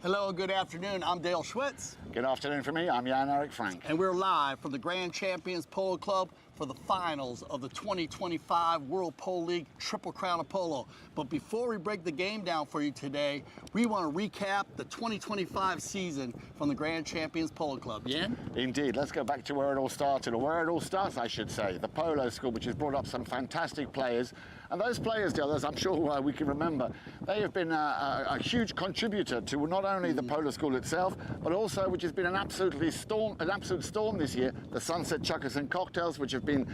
Hello, good afternoon. I'm Dale Schwitz. Good afternoon from me. I'm Jan-Erik Frank. And we're live from the Grand Champions Polo Club for the finals of the 2025 World Polo League Triple Crown of Polo. But before we break the game down for you today, we want to recap the 2025 season from the Grand Champions Polo Club. Jan? Indeed. Let's go back to where it all started, or where it all starts, I should say. The Polo School, which has brought up some fantastic players. And those players, Dale, as I'm sure we can remember, they have been a huge contributor to not only the Polo School itself, but also which has been an absolute storm this year, the Sunset Chuckers and Cocktails, which have been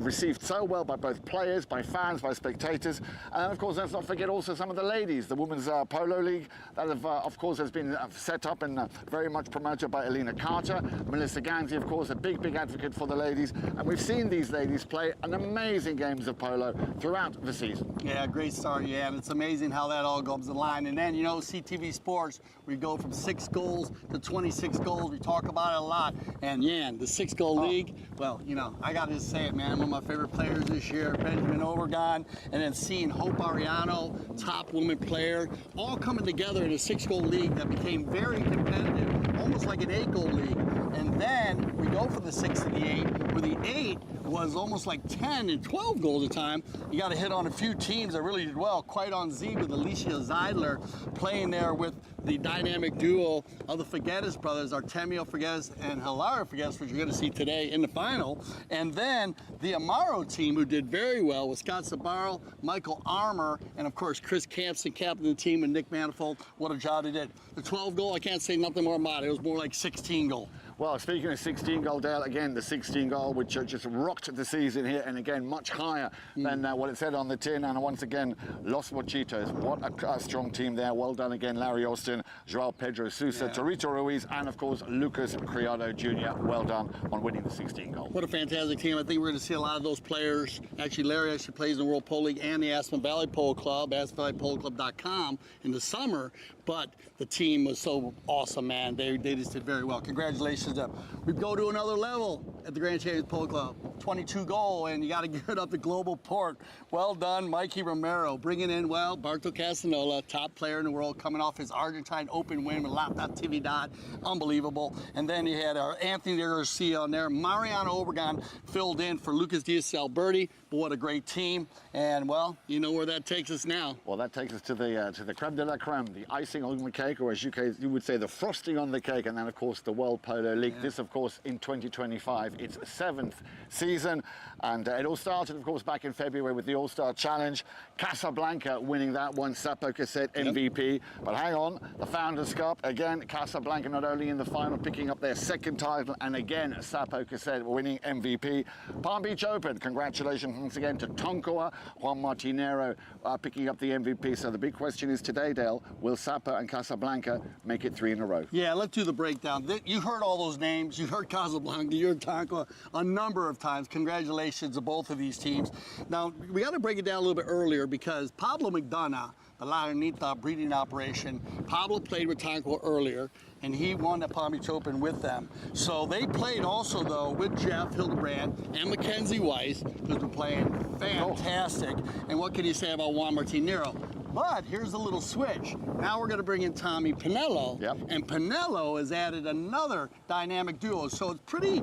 received so well by both players, by fans, by spectators. And of course, let's not forget also some of the ladies, the Women's Polo League, that have, of course, has been set up and very much promoted by Alina Carter. Melissa Ganzi, of course, a big advocate for the ladies. And we've seen these ladies play an amazing games of polo throughout the season. Yeah, great start, yeah. And it's amazing how that all goes in line. And then, you know, CTV Sports, we go from 6 goals to 26 goals. We talk about it a lot. And Jan, the 6-goal league, well, you know, I got to just say it, man. One of my favorite players this year, Benjamin Overgon, and then seeing Hope Ariano, top woman player, all coming together in a 6-goal league that became very competitive, almost like an 8-goal league. And then we go from the 6 to the 8, where the 8 was almost like 10 and 12 goals a time. You got to hit on a few teams that really did well. Quite on Z with Alicia Zeidler playing there with the dynamic duo of the Figueras brothers, Artemio Figueras and Hilario Figueras, which you're going to see today in the final. And then the Amaro team, who did very well, with Scott Sabaro, Michael Armour, and of course Chris Campson, captain of the team, and Nick Manifold. What a job they did. The 12-goal, I can't say nothing more about it. It was more like 16-goal. Well, speaking of 16-goal, Dale, again, the 16-goal, which just rocked the season here, and again, much higher than what it said on the tin. And once again, Los Mochitos, what a strong team there. Well done again, Larry Austin, Joao Pedro Sousa, Torito Ruiz, and of course, Lucas Criado Jr. Well done on winning the 16-goal. What a fantastic team. I think we're going to see a lot of those players. Actually, Larry actually plays in the World Polo League and the Aspen Valley Polo Club, AspenValleyPoloClub.com in the summer. But the team was so awesome, man. They just did very well. Congratulations to them. We go to another level at the Grand Champions Polo Club. 22-goal, and you got to give it up to Global Port. Well done, Mikey Romero. Bringing in, well, Barto Castanola, top player in the world, coming off his Argentine Open win with La.Tividad. Unbelievable. And then you had our Anthony Garcia on there. Mariano Obregon filled in for Lucas Diaz Alberti. But what a great team. And, well, you know where that takes us now. Well, that takes us to the creme de la creme, the icing on the cake, or as you would say, the frosting on the cake, and then, of course, the World Polo League. This, of course, in 2025, its 7th season, and it all started, of course, back in February with the All-Star Challenge. Casablanca winning that one, Sapo Caset MVP. But hang on, the Founders Cup, again, Casablanca not only in the final, picking up their 2nd title, and again, Sapo Caset winning MVP. Palm Beach Open, congratulations once again to Tonkawa, Juan Nero picking up the MVP. So the big question is today, Dale, will Sapo and Casablanca make it 3 in a row? Yeah, let's do the breakdown. You heard all those names. You heard Casablanca, you heard Tonkawa a number of times. Congratulations to both of these teams. Now, we got to break it down a little bit earlier because Pablo McDonough, the La Anita breeding operation, Pablo played with Tonkawa earlier, and he won the Palm Beach Open with them. So they played also, though, with Jeff Hildebrand and Mackenzie Weisz, who's been playing fantastic. And what can you say about Juan Nero? But here's a little switch. Now we're going to bring in Tommy Panelo, and Panelo has added another dynamic duo. So it's pretty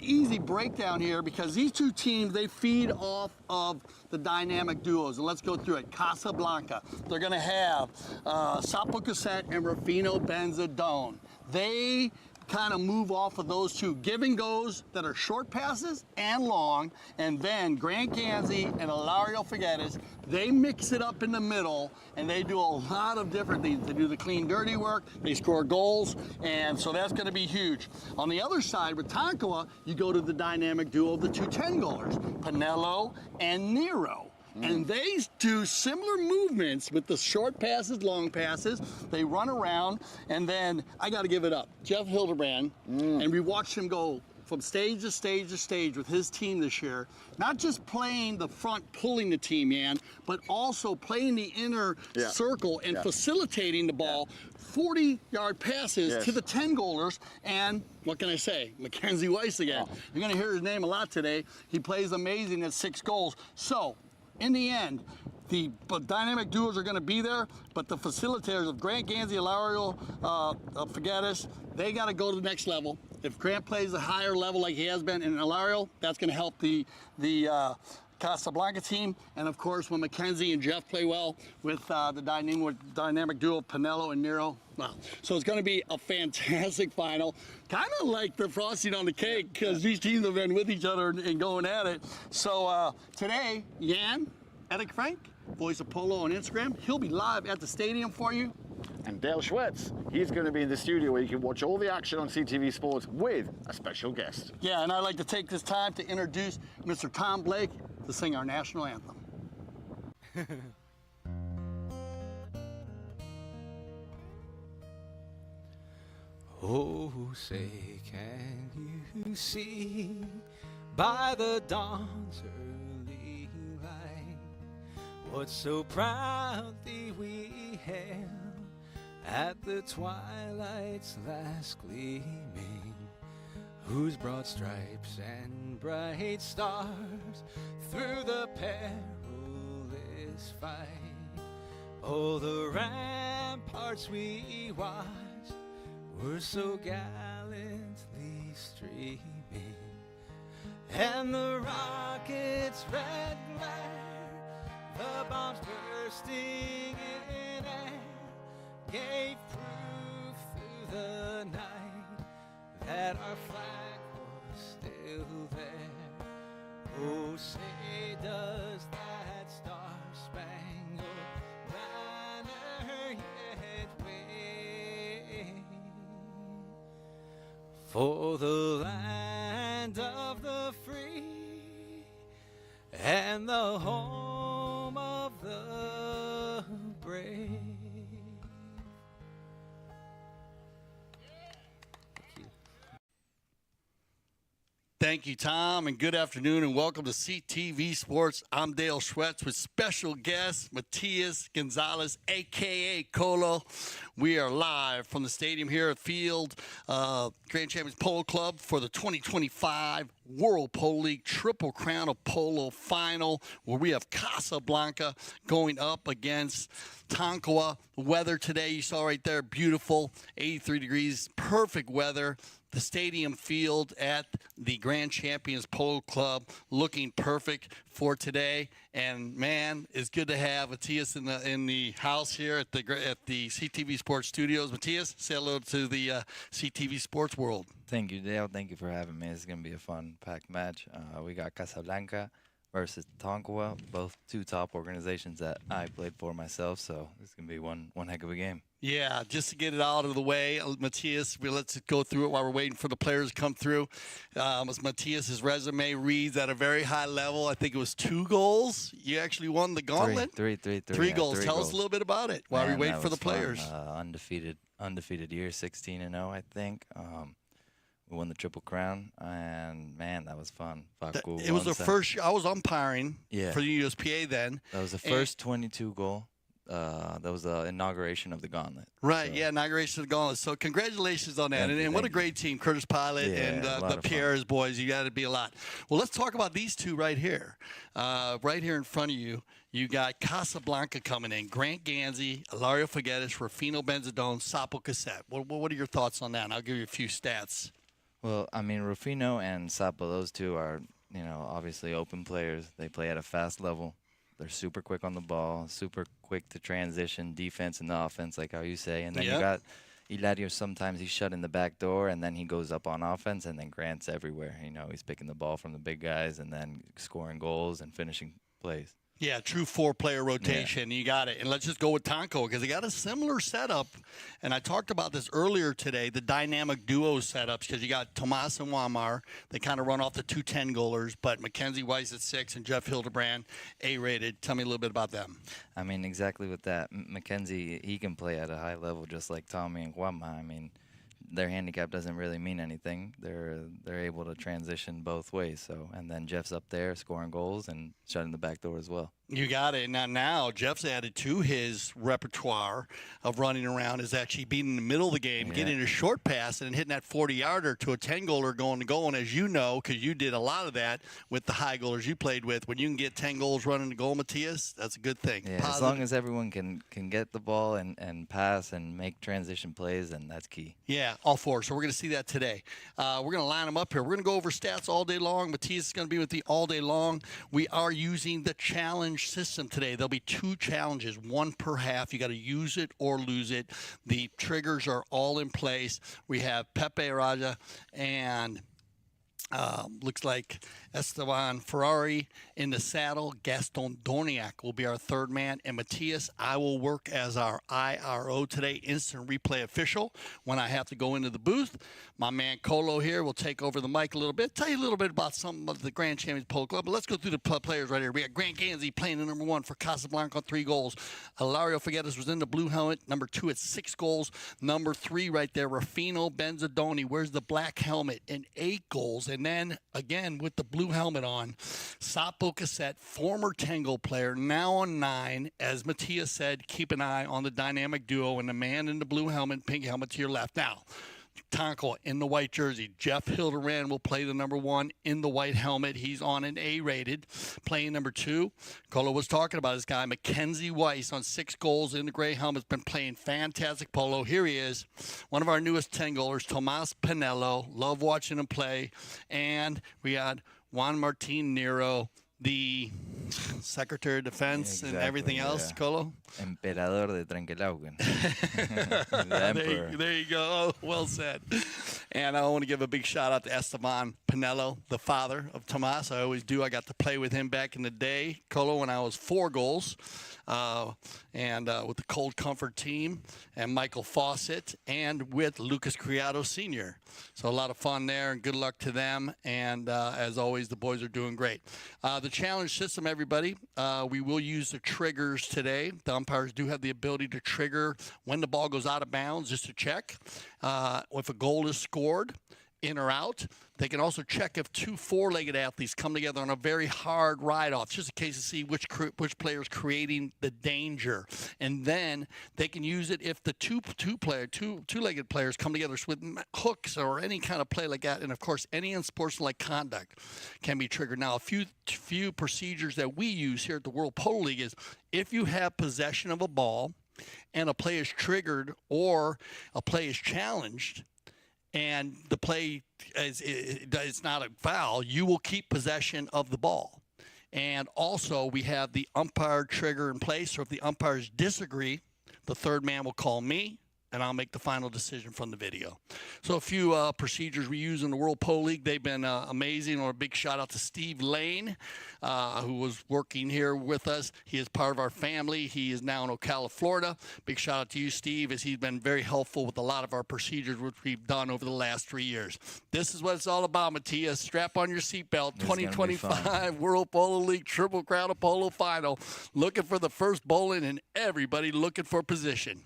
easy breakdown here because these two teams, they feed off of the dynamic duos. And let's go through it. Casablanca, they're going to have Sapo Caset and Rufino Bensadon. kind of move off of those two give and goes that are short passes and long, and then Grant Ganzi and Hilario Figueras, they mix it up in the middle, and they do a lot of different things. They do the clean, dirty work, they score goals, and so that's going to be huge. On the other side, with Tonkawa, you go to the dynamic duo of the two 10-goalers, Panelo and Nero. And they do similar movements with the short passes, long passes. They run around, and then I got to give it up. Jeff Hildebrand, and we watched him go from stage to stage to stage with his team this year, not just playing the front, pulling the team, Jan, but also playing the inner circle and facilitating the ball, 40-yard passes to the 10-goalers, and what can I say? Mackenzie Weisz again. You're going to hear his name a lot today. He plays amazing at 6 goals. So, in the end, the dynamic duos are going to be there, but the facilitators of Grant Ganzi, Hilario Figueras, they got to go to the next level. If Grant plays a higher level like he has been in Hilario, that's going to help the Casablanca team. And of course, when Mackenzie and Jeff play well with the dynamic duo Panelo and Nero, wow. So it's going to be a fantastic final. Kind of like the frosting on the cake, because these teams have been with each other and going at it. So today, Jan, Eric Frank, voice of Polo on Instagram, he'll be live at the stadium for you. And Dale Schwetz, he's going to be in the studio where you can watch all the action on CTV Sports with a special guest. Yeah, and I'd like to take this time to introduce Mr. Tom Blake to sing our national anthem. Oh, say, can you see by the dawn's early light what so proudly we hailed at the twilight's last gleaming, whose broad stripes and bright stars through the perilous fight, oh, the ramparts we watched were so gallantly streaming, and the rocket's red glare, the bombs bursting in air, gave proof through the night that our flag was still there. Oh, say does that star-spangled banner yet wave for the land of the free and the home of the brave? Thank you, Tom, and good afternoon, and welcome to CTV Sports. I'm Dale Schwetz with special guest Matias Gonzalez, a.k.a. Colo. We are live from the stadium here at Field Grand Champions Polo Club for the 2025 World Polo League Triple Crown of Polo Final, where we have Casablanca going up against Tonkawa. The weather today, you saw right there, beautiful, 83 degrees, perfect weather. The stadium field at the Grand Champions Polo Club looking perfect for today. And man, it's good to have Matias in the house here at the CTV Sports Studios. Matias, say hello to the CTV Sports world. Thank you, Dale. Thank you for having me. It's going to be a fun, packed match. We got Casablanca versus Tonkawa, both two top organizations that I played for myself, so it's going to be one heck of a game. Yeah, just to get it out of the way, Matias, let's go through it while we're waiting for the players to come through. Matias's resume reads at a very high level. I think it was 2 goals. You actually won the gauntlet. Three goals. Three Tell goals. us a little bit about it while we wait for the fun. players. Undefeated year, 16-0, I think. We won the Triple Crown, and man, that was fun. It was the first. I was umpiring for the USPA then. That was the first 22 goal. That was the inauguration of the gauntlet. Right, so. Yeah, inauguration of the gauntlet. So congratulations on that. And what a great team, Curtis Pilot and the Pierre's boys. You got to be a lot. Well, let's talk about these two right here. Right here in front of you, you got Casablanca coming in. Grant Ganzi, Hilario Figueras, Rufino Bensadon, Sapo Caset. What are your thoughts on that? And I'll give you a few stats. Well, I mean, Rufino and Sapo, those two are, obviously open players. They play at a fast level. They're super quick on the ball, super quick to transition defense and the offense, like how you say. And then Hilario, sometimes he's shut in the back door, and then he goes up on offense, and then Grant's everywhere. You know, he's picking the ball from the big guys and then scoring goals and finishing plays. Yeah, true four-player rotation. Yeah. You got it. And let's just go with Tonkawa because they got a similar setup. And I talked about this earlier today, the dynamic duo setups, because you got Tomas and Juan. They kind of run off the 2 10-goalers, but Mackenzie Weisz at 6 and Jeff Hildebrand, A-rated. Tell me a little bit about them. I mean, exactly with that. Mackenzie, he can play at a high level just like Tommy and Juan. I mean, their handicap doesn't really mean anything. They're able to transition both ways. So, and then Jeff's up there scoring goals and shutting the back door as well. You got it. Now Jeff's added to his repertoire of running around is actually being in the middle of the game, getting a short pass and hitting that 40-yarder to a 10-goaler going to goal. And as you know, because you did a lot of that with the high goalers you played with, when you can get 10 goals running to goal, Matthias, that's a good thing. Yeah, as long as everyone can get the ball and pass and make transition plays, and that's key. Yeah, all four. So we're going to see that today. We're going to line them up here. We're going to go over stats all day long. Matthias is going to be with you all day long. We are using the challenge system today. There'll be 2 challenges, 1 per half. You got to use it or lose it. The triggers are all in place. We have Pepe Raja and looks like Esteban Ferrari in the saddle. Gaston Dorniak will be our third man. And Matthias, I will work as our IRO today, instant replay official, when I have to go into the booth. My man Colo here will take over the mic a little bit, tell you a little bit about some of the Grand Champions Polo Club. But let's go through the players right here. We got Grant Ganzi playing the number 1 for Casablanca on 3 goals. Hilario Figueras was in the blue helmet, number 2 at 6 goals. Number 3 right there, Rufino Bensadon wears the black helmet and 8 goals. And then, again, with the blue helmet on, Sapo Caset, former 10-goal player, now on 9. As Matthias said, keep an eye on the dynamic duo and the man in the blue helmet, pink helmet to your left. Now, Tonkawa in the white jersey. Jeff Hildebrand will play the number 1 in the white helmet. He's on an A-rated. Playing number 2, Colo was talking about this guy, Mackenzie Weisz, on 6 goals in the gray helmet. Been playing fantastic polo. Here he is, one of our newest 10-goalers, Tomas Panelo. Love watching him play. And we got Juan Nero, the Secretary of Defense, and everything else, Colo? Emperador de Trenquelauquen. The emperor. There you go. Oh, well said. And I want to give a big shout out to Esteban Panelo, the father of Tomas. I always do. I got to play with him back in the day, Colo, when I was 4 goals. And with the Cold Comfort team and Michael Fawcett and with Lucas Criado Sr. So a lot of fun there, and good luck to them. And as always, the boys are doing great. The challenge system, everybody, we will use the triggers today. The umpires do have the ability to trigger when the ball goes out of bounds, just to check if a goal is scored, in or out. They can also check if 2 4-legged athletes come together on a very hard ride-off, just in case to see which player is creating the danger. And then they can use it if the two-legged players come together with hooks or any kind of play like that. And, of course, any unsportsmanlike conduct can be triggered. Now, a few procedures that we use here at the World Polo League is if you have possession of a ball and a play is triggered or a play is challenged, and the play is not a foul, you will keep possession of the ball. And also, we have the umpire trigger in place. So if the umpires disagree, the third man will call me, and I'll make the final decision from the video. So a few procedures we use in the World Polo League. They've been amazing. Or a big shout out to Steve Lane, who was working here with us. He is part of our family. He is now in Ocala, Florida. Big shout out to you, Steve, as he's been very helpful with a lot of our procedures, which we've done over the last 3 years. This is what it's all about, Matthias. Strap on your seatbelt. 2025 World Polo League Triple Crown of Polo Final. Looking for the first bowling, and everybody looking for position.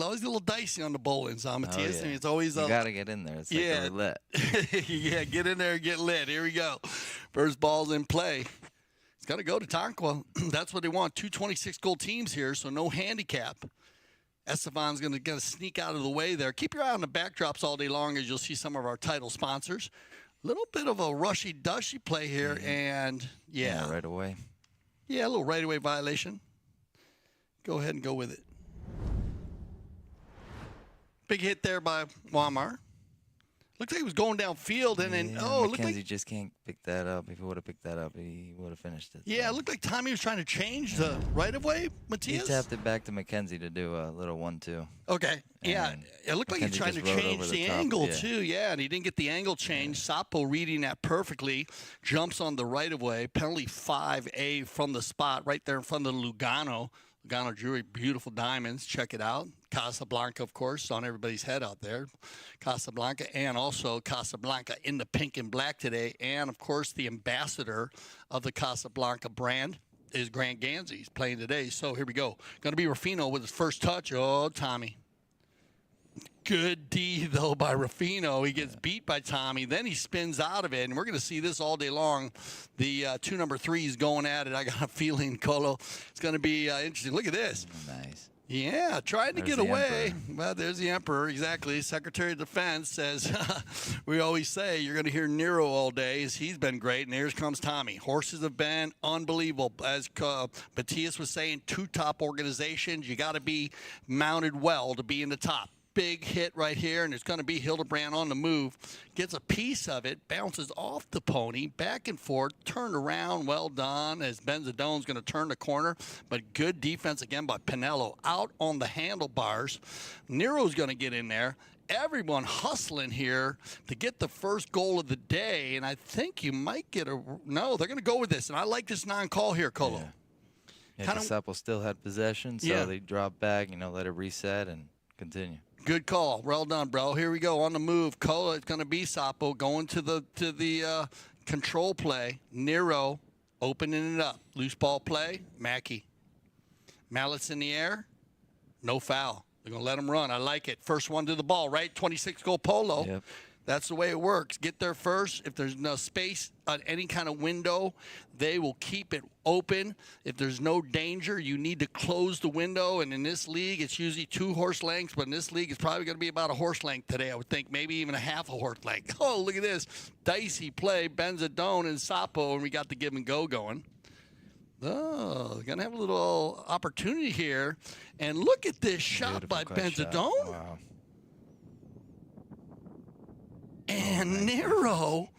Always a little dicey on the bowlings, Matthias. Yeah. I mean, it's always you got to get in there. It's like a roulette. Yeah, get in there and get lit. Here we go. First ball's in play. It's got to go to Tonkawa. That's what they want. 2 26-goal teams here, so no handicap. Esteban's going to sneak out of the way there. Keep your eye on the backdrops all day long as you'll see some of our title sponsors. A little bit of a rushy-dushy play here, and yeah, right away. Yeah, a little right-away violation. Go ahead and go with it. Big hit there by Walmart. Looked like he was going downfield, and then, Yeah, oh, it looked Mackenzie like, just can't pick that up. If he would have picked that up, he would have finished it. yeah, so. it looked like Tommy was trying to change the right-of-way, He Matias. tapped it back to Mackenzie to do a little 1-2. Okay, yeah, And it looked like he Mackenzie tried to just rode change over the the top, angle, yeah. too, yeah, and he didn't get the angle change. Sapo reading that perfectly, jumps on the right-of-way, penalty 5A from the spot right there in front of the Lugano Jewelry, beautiful diamonds. Check it out. Casablanca, of course, on everybody's head out there. Casablanca, and also Casablanca in the pink and black today. And, of course, the ambassador of the Casablanca brand is Grant Ganzi. He's playing today. So here we go. Going to be Rufino with his first touch. Oh, Tommy. Good D, though, by Rufino. He gets beat by Tommy. Then he spins out of it, and we're going to see this all day long. The two number threes going at it. I got a feeling, Colo, it's going to be interesting. Look at this. Nice. Yeah, trying to There's get the away. Emperor. Well, there's the Emperor, exactly. Secretary of Defense says, we always say you're going to hear Nero all day. He's been great, and here comes Tommy. Horses have been unbelievable. As Matias was saying, two top organizations. You got to be mounted well to be in the top. Big hit right here, and it's going to be Hildebrand on the move. Gets a piece of it, bounces off the pony, back and forth, turned around, well done, as Bensadon's going to turn the corner. But good defense again by Panelo. Out on the handlebars. Nero's going to get in there. Everyone hustling here to get the first goal of the day, and I think you might get a... No, they're going to go with this, and I like this non-call here, Colo. Yeah, Kinda- Sapo still had possession, so Yeah. they dropped back, let it reset and continue. Good call. Well done, bro. Here we go on the move. Cola, it's going to be Sapo going to the control play. Nero opening it up. Loose ball play. Mackey. Mallets in the air. No foul. They're going to let him run. I like it. First one to the ball, right? 26-goal Polo. Yep. That's the way it works. Get there first. If there's no space on any kind of window, they will keep it open. If there's no danger, you need to close the window. And in this league, it's usually 2 horse lengths. But in this league, it's probably going to be about a horse length today, I would think. Maybe even a half a horse length. Oh, look at this. Dicey play. Bensadon and Sapo, and we got the give and go going. Oh, going to have a little opportunity here. And look at this shot Beautiful by cut shot. Bensadon. Wow. And Nero,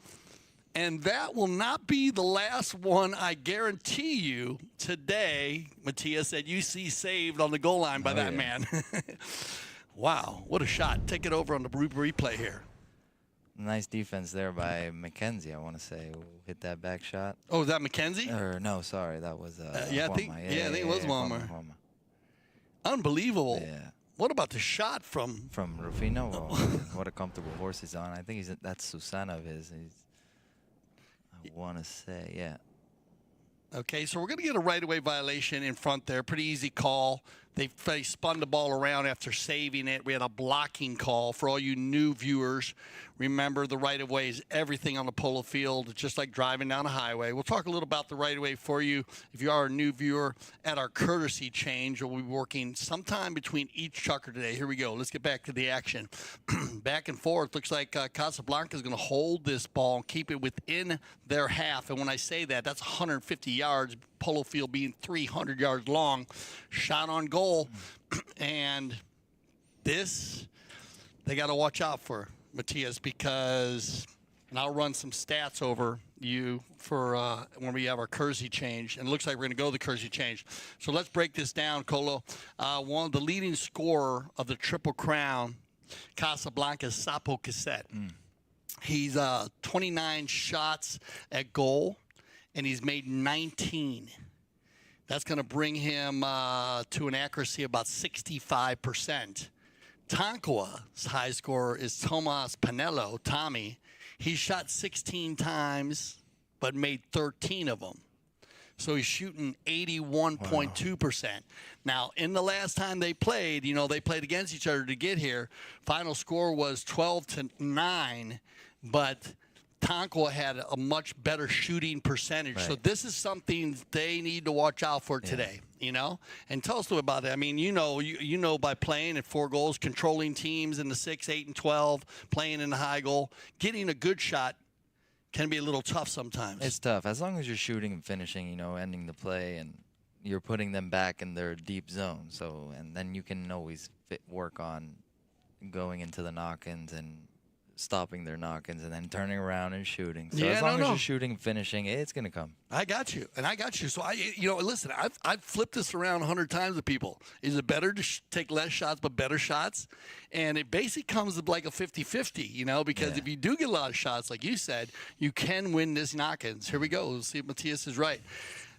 and that will not be the last one, I guarantee you, today. Matias said UC saved on the goal line by that yeah. man. Wow, what a shot. Take it over on the replay here. Nice defense there by Mackenzie, I want to say, who hit that back shot. Oh, is that Mackenzie? Or no, sorry, that was yeah, I Juanma. think it was Juanma. Unbelievable. Yeah. What about the shot from... From Rufino, well, what a comfortable horse he's on. I think that's Susana of his. I want to say, yeah. Okay, so we're going to get a right-of-way violation in front there. Pretty easy call. They spun the ball around after saving it. We had a blocking call. For all you new viewers, remember the right-of-way is everything on the polo field. It's just like driving down a highway. We'll talk a little about the right-of-way for you if you are a new viewer at our courtesy change. We'll be working sometime between each chucker today. Here we go. Let's get back to the action. Back and forth. Looks like Casablanca is going to hold this ball and keep it within their half. And when I say that, that's 150 yards. Polo field being 300 yards long. Shot on goal. And this, they got to watch out for, Matias, because, and I'll run some stats over you for when we have our kersey change. And it looks like we're going to go the kersey change. So let's break this down, Colo. One of the leading scorer of the Triple Crown, Casablanca's Sapo Caset. He's 29 shots at goal, and he's made 19. That's going to bring him to an accuracy of about 65%. Tonkawa's high scorer is Tomas Panelo, Tommy. He shot 16 times, but made 13 of them. So he's shooting 81.2%. Now, in the last time they played, they played against each other to get here. Final score was 12-9, but Tonkawa had a much better shooting percentage. Right. So this is something they need to watch out for today, And tell us about it. I mean, you know by playing at 4 goals, controlling teams in the 6, 8, and 12, playing in the high goal, getting a good shot can be a little tough sometimes. It's tough. As long as you're shooting and finishing, ending the play, and you're putting them back in their deep zone. So, and then you can always work on going into the knock-ins and stopping their knock-ins and then turning around and shooting. So Yeah, as long no, as no. you're shooting, finishing, it's gonna come. I got you. So listen, I've flipped this around 100 times with people. Is it better to take less shots but better shots? And it basically comes to like a 50-50, because if you do get a lot of shots, like you said, you can win this knock-ins. Here we go. We'll see if Matthias is right.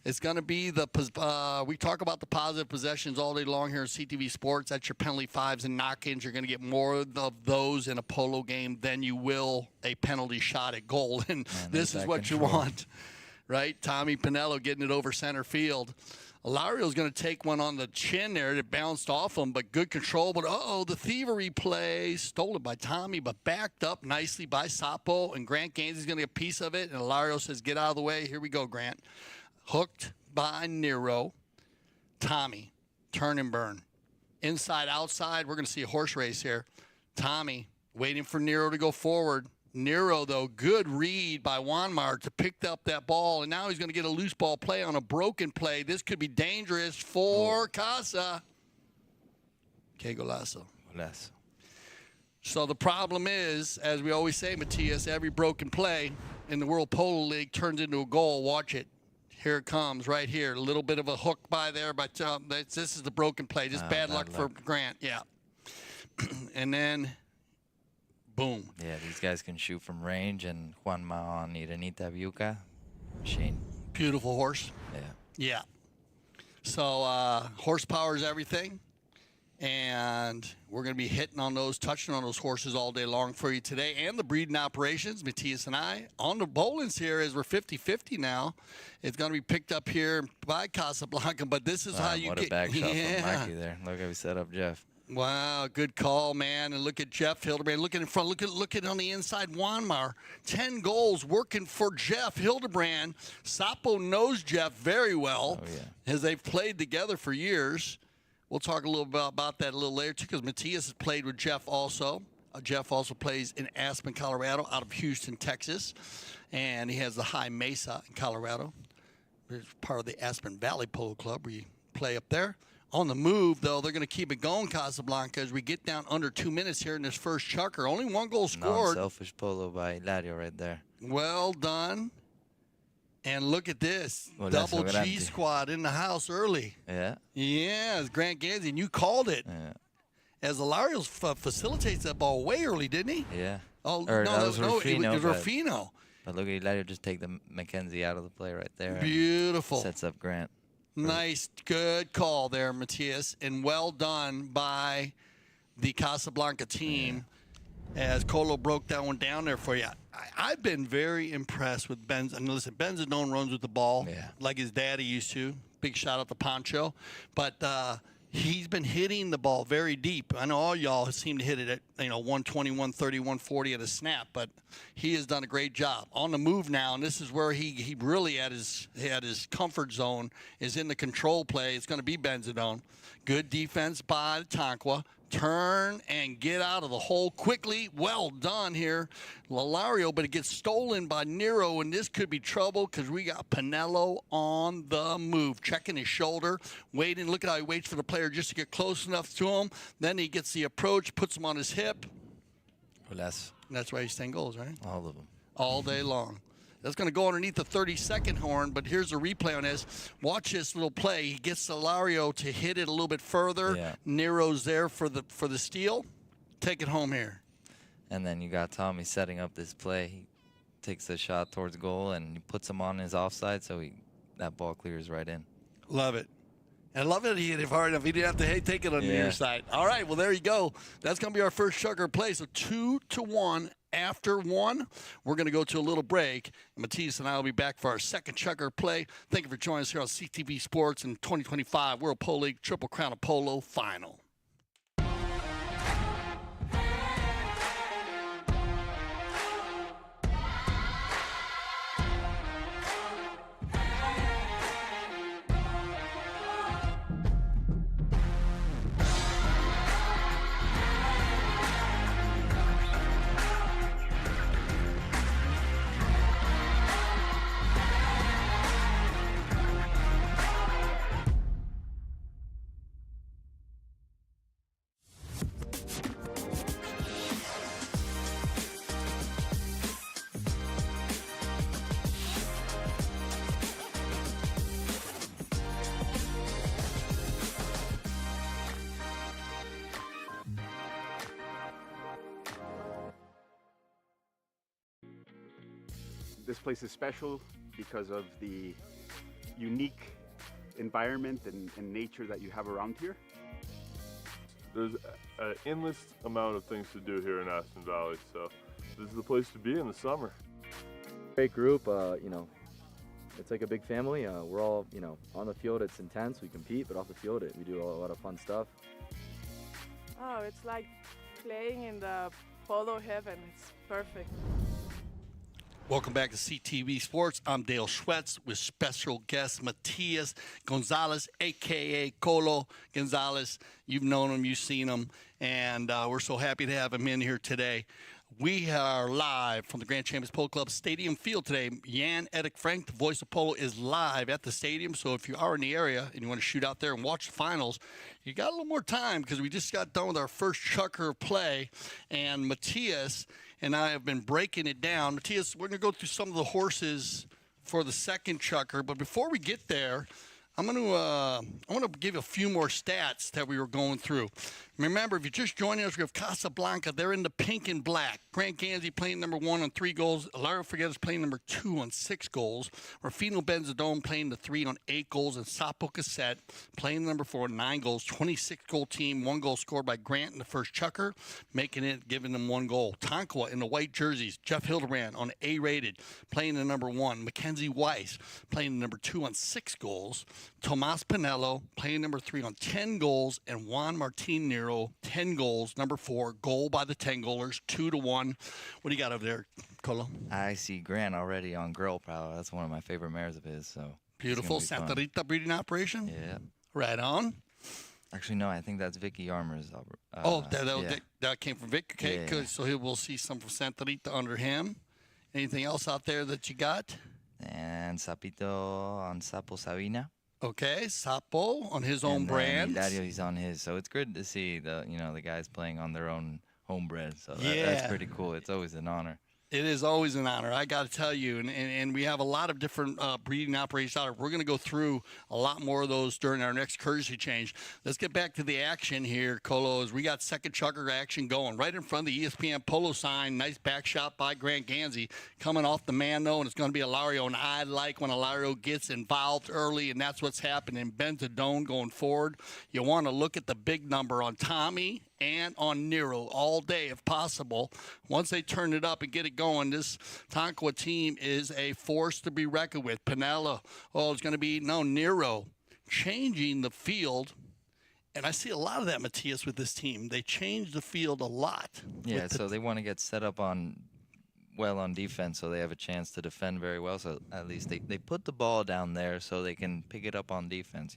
It's going to be we talk about the positive possessions all day long here in CTV Sports. That's your penalty fives and knock-ins. You're going to get more of those in a polo game than you will a penalty shot at goal. And this is what you want, right? Tommy Panelo getting it over center field. Hilario's going to take one on the chin there that bounced off him, but good control. But, the thievery play, stolen by Tommy, but backed up nicely by Sapo. And Grant Ganzi's going to get a piece of it. And Hilario says, get out of the way. Here we go, Grant. Hooked by Nero. Tommy, turn and burn. Inside, outside, we're going to see a horse race here. Tommy waiting for Nero to go forward. Nero, though, good read by Juan to pick up that ball, and now he's going to get a loose ball play on a broken play. This could be dangerous for Casa. Que golazo. Less. So the problem is, as we always say, Matthias, every broken play in the World Polo League turns into a goal. Watch it. Here it comes right here. A little bit of a hook by there, but this is the broken play. Just bad luck for Grant. Yeah. And then, boom. Yeah, these guys can shoot from range, and Juan on Irenita Viuca, machine. Beautiful horse. Yeah. Yeah. So horsepower is everything. And we're going to be touching on those horses all day long for you today. And the breeding operations, Matthias and I. On the Bolins here, as we're 50-50 now. It's going to be picked up here by Casablanca. But this is how you what get. a back shot yeah. from Mikey there. Look how we set up Jeff. Wow, good call, man. And look at Jeff Hildebrand. Look at in front. Look at on the inside, Juanmar. 10 goals working for Jeff Hildebrand. Sapo knows Jeff very well, as they've played together for years. We'll talk a little bit about that a little later, too, because Matthias has played with Jeff also. Jeff also plays in Aspen, Colorado, out of Houston, Texas. And he has the High Mesa in Colorado. It's part of the Aspen Valley Polo Club where you play up there. On the move, though, they're going to keep it going, Casablanca, as we get down under 2 minutes here in this first chukker. Only one goal scored. Non-selfish polo by Hilario right there. Well done. And look at this. Well, Double G squad in the house early. Yeah. Yeah, it's Grant Ganzi, and you called it. Yeah. As Hilario facilitates that ball way early, didn't he? Yeah. Oh, Or no, that was Rufino, it was but- Rufino. But look at Hilario just take the Mackenzie out of the play right there. Beautiful. Sets up Grant. Nice, good call there, Matthias, and well done by the Casablanca team as Colo broke that one down there for you. I've been very impressed with Benz. And listen, Bensadon runs with the ball like his daddy used to. Big shout out to Pancho. But he's been hitting the ball very deep. I know all y'all seem to hit it at 120, 130, 140 at a snap, but he has done a great job. On the move now, and this is where he really had his comfort zone, is in the control play. It's going to be Bensadon. Good defense by Tonkawa. Turn and get out of the hole quickly. Well done here, Hilario, but it gets stolen by Nero, and this could be trouble because we got Panelo on the move, checking his shoulder, waiting. Look at how he waits for the player just to get close enough to him. Then he gets the approach, puts him on his hip. Less. And that's why he's 10 goals, right? All of them. All day long. That's going to go underneath the 32nd horn, but here's a replay on this. Watch this little play. He gets Hilario to hit it a little bit further. Yeah. Nero's there for the steal. Take it home here. And then you got Tommy setting up this play. He takes a shot towards goal and he puts him on his offside, so that ball clears right in. Love it. And I love it he hit it hard enough. He didn't have to take it on the near side. All right, well, there you go. That's going to be our first chukker play. So 2-1 after one. We're going to go to a little break. Matthias and I will be back for our second chukker play. Thank you for joining us here on CTV Sports in 2025 World Polo League Triple Crown of Polo Final. This place is special because of the unique environment and nature that you have around here. There's an endless amount of things to do here in Aston Valley, so this is the place to be in the summer. Great group, it's like a big family. We're all, on the field it's intense, we compete, but off the field we do a lot of fun stuff. Oh, it's like playing in the Polo heaven. It's perfect. Welcome back to CTV Sports. I'm Dale Schwetz with special guest Matias Gonzalez, a.k.a. Colo Gonzalez. You've known him, you've seen him, and we're so happy to have him in here today. We are live from the Grand Champions Polo Club Stadium Field today. Jan Erik Frank, the voice of Polo, is live at the stadium. So if you are in the area and you want to shoot out there and watch the finals, you got a little more time because we just got done with our first chukker play. And Matias and I have been breaking it down. Matias, we're going to go through some of the horses for the second chukker. But before we get there, I want to give a few more stats that we were going through. Remember, if you're just joining us, we have Casablanca. They're in the pink and black. Grant Ganzi playing number 1 on 3 goals. Hilario Figueras playing number 2 on 6 goals. Rufino Bensadon playing the 3 on 8 goals. And Sapo Caset playing number 4 on 9 goals. 26-goal team, 1 goal scored by Grant in the first chukker, making it, giving them 1 goal. Tonkawa in the white jerseys. Jeff Hildebrand on A-rated, playing the number 1. Mackenzie Weisz playing the number 2 on 6 goals. Tomas Panelo playing number 3 on 10 goals. And Juan Nero, 10 goals, number 4, goal by the 10-goalers, 2-1. What do you got over there, Colo? I see Grant already on Girl Power. That's one of my favorite mares of his. So Beautiful. Santa Rita breeding operation? Yeah. Right on. Actually, no, I think that's Vicky Armour's. That came from Vic. Okay, Yeah. good. So we'll see some from Santa Rita under him. Anything else out there that you got? And Sapito on Sapo Sabina. Okay, Sapo on his own And brand. Hilario, he's on his. So it's good to see the guys playing on their own homebred. So Yeah. that's pretty cool. It's always an honor. It is always an honor, I got to tell you. And we have a lot of different breeding operations out there. We're going to go through a lot more of those during our next courtesy change. Let's get back to the action here, Colo, as we got second chukker action going. Right in front of the ESPN Polo sign. Nice back shot by Grant Ganzi. Coming off the man, though, and it's going to be Hilario. And I like when Hilario gets involved early, and that's what's happening. Bensadon going forward. You want to look at the big number on Tommy and on Nero all day if possible. Once they turn it up and get it going, this Tonkawa team is a force to be reckoned with. Panelo, it's going to be, Nero changing the field. And I see a lot of that, Matias, with this team. They change the field a lot. Yeah, so they want to get set up on defense so they have a chance to defend very well. So at least they put the ball down there so they can pick it up on defense.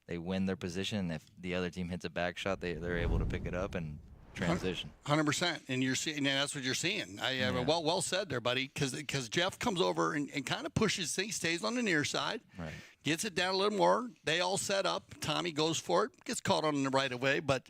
They win their position. If the other team hits a back shot, they're able to pick it up and transition. 100%. And you're seeing, and that's what you're seeing. Well said there, buddy. Because Jeff comes over and kind of pushes things, stays on the near side, Right. gets it down a little more. They all set up. Tommy goes for it, gets caught on the right of way. But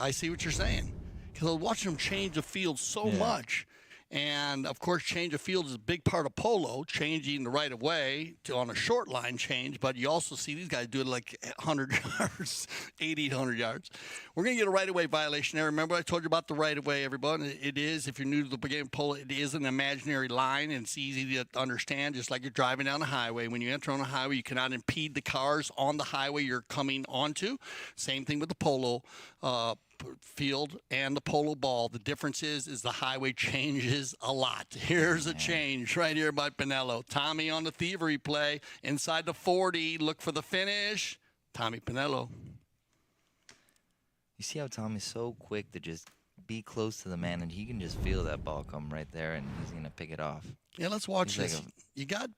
I see what you're saying. Because I was watching them change the field so much. And, of course, change of field is a big part of polo, changing the right of way on a short line change. But you also see these guys do it like 100 yards, 80, 100 yards. We're going to get a right of way violation there. Remember I told you about the right of way, everybody? It is, if you're new to the game of polo, it is an imaginary line, and it's easy to understand, just like you're driving down the highway. When you enter on a highway, you cannot impede the cars on the highway you're coming onto. Same thing with the polo field and the polo ball. The difference is the highway changes a lot. Here's a change right here by Panelo. Tommy on the thievery play inside the 40. Look for the finish. Tommy Panelo. You see how Tommy's so quick to just be close to the man, and he can just feel that ball come right there, and he's going to pick it off. Yeah, let's watch He's this. like You got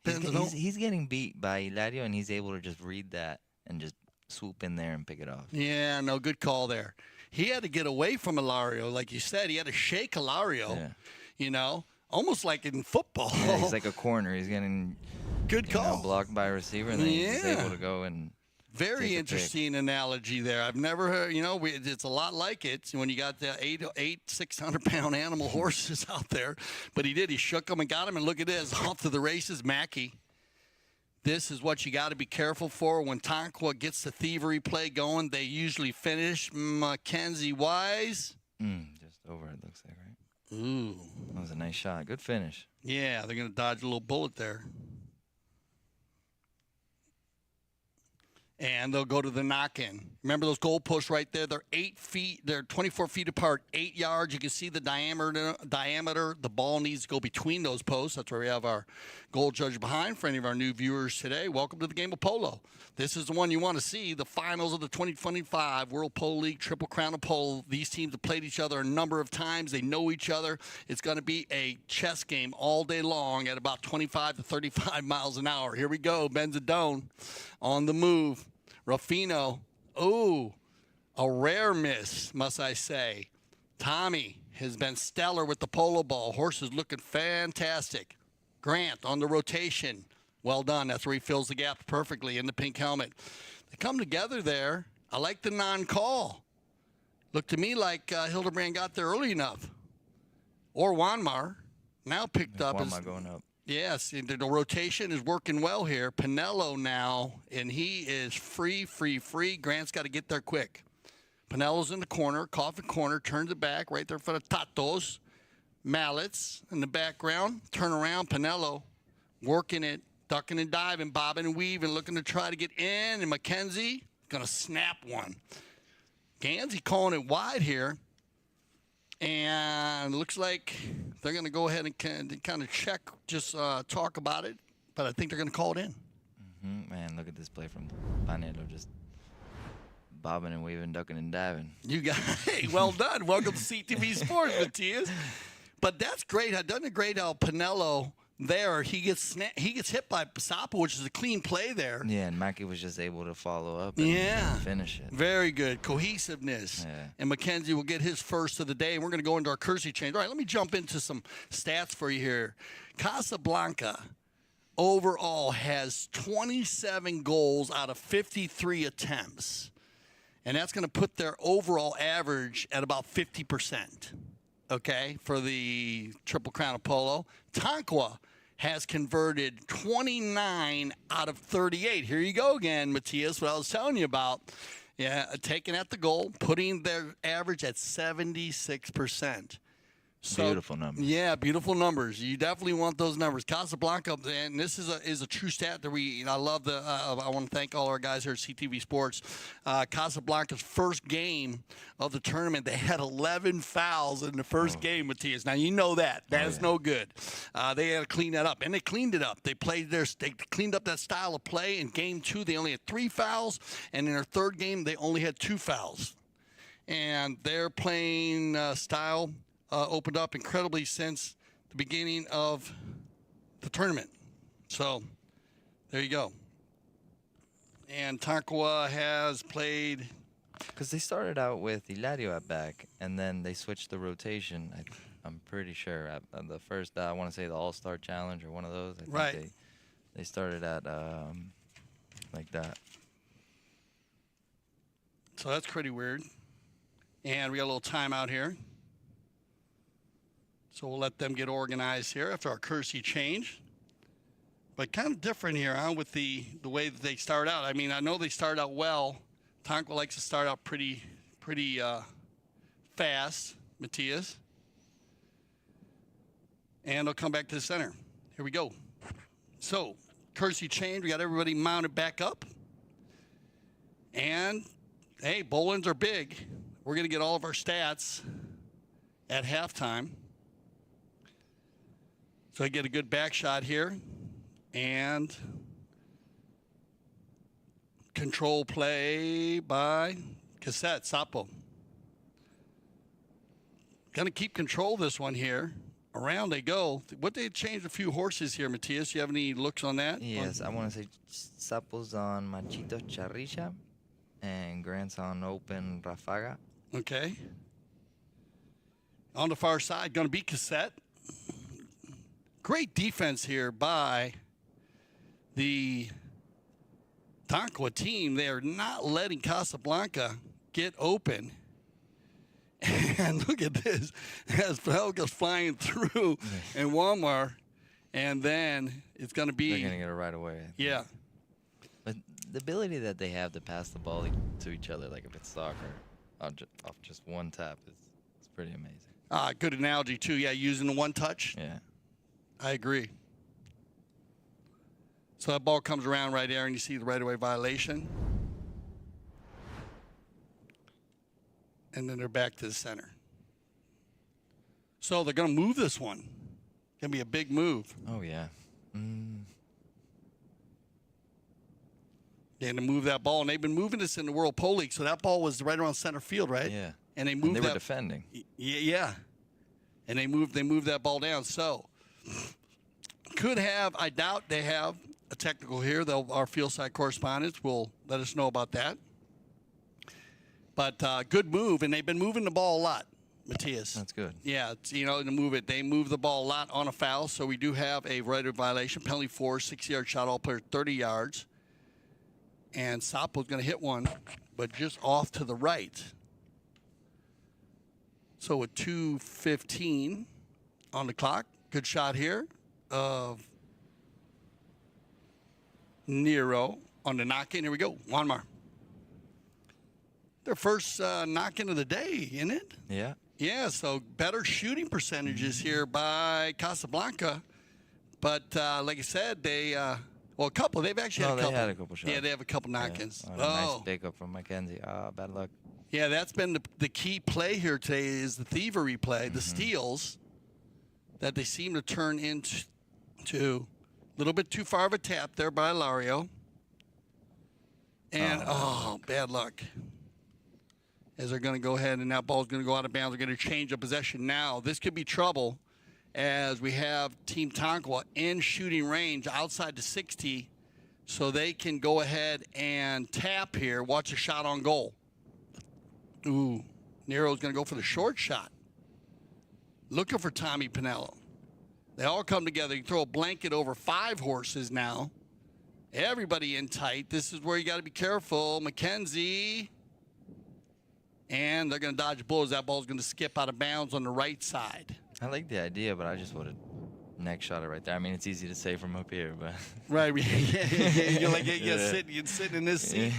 he's getting beat by Hilario, and he's able to just read that and just swoop in there and pick it off. Yeah, no, good call there. He had to get away from Hilario. Like you said, he had to shake Hilario, almost like in football. Yeah, he's like a corner. He's getting good call. Blocked by a receiver, and then he's just able to go and Very interesting analogy there. I've never heard, it's a lot like it when you got the 600-pound animal horses out there. But he did. He shook them and got them. And look at this. Off to the races, Mackey. This is what you got to be careful for. When Tonkawa gets the thievery play going, they usually finish. Mackenzie Weisz. Just over, it looks like, right? Ooh. That was a nice shot. Good finish. Yeah, they're going to dodge a little bullet there. And they'll go to the knock-in. Remember those goalposts right there? They're 8 feet. They're 24 feet apart, 8 yards. You can see the diameter. The ball needs to go between those posts. That's where we have our goal judge behind. For any of our new viewers today, welcome to the game of polo. This is the one you want to see, the finals of the 2025 World Polo League Triple Crown of Polo. These teams have played each other a number of times. They know each other. It's going to be a chess game all day long at about 25 to 35 miles an hour. Here we go. Bensadon on the move. Rufino. Ooh, a rare miss, must I say. Tommy has been stellar with the polo ball. Horse is looking fantastic. Grant on the rotation. Well done. That's where he fills the gap perfectly in the pink helmet. They come together there. I like the non-call. Looked to me like Hildebrand got there early enough. Or Juanmar now picked up. Juanmar going up. Yes, the rotation is working well here. Panelo now, and he is free. Grant's got to get there quick. Panelo's in the corner, coffin corner, turns it back right there in front of Tatos. Mallets in the background. Turn around, Panelo working it, ducking and diving, bobbing and weaving, looking to try to get in. And Mackenzie going to snap one. Ganzi calling it wide here. And it looks like they're going to go ahead and kind of check, just talk about it. But I think they're going to call it in. Man, look at this play from Panelo, just bobbing and weaving, ducking and diving. You got, hey, well done. Welcome to CTV Sports, Matias. But that's great. Doesn't it great how Panelo there, he gets hit by Sapo, which is a clean play there. Yeah, and Mackie was just able to follow up and finish it. Very good. Cohesiveness. Yeah. And Mackenzie will get his first of the day. And we're going to go into our courtesy change. All right, let me jump into some stats for you here. Casablanca overall has 27 goals out of 53 attempts. And that's going to put their overall average at about 50%. Okay, for the Triple Crown of Polo. Tonkawa has converted 29 out of 38. Here you go again, Matias, what I was telling you about. Yeah, taking at the goal, putting their average at 76%. So, beautiful numbers. Yeah, beautiful numbers. You definitely want those numbers. Casablanca, and this is a true stat that I love. I want to thank all our guys here at CTV Sports. Casablanca's first game of the tournament, they had 11 fouls in the first game, Matias. Now you know that. That is no good. They had to clean that up, and they cleaned it up. They cleaned up that style of play. In game 2, they only had 3 fouls, and in their third game, they only had 2 fouls. And their playing style opened up incredibly since the beginning of the tournament. So, there you go. And Tonkawa has played... Because they started out with Hilario at back, and then they switched the rotation, I'm pretty sure. At the first, I want to say the All-Star Challenge or one of those. I think they started at like that. So that's pretty weird. And we got a little timeout here. So we'll let them get organized here after our courtesy change. But kind of different here, huh, with the way that they start out. I mean, I know they start out well. Tonkawa likes to start out pretty fast, Matias. And they'll come back to the center. Here we go. So, courtesy change. We got everybody mounted back up. And, hey, bowlings are big. We're going to get all of our stats at halftime. So I get a good back shot here. And control play by Caset, Sapo. Going to keep control of this one here. Around they go. What they changed a few horses here, Matias. You have any looks on that? Yes, I want to say Sapo's on Machito Charrisha and Grant's on Open Rafaga. Okay. On the far side, going to be Caset. Great defense here by the Tonkawa team. They are not letting Casablanca get open. And look at this. As Panelo goes flying through and Walmart. And then it's going to be... They're going to get it right away. Yeah. But the ability that they have to pass the ball to each other, like if it's soccer, off just one tap, is pretty amazing. Good analogy, too. Yeah, using the one touch. Yeah. I agree. So that ball comes around right there, and you see the right-of-way violation. And then they're back to the center. So they're going to move this one. Going to be a big move. Oh, yeah. They're going to move that ball, and they've been moving this in the World Polo League, so that ball was right around center field, right? Yeah. And they moved they were that. defending. Yeah. And they moved that ball down. So could have, I doubt they have a technical here. Our field side correspondents will let us know about that. But good move, and they've been moving the ball a lot, Matthias. That's good. Yeah, to move it. They move the ball a lot on a foul, so we do have a right-of violation. Penalty 4, 6-yard shot, all player 30 yards. And Sapo's going to hit one, but just off to the right. So with 2:15 on the clock, good shot here of Nero on the knock-in. Here we go, Juan. Their first knock-in of the day, isn't it? Yeah. Yeah, so better shooting percentages here by Casablanca. But like I said, they, a couple. They've actually had a couple. They had a couple shots. Yeah, they have a couple knock-ins. Yeah. Nice pickup from Mackenzie. Bad luck. Yeah, that's been the key play here today is the thievery play, the steals that they seem to turn into a little bit too far of a tap there by Hilario. And, bad luck. As they're going to go ahead, and that ball's going to go out of bounds. They're going to change the possession now. This could be trouble as we have Team Tonkawa in shooting range outside the 60, so they can go ahead and tap here. Watch a shot on goal. Ooh, Nero's going to go for the short shot. Looking for Tommy Panelo. They all come together. You throw a blanket over 5 horses now. Everybody in tight. This is where you got to be careful. Mackenzie. And they're going to dodge blows. That ball's going to skip out of bounds on the right side. I like the idea, but I just would have neck shot it right there. I mean, it's easy to say from up here, but. Right. Yeah. You're like, you're sitting in this seat. Yeah.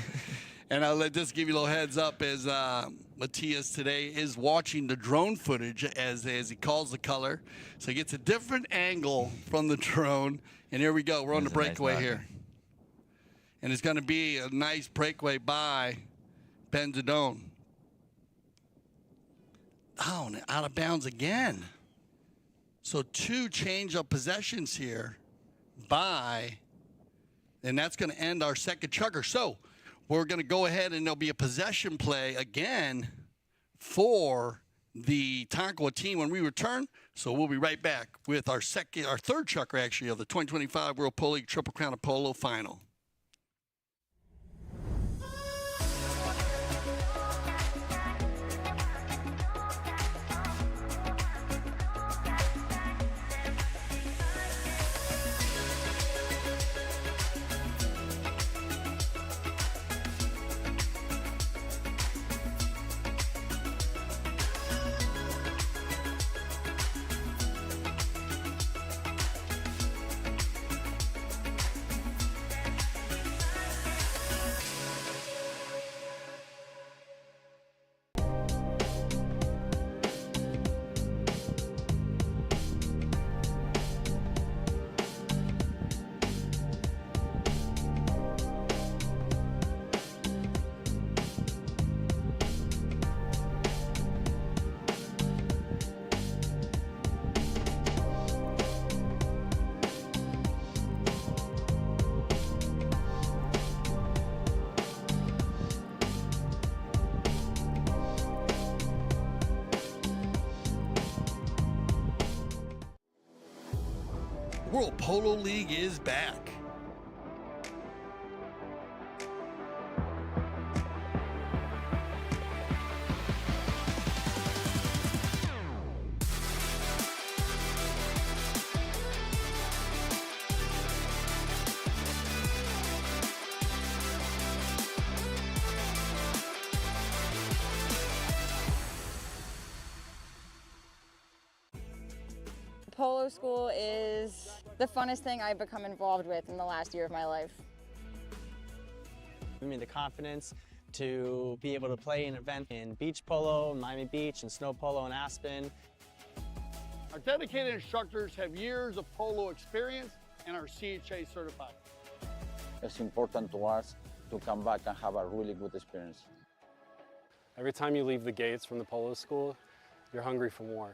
And I'll just give you a little heads up as Matthias today is watching the drone footage as he calls the color. So he gets a different angle from the drone. And here we go. We're on the breakaway here. And it's going to be a nice breakaway by Bensadon. Oh, and out of bounds again. So 2 change of possessions here and that's going to end our second chucker. So we're going to go ahead and there'll be a possession play again for the Tonkawa team when we return. So we'll be right back with our third chucker actually of the 2025 World Polo League Triple Crown of Polo Final. World Polo League is back. Polo school is the funnest thing I've become involved with in the last year of my life. Give me the confidence to be able to play an event in beach polo, Miami Beach, and snow polo in Aspen. Our dedicated instructors have years of polo experience and are CHA certified. It's important to us to come back and have a really good experience. Every time you leave the gates from the polo school, you're hungry for more.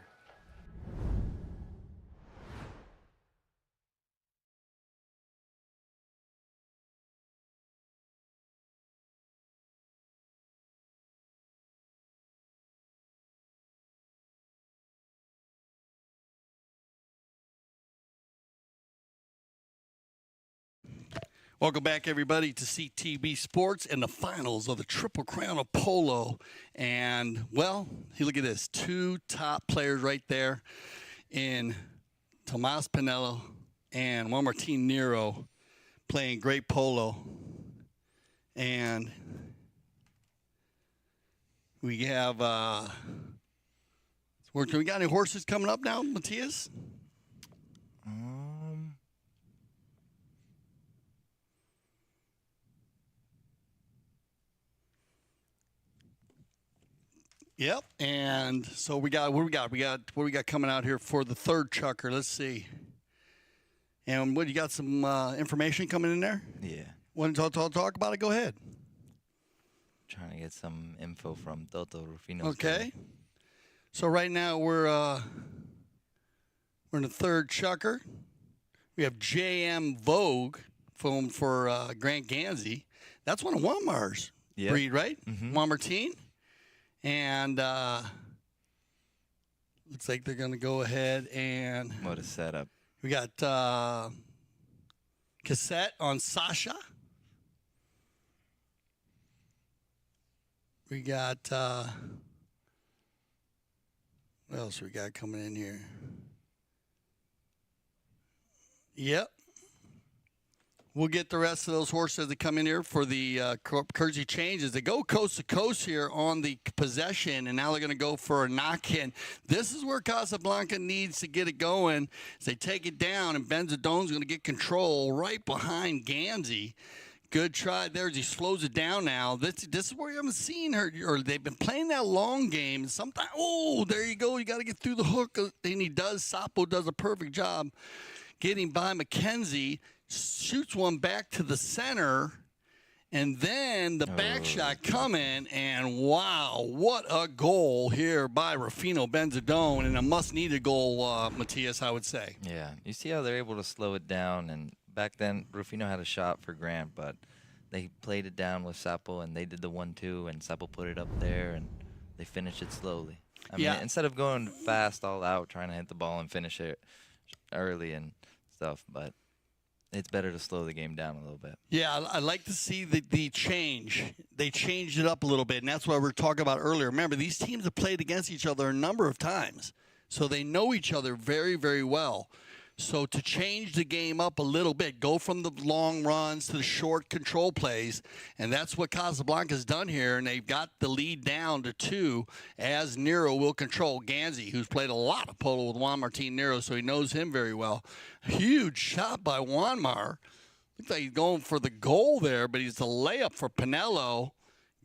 Welcome back, everybody, to CTV Sports and the finals of the Triple Crown of Polo. And, well, look at this. 2 top players right there in Tomas Panelo and Juan Nero playing great polo. And we have, we got any horses coming up now, Matthias? Yep, and so what do we got coming out here for the third chucker? Let's see. And you got some information coming in there? Yeah. Want to talk about it? Go ahead. Trying to get some info from Toto Rufino. Okay. So right now we're in the third chucker. We have JM Vogue for Grant Ganzi. That's one of Walmar's breed, right? Mm-hmm. Juan Martin. And looks like they're going to go ahead and... What a setup. We got Cassette on Sasha. We got... what else we got coming in here? Yep. We'll get the rest of those horses that come in here for the courtesy changes. They go coast to coast here on the possession, and now they're going to go for a knock-in. This is where Casablanca needs to get it going. As they take it down, and Bensadon's going to get control right behind Ganzi. Good try there as he slows it down now. This is where you haven't seen her, or they've been playing that long game. Sometimes, there you go. You got to get through the hook, and he does. Sapo does a perfect job getting by Mackenzie. Shoots one back to the center, and then the back shot coming, and wow, what a goal here by Rufino Bensadon, and a must-needed goal, Matthias, I would say. Yeah, you see how they're able to slow it down, and back then Rufino had a shot for Grant, but they played it down with Sapo, and they did the 1-2, and Sapo put it up there, and they finished it slowly. I mean, instead of going fast all out, trying to hit the ball and finish it early and stuff, but it's better to slow the game down a little bit. Yeah, I like to see the change. They changed it up a little bit, and that's what we were talking about earlier. Remember, these teams have played against each other a number of times, so they know each other very, very well. So to change the game up a little bit, go from the long runs to the short control plays, and that's what Casablanca's done here, and they've got the lead down to 2 as Nero will control Ganzi, who's played a lot of polo with Juan Martin Nero, so he knows him very well. Huge shot by Juanmar. Looks like he's going for the goal there, but he's the layup for Panelo.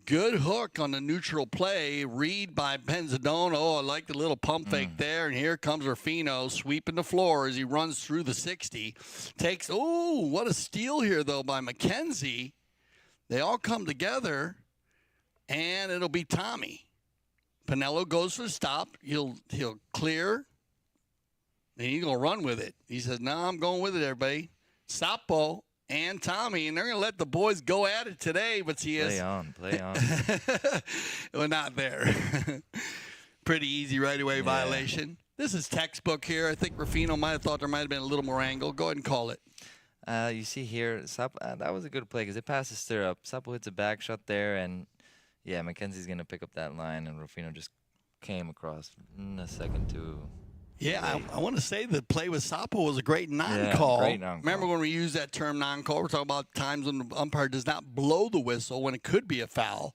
Good hook on the neutral play. Read by Bensadon. I like the little pump fake there. And here comes Rufino sweeping the floor as he runs through the 60. Takes, what a steal here, though, by Mackenzie. They all come together, and it'll be Tommy. Panelo goes for the stop. He'll clear, and he's going to run with it. He says, no, I'm going with it, everybody. Sapo and Tommy, and they're going to let the boys go at it today, but he is. Play on. We're not there. Pretty easy right-away violation. This is textbook here. I think Rufino might have thought there might have been a little more angle. Go ahead and call it. You see here, Sapo, that was a good play because it passes stirrup. Sapo hits a back shot there, and, yeah, Mackenzie's going to pick up that line, and Rufino just came across in a second to... Yeah, I want to say the play with Sapo was a great non-call. Great non-call. Remember when we use that term non-call? We're talking about times when the umpire does not blow the whistle when it could be a foul.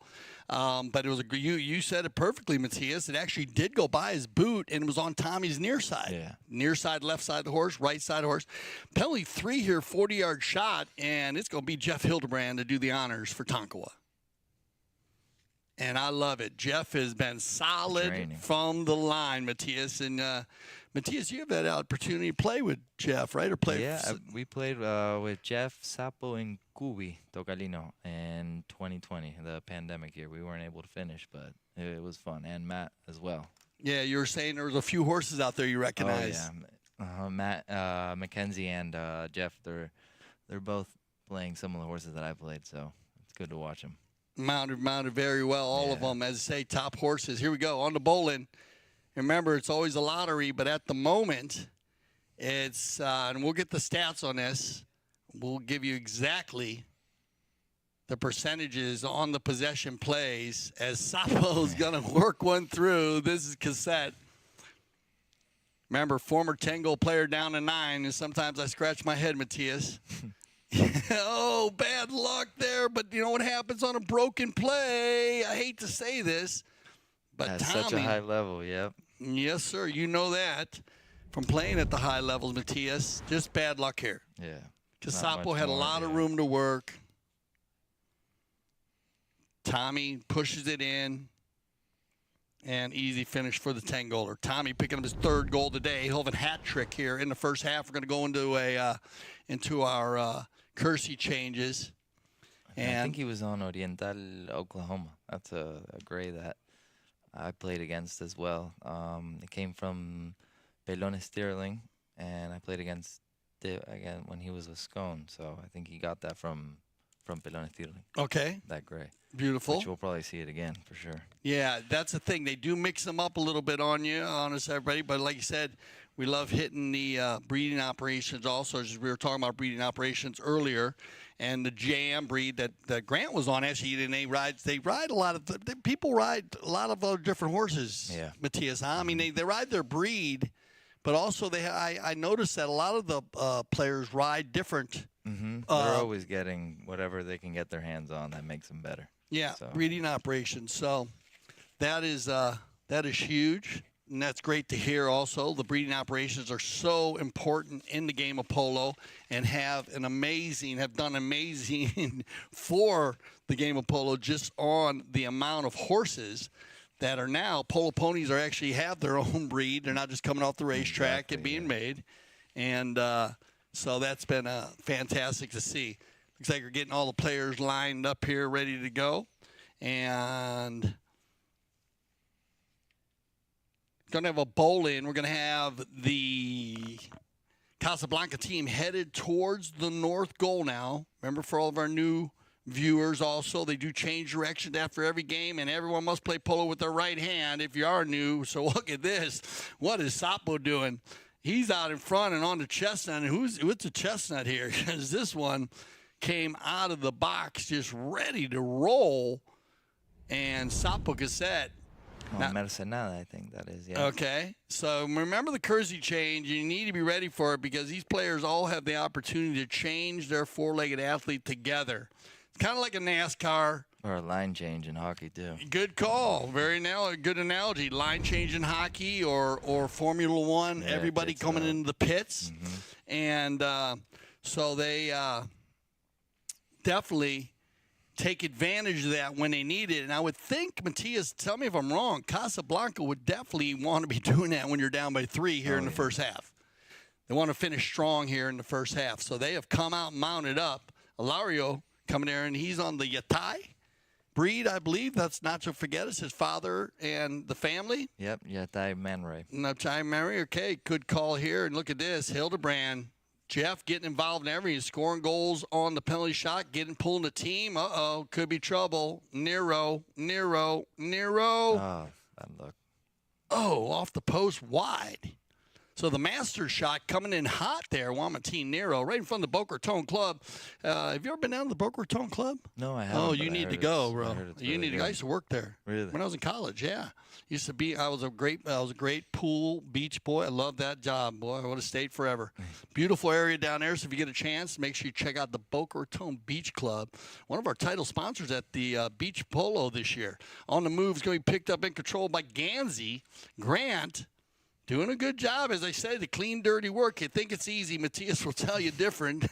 But it was you said it perfectly, Matthias. It actually did go by his boot, and it was on Tommy's near side. Yeah. Near side, left side of the horse, right side of the horse. Penalty 3 here, 40-yard shot, and it's going to be Jeff Hildebrand to do the honors for Tonkawa. And I love it. Jeff has been solid from the line, Matthias. And Matthias, you have that opportunity to play with Jeff, right? Or play? Yeah, we played with Jeff, Sapo, and Kubi Tocalino in 2020, the pandemic year. We weren't able to finish, but it was fun, and Matt as well. Yeah, you were saying there was a few horses out there you recognize. Oh yeah, Matt, Mackenzie, and Jeff. They're both playing some of the horses that I played, so it's good to watch them. Mounted very well, all of them. As I say, top horses. Here we go on the bowling. Remember, it's always a lottery, but at the moment, it's and we'll get the stats on this. We'll give you exactly the percentages on the possession plays as Sapo's going to work one through. This is Caset. Remember, former 10-goal player down to 9, and sometimes I scratch my head, Matthias. Oh, bad luck there, but you know what happens on a broken play? I hate to say this, but At Tommy, such a high level, yep. Yes, sir. You know that from playing at the high levels, Matthias. Just bad luck here. Yeah. Because Not Sapo much had a more, lot of yeah. room to work. Tommy pushes it in. And easy finish for the 10-goaler. Tommy picking up his 3rd goal today. He'll have a hat trick here in the first half. We're going to go into our Kersey changes. And I think he was on Oriental, Oklahoma. That's a gray that I played against as well. It came from Pelone Sterling, and I played against again when he was with Scone. So I think he got that from Pelone Sterling. Okay. That gray. Beautiful. Which we'll probably see it again for sure. Yeah, that's the thing. They do mix them up a little bit on us, everybody. But like you said, we love hitting the breeding operations also. As we were talking about breeding operations earlier. And the JM breed that Grant was on, actually, and they ride a lot of people ride a lot of other different horses. Yeah. Matthias, huh? I mean, they ride their breed, but also I noticed that a lot of the players ride different. They're always getting whatever they can get their hands on that makes them better. Yeah, So. breeding operations. So that is huge, and that's great to hear. Also, the breeding operations are so important in the game of polo, and have done amazing for the game of polo. Just on the amount of horses that are now polo ponies actually have their own breed. They're not just coming off the racetrack and being made, and so that's been fantastic to see. Looks like we're getting all the players lined up here, ready to go. And going to have a bowl-in. We're going to have the Casablanca team headed towards the north goal now. Remember, for all of our new viewers also, they do change directions after every game, and everyone must play polo with their right hand if you are new. So look at this. What is Sapo doing? He's out in front and on the chestnut. And what's the chestnut here? Because this one came out of the box just ready to roll, and Sapo Caset. Mercenada, I think that is, yeah. Okay, so remember the Kersey change. You need to be ready for it because these players all have the opportunity to change their four-legged athlete together. It's kind of like a NASCAR. Or a line change in hockey, too. Good call. Very good analogy. Line change in hockey or Formula One. Yeah, everybody coming into the pits. And so they definitely take advantage of that when they need it. And I would think, Matthias, tell me if I'm wrong, Casablanca would definitely want to be doing that when you're down by 3 here in the first half. They want to finish strong here in the first half. So they have come out and mounted up. Hilario coming there, and he's on the Yatai breed, I believe. That's Nacho Figueras, his father and the family. Yep, Yatai Manray. Yatai Manray, okay, good call here. And look at this, Hildebrand. Jeff getting involved in everything, scoring goals on the penalty shot, pulling the team. Uh-oh, could be trouble. Nero. Oh, bad luck. Oh, off the post wide. So the master shot coming in hot there, Wamateen Nero, right in front of the Boca Raton Club. Have you ever been down to the Boca Raton Club? No, I haven't. Oh, you need to go, bro. You need to go. I Good. used to work there. Really? When I was in college, yeah. I was a great pool beach boy. I loved that job, boy. I would have stayed forever. Beautiful area down there. So if you get a chance, make sure you check out the Boca Raton Beach Club. One of our title sponsors at the Beach Polo this year. On the Move is going to be picked up and controlled by Ganzi. Grant, doing a good job, as I said, the clean, dirty work. You think it's easy. Matthias will tell you different,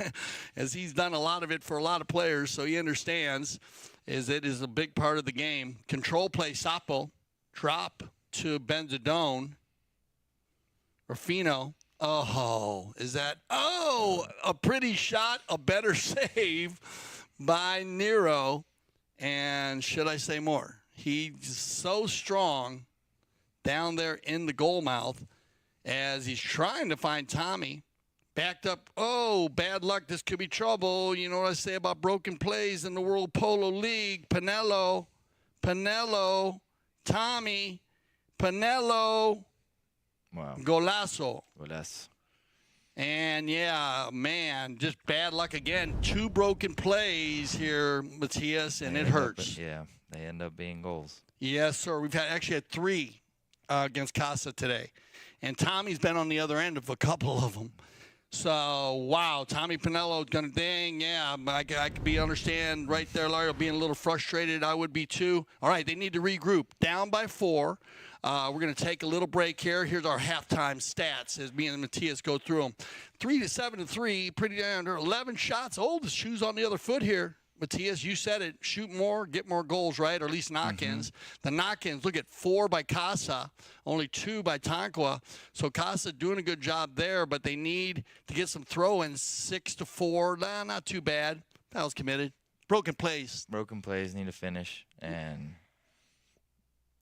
as he's done a lot of it for a lot of players, so he understands it is a big part of the game. Control play, Sapo. Drop to Bensadon. Rufino. Oh, is that? Oh, a pretty shot, a better save by Nero. And should I say more? He's so strong down there in the goal mouth as he's trying to find Tommy. Backed up. Oh, bad luck. This could be trouble. You know what I say about broken plays in the World Polo League. Panelo, Tommy, Panelo. Wow. Golazo. Golazo. And yeah, man, just bad luck again. 2 broken plays here, Matias, and it hurts. Yeah, they end up being goals. Yes, sir. We've actually had 3 against Casa today. And Tommy's been on the other end of a couple of them. So, wow, Tommy Panelo's going to dang. Yeah, I could understand right there, Larry, being a little frustrated. I would be too. All right, they need to regroup. Down by 4. We're going to take a little break here. Here's our halftime stats as me and Matias go through them. 3-7-3, pretty down under 11 shots. Oh, the shoe's on the other foot here. Matias, you said it. Shoot more, get more goals, right? Or at least knock-ins. The knock-ins, look at 4 by Casa, only 2 by Tonkawa. So Casa doing a good job there, but they need to get some throw-ins. 6-4, nah, not too bad. That was committed. Broken plays. Broken plays, need to finish, and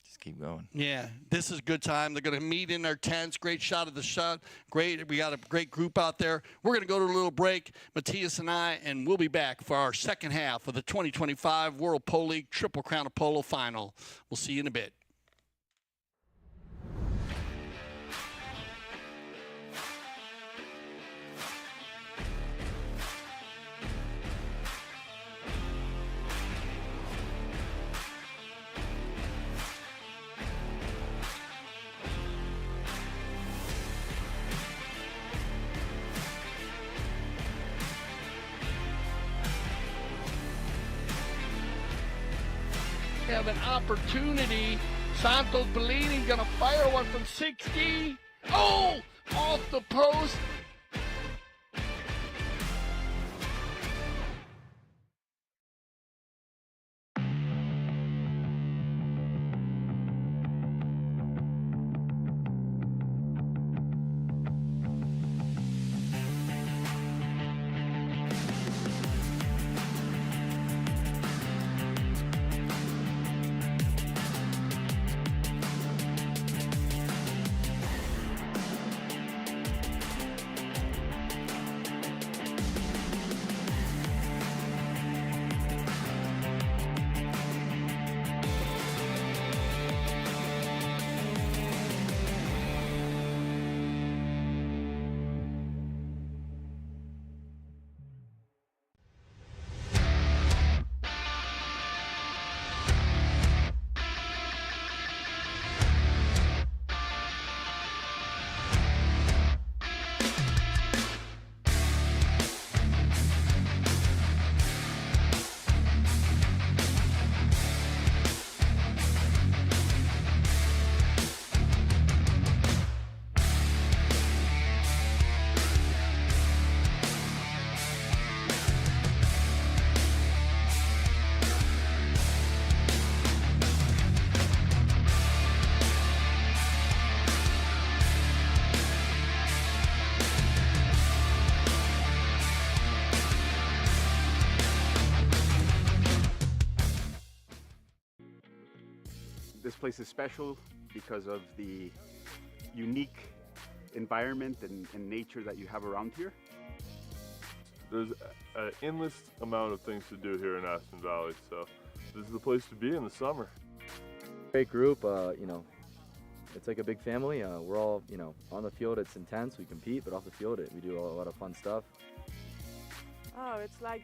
just keep going. Yeah, this is a good time. They're going to meet in their tents. Great shot of the shot. Great. We got a great group out there. We're going to go to a little break, Matias and I, and we'll be back for our second half of the 2025 World Polo League Triple Crown of Polo Final. We'll see you in a bit. Have an opportunity. Santos Bellini gonna fire one from 60. Oh, off the post. This place is special because of the unique environment and nature that you have around here. There's an endless amount of things to do here in Aspen Valley, so this is the place to be in the summer. Great group, you know, it's like a big family. We're all, you know, on the field it's intense, we compete, but off the field we do a lot of fun stuff. Oh, it's like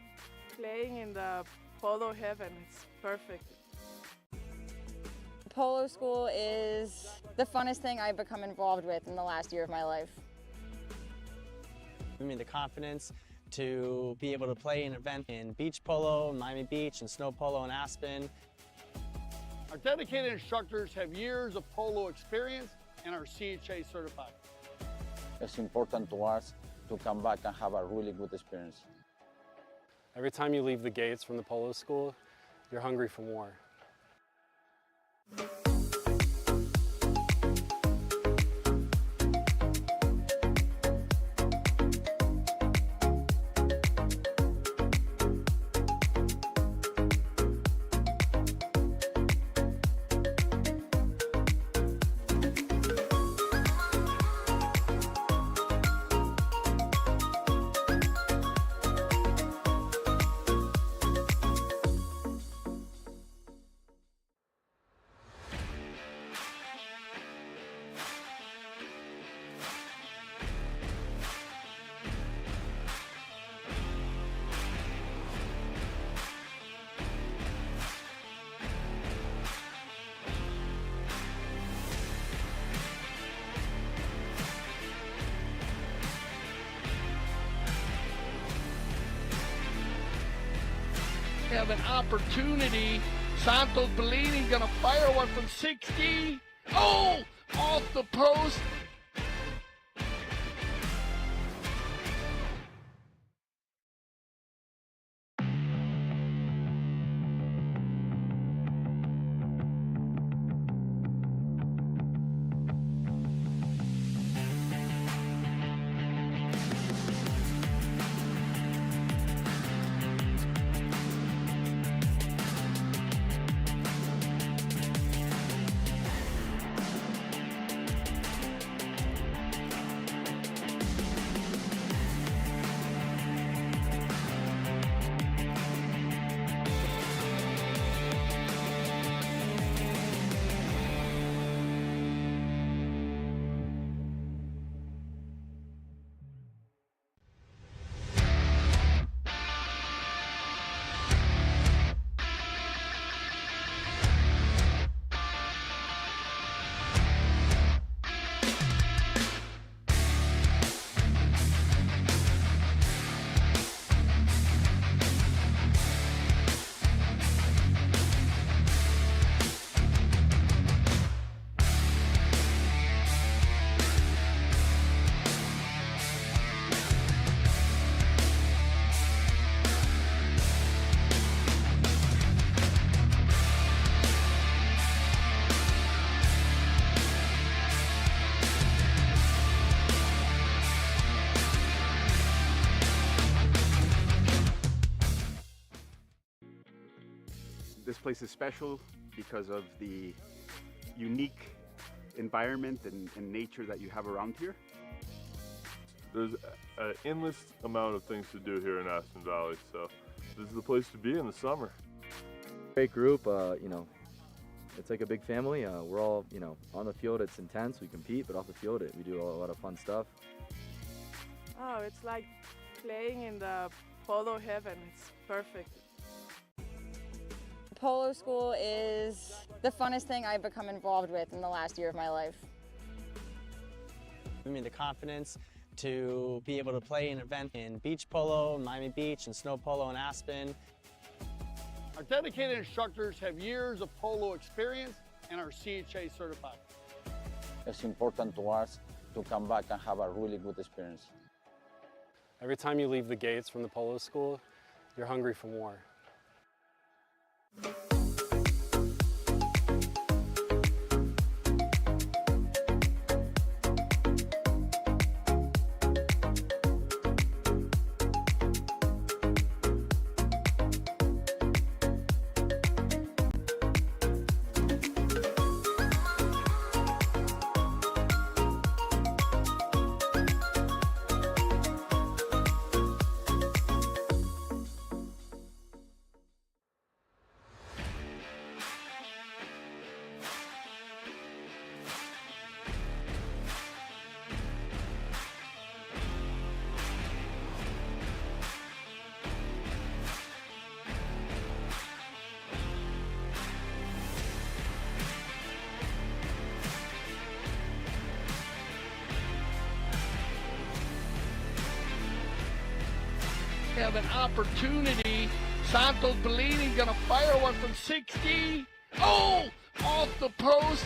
playing in the polo heaven. It's perfect. Polo school is the funnest thing I've become involved with in the last year of my life. Give me the confidence to be able to play an event in beach polo, Miami Beach, and snow polo in Aspen. Our dedicated instructors have years of polo experience and are CHA certified. It's important to us to come back and have a really good experience. Every time you leave the gates from the polo school, you're hungry for more. have an opportunity. Santos Bellini gonna fire one from 60. Oh, off the post. This place is special because of the unique environment and nature that you have around here. There's an endless amount of things to do here in Aspen Valley, so this is the place to be in the summer. Great group, you know, it's like a big family. We're all, you know, on the field it's intense, we compete, but off the field we do a lot of fun stuff. Oh, it's like playing in the Polo heaven. It's perfect. Polo school is the funnest thing I've become involved with in the last year of my life. Give me the confidence to be able to play an event in beach polo, Miami Beach, and snow polo in Aspen. Our dedicated instructors have years of polo experience and are CHA certified. It's important to us to come back and have a really good experience. Every time you leave the gates from the polo school, you're hungry for more. Have an opportunity. Santos Bellini gonna fire one from 60. Oh, off the post.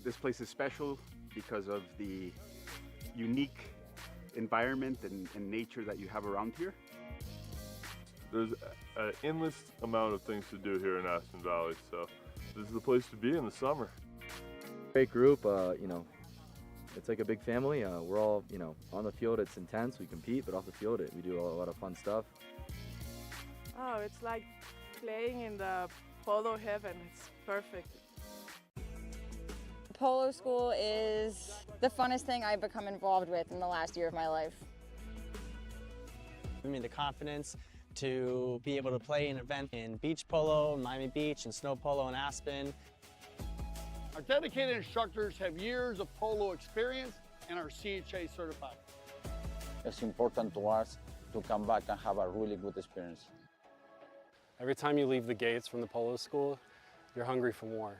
this place is special because of the unique environment and nature that you have around here. There's an endless amount of things to do here in Aspen Valley, so this is the place to be in the summer. Great group, you know, it's like a big family. We're all, you know, on the field it's intense, we compete, but off the field we do a lot of fun stuff. Oh, it's like playing in the polo heaven. It's perfect. Polo school is the funnest thing I've become involved with in the last year of my life. Give me the confidence to be able to play an event in beach polo, Miami Beach, and snow polo in Aspen. Our dedicated instructors have years of polo experience and are CHA certified. It's important to us to come back and have a really good experience. Every time you leave the gates from the polo school, you're hungry for more.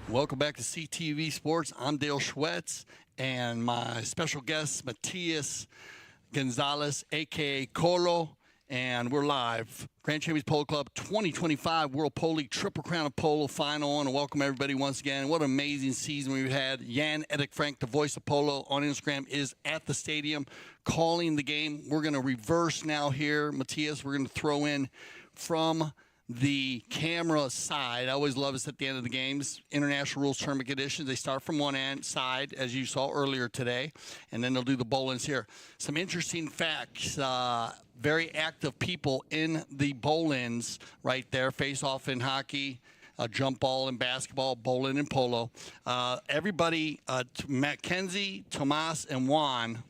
Welcome back to CTV Sports. I'm Dale Schwetz, and my special guest, Matias Gonzalez, a.k.a. Colo, and we're live. Grand Champions Polo Club 2025 World Polo League Triple Crown of Polo Final. I want to welcome everybody once again. What an amazing season we've had. Jan Edik Frank, the voice of Polo on Instagram, is at the stadium calling the game. We're going to reverse now here, Matias. We're going to throw in from the camera side. I always love this at the end of the games. International Rules Tournament Conditions. They start from one end side, as you saw earlier today, and then they'll do the bowl-ins here. Some interesting facts. Very active people in the bowl-ins right there. Face-off in hockey, jump ball in basketball, bowling in polo. Everybody, Mackenzie, Tomas, and Juan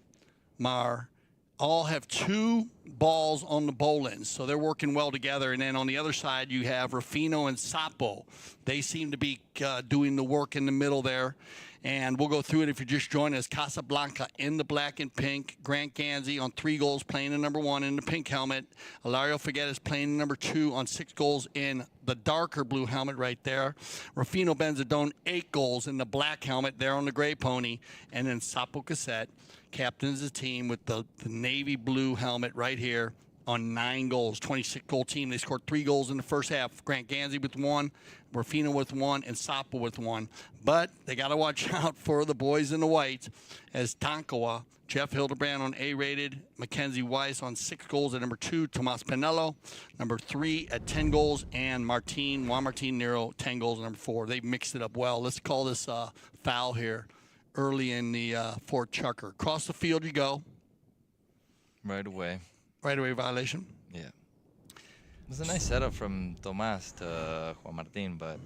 all have 2 balls on the bowl-ins, so they're working well together. And then on the other side, you have Rufino and Sapo. They seem to be doing the work in the middle there. And we'll go through it if you're just joining us. Casablanca in the black and pink. Grant Ganzi on 3 goals playing in number 1 in the pink helmet. Hilario Figueras playing in number 2 on 6 goals in the darker blue helmet right there. Rufino Bensadon 8 goals in the black helmet there on the gray pony. And then Sapo Caset captains the team with the navy blue helmet right here on 9 goals, 26-goal team. They scored 3 goals in the first half. Grant Ganzi with 1, Rufino with 1, and Sapo with 1. But they got to watch out for the boys in the white as Tonkawa, Jeff Hildebrand on A-rated, Mackenzie Weisz on 6 goals at number 2, Tomas Panelo, number 3 at 10 goals, and Juan Nero, 10 goals at number 4. They mixed it up well. Let's call this foul here early in the Fort Chucker. Across the field you go. Right away. Right away violation. Yeah. It was a nice setup from Tomas to Juan Martin, but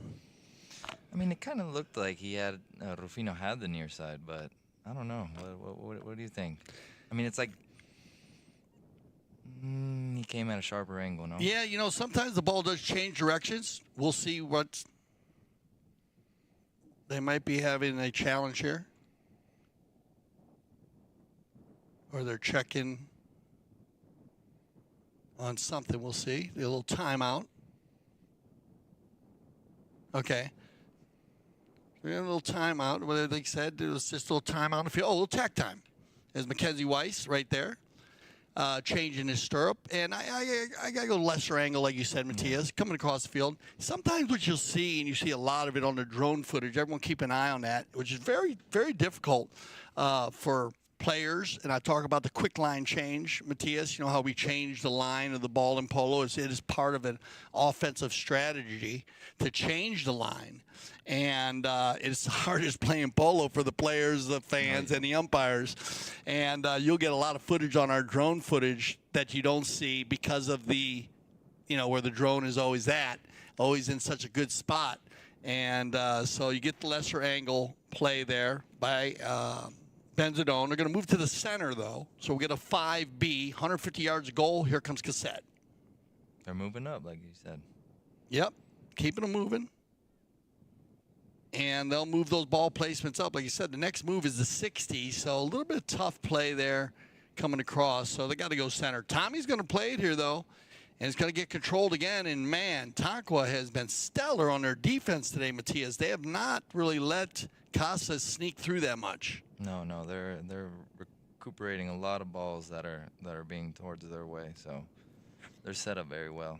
I mean, it kind of looked like he had Rufino had the near side, but I don't know. What do you think? I mean, it's like he came at a sharper angle, no? Yeah, you know, sometimes the ball does change directions. We'll see what they might be having a challenge here, or they're checking on something. We'll see. A little timeout. Okay. We had a little timeout. What they said, it was just a little timeout. Oh, a little tack time. There's Mackenzie Weisz right there, changing his stirrup. And I got to go lesser angle, like you said, Matias, coming across the field. Sometimes what you'll see, and you see a lot of it on the drone footage, everyone keep an eye on that, which is very, very difficult for players. And I talk about the quick line change, Matias, you know how we change the line of the ball in polo. It is part of an offensive strategy to change the line. And it's the hardest playing polo for the players, the fans, and the umpires. And you'll get a lot of footage on our drone footage that you don't see because of the, you know, where the drone is always at, always in such a good spot. And so you get the lesser angle play there by Bensadon. They're going to move to the center, though. So we'll get a 5B, 150 yards of goal. Here comes Caset. They're moving up, like you said. Yep, keeping them moving. And they'll move those ball placements up. Like you said, the next move is the 60, so a little bit of tough play there coming across. So they got to go center. Tommy's going to play it here, though, and it's going to get controlled again. And, man, Tonkawa has been stellar on their defense today, Matias. They have not really let Casas sneak through that much. No, they're recuperating a lot of balls that are being towards their way. So they're set up very well.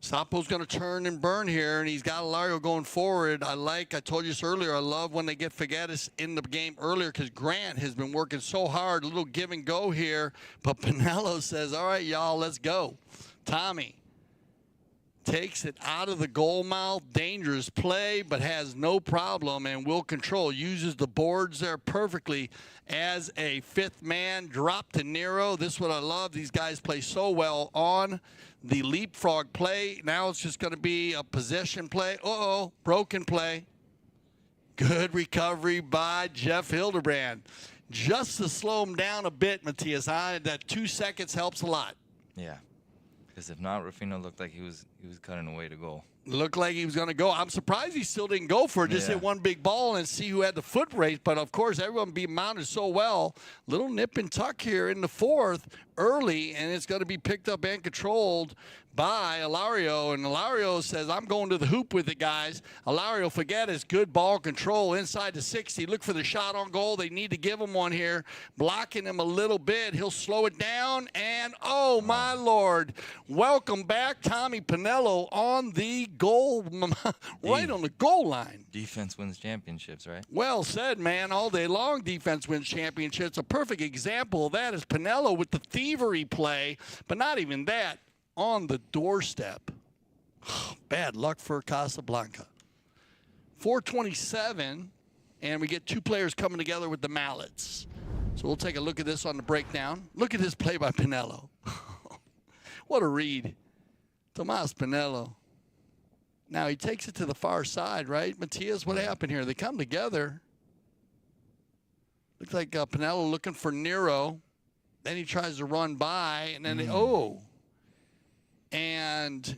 Sapo's going to turn and burn here, and he's got Hilario going forward. I told you this earlier, I love when they get Figueras in the game earlier because Grant has been working so hard. A little give and go here, but Panelo says, all right, y'all, let's go. Tommy takes it out of the goal mouth. Dangerous play, but has no problem and will control. Uses the boards there perfectly as a fifth man. Drop to Nero. This is what I love. These guys play so well on the leapfrog play. Now it's just going to be a possession play. Uh-oh, broken play. Good recovery by Jeff Hildebrand. Just to slow him down a bit, Matias. That 2 seconds helps a lot. Yeah. Because if not, Rufino looked like he was cutting away to goal. Looked like he was going to go. I'm surprised he still didn't go for it. Just hit one big ball and see who had the foot race. But, of course, everyone be mounted so well. Little nip and tuck here in the fourth early, and it's going to be picked up and controlled by Hilario. And Hilario says, I'm going to the hoop with it, guys. Hilario Figueras, good ball control inside the 60. Look for the shot on goal. They need to give him one here. Blocking him a little bit. He'll slow it down. And, oh, my Lord. Welcome back, Tommy Panelo on the goal, right on the goal line. Defense wins championships, right? Well said, man. All day long, defense wins championships. A perfect example of that is Panelo with the thievery play, but not even that. On the doorstep. Bad luck for Casablanca. 4:27, and we get two players coming together with the mallets. So we'll take a look at this on the breakdown. Look at this play by Panelo. What a read. Tomas Panelo. Now he takes it to the far side, right? Matias, what happened here? They come together. Looks like Panelo looking for Nero. Then he tries to run by, and then And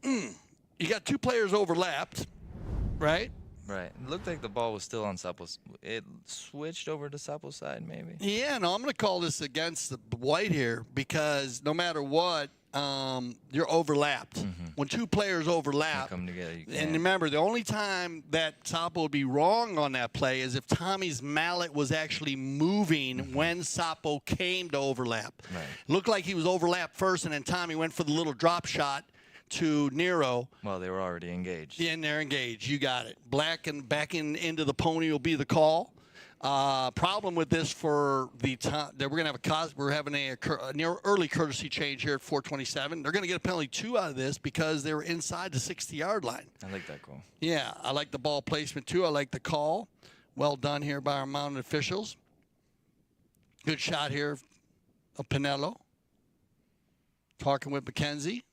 you got two players overlapped, right? Right. It looked like the ball was still on Sapo's. It switched over to Sapo's side, maybe. Yeah, no, I'm going to call this against the white here because no matter what, you're overlapped. When two players overlap, come together, you and remember, the only time that Sapo would be wrong on that play is if Tommy's mallet was actually moving when Sapo came to overlap. Right. Looked like he was overlapped first, and then Tommy went for the little drop shot to Nero. Well, they were already engaged. Yeah, and they're engaged. You got it. Black and back into the pony will be the call. Problem with this for the time that we're having a near early courtesy change here at 4:27. They're going to get a penalty 2 out of this because they were inside the 60-yard line. I like that call. Yeah, I like the ball placement too. I like the call. Well done here by our mounted officials. Good shot here of Panelo. Talking with Mackenzie.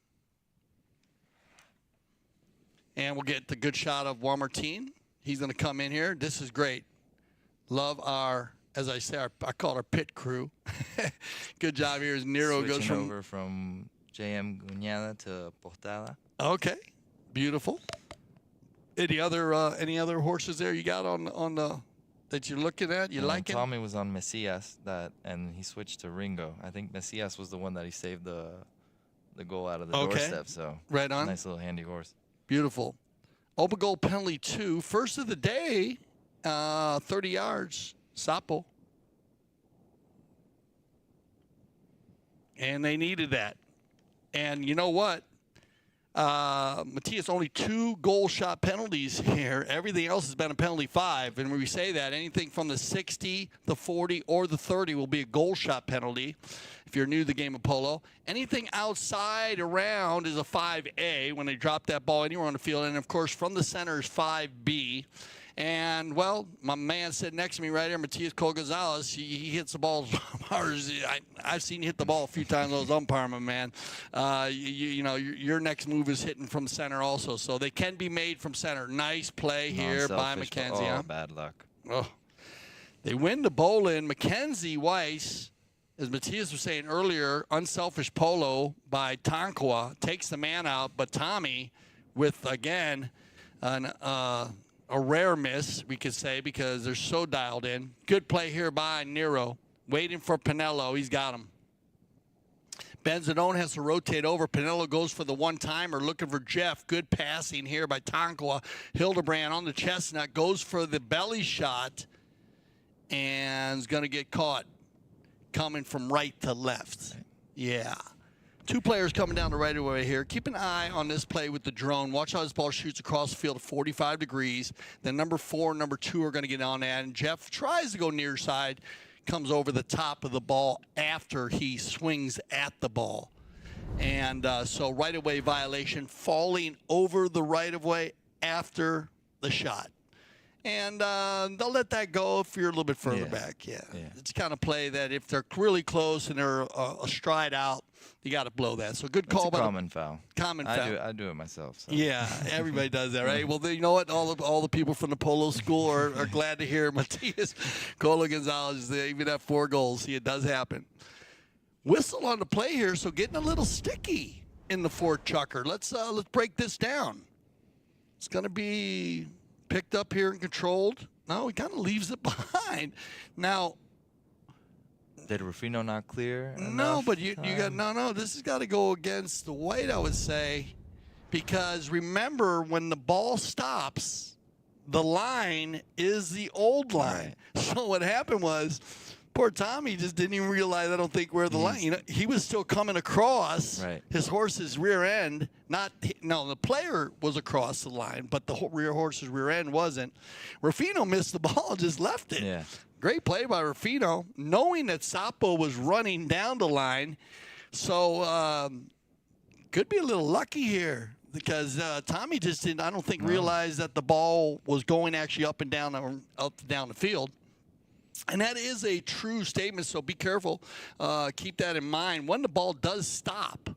And we'll get the good shot of Juan Martin. He's going to come in here. This is great. Love our, as I say, I call it our pit crew. Good job here as Nero Switching goes over from JM Guñada to Portada. Okay, beautiful. Any other horses there you got on the that you're looking at? You like it? Tommy was on Messias and he switched to Ringo. I think Messias was the one that he saved the goal out of the doorstep. So right on. Nice little handy horse. Beautiful. Open goal penalty 2. First of the day. 30 yards, Sapo. And they needed that. And you know what? Matias, only 2 goal shot penalties here. Everything else has been a penalty 5. And when we say that, anything from the 60, the 40, or the 30 will be a goal shot penalty if you're new to the game of polo. Anything outside around is a 5A when they drop that ball anywhere on the field. And, of course, from the center is 5B. And, well, my man sitting next to me right here, Matias Cole Gonzalez, he hits the ball as hard as I've seen you hit the ball a few times, those umpire, my man. You know, your next move is hitting from center also. So they can be made from center. Nice play here by Mackenzie. Oh, bad luck. Oh. They win the bowling. Mackenzie Weisz, as Matias was saying earlier, unselfish polo by Tonkawa, takes the man out. But Tommy with, again, a rare miss, we could say, because they're so dialed in. Good play here by Nero. Waiting for Panelo. He's got him. Bensadon has to rotate over. Panelo goes for the one-timer, looking for Jeff. Good passing here by Tonkawa. Hildebrand on the chestnut. Goes for the belly shot. And is going to get caught. Coming from right to left. Yeah. Two players coming down the right away here. Keep an eye on this play with the drone. Watch how this ball shoots across the field at 45 degrees. Then number 4 and number 2 are going to get on that. And Jeff tries to go near side, comes over the top of the ball after he swings at the ball. And so right-of-way violation, falling over the right-of-way after the shot. And they'll let that go if you're a little bit further back. Yeah. It's kind of play that if they're really close and they're a stride out, you got to blow that. So good call. It's a common foul. Common foul. I do it myself. So. Yeah, everybody does that, right? Well, you know what? All the people from the Polo school are glad to hear Matias Colo Gonzalez. Even at 4 goals, see, it does happen. Whistle on the play here, so getting a little sticky in the Fort Chucker. Let's break this down. It's going to be picked up here and controlled. No, he kind of leaves it behind. Now, did Rufino not clear? No, but you got no. This has got to go against the white, I would say, because remember when the ball stops, the line is the old line. Right. So what happened was, poor Tommy just didn't even realize, I don't think, where the line. You know, he was still coming across his horse's rear end. The player was across the line, but the rear horse's rear end wasn't. Rufino missed the ball, just left it. Yeah. Great play by Rufino, knowing that Sapo was running down the line. So could be a little lucky here because Tommy just didn't, I don't think, realize that the ball was going actually up and down the field. And that is a true statement, so be careful. Keep that in mind. When the ball does stop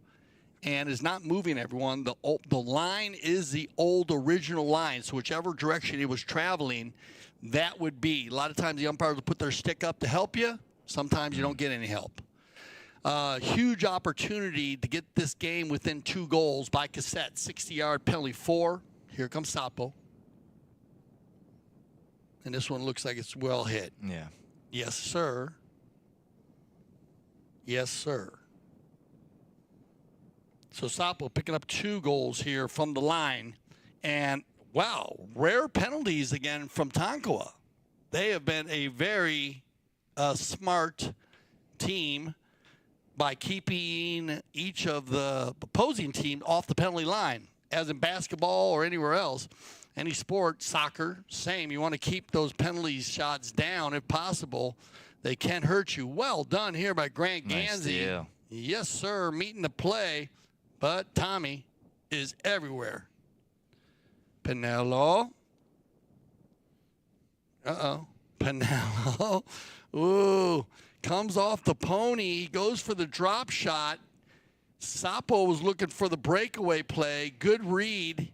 and is not moving, everyone, the line is the old original line. So whichever direction it was traveling, that would be. A lot of times the umpires will put their stick up to help you. Sometimes you don't get any help. Huge opportunity to get this game within 2 goals by Cassette. 60-yard penalty 4. Here comes Sapo. And this one looks like it's well hit. Yeah. Yes, sir. Yes, sir. So Sapo picking up 2 goals here from the line. And, wow, rare penalties again from Tonkawa. They have been a very smart team by keeping each of the opposing team off the penalty line, as in basketball or anywhere else. Any sport, soccer, same. You want to keep those penalty shots down if possible. They can hurt you. Well done here by Grant Ganzi. Nice. Yes, sir, meeting the play. But Tommy is everywhere. Panelo. Panelo. Ooh. Comes off the pony. He goes for the drop shot. Sapo was looking for the breakaway play. Good read.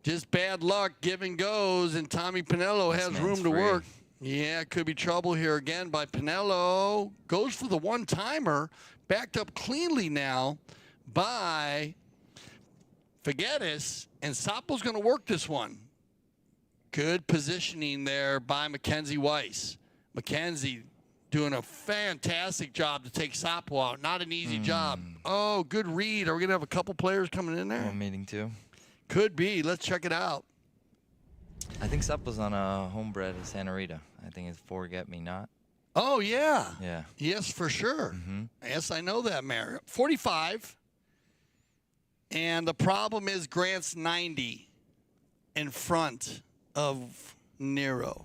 Just bad luck. Give and goes. And Tommy Panelo has room to work. Yeah, it could be trouble here again by Panelo. Goes for the one-timer. Backed up cleanly now by Figueras. And Sapo's going to work this one. Good positioning there by Mackenzie Weisz. Mackenzie doing a fantastic job to take Sapo out. Not an easy job. Oh, good read. Are we going to have a couple players coming in there? One meeting too. Could be. Let's check it out. I think Sapo's on a homebred in Santa Rita. I think it's Forget Me Not. Oh, yeah. Yeah. Yes, for sure. Yes, I know that, Mayor. 45. And the problem is Grant's 90 in front of Nero.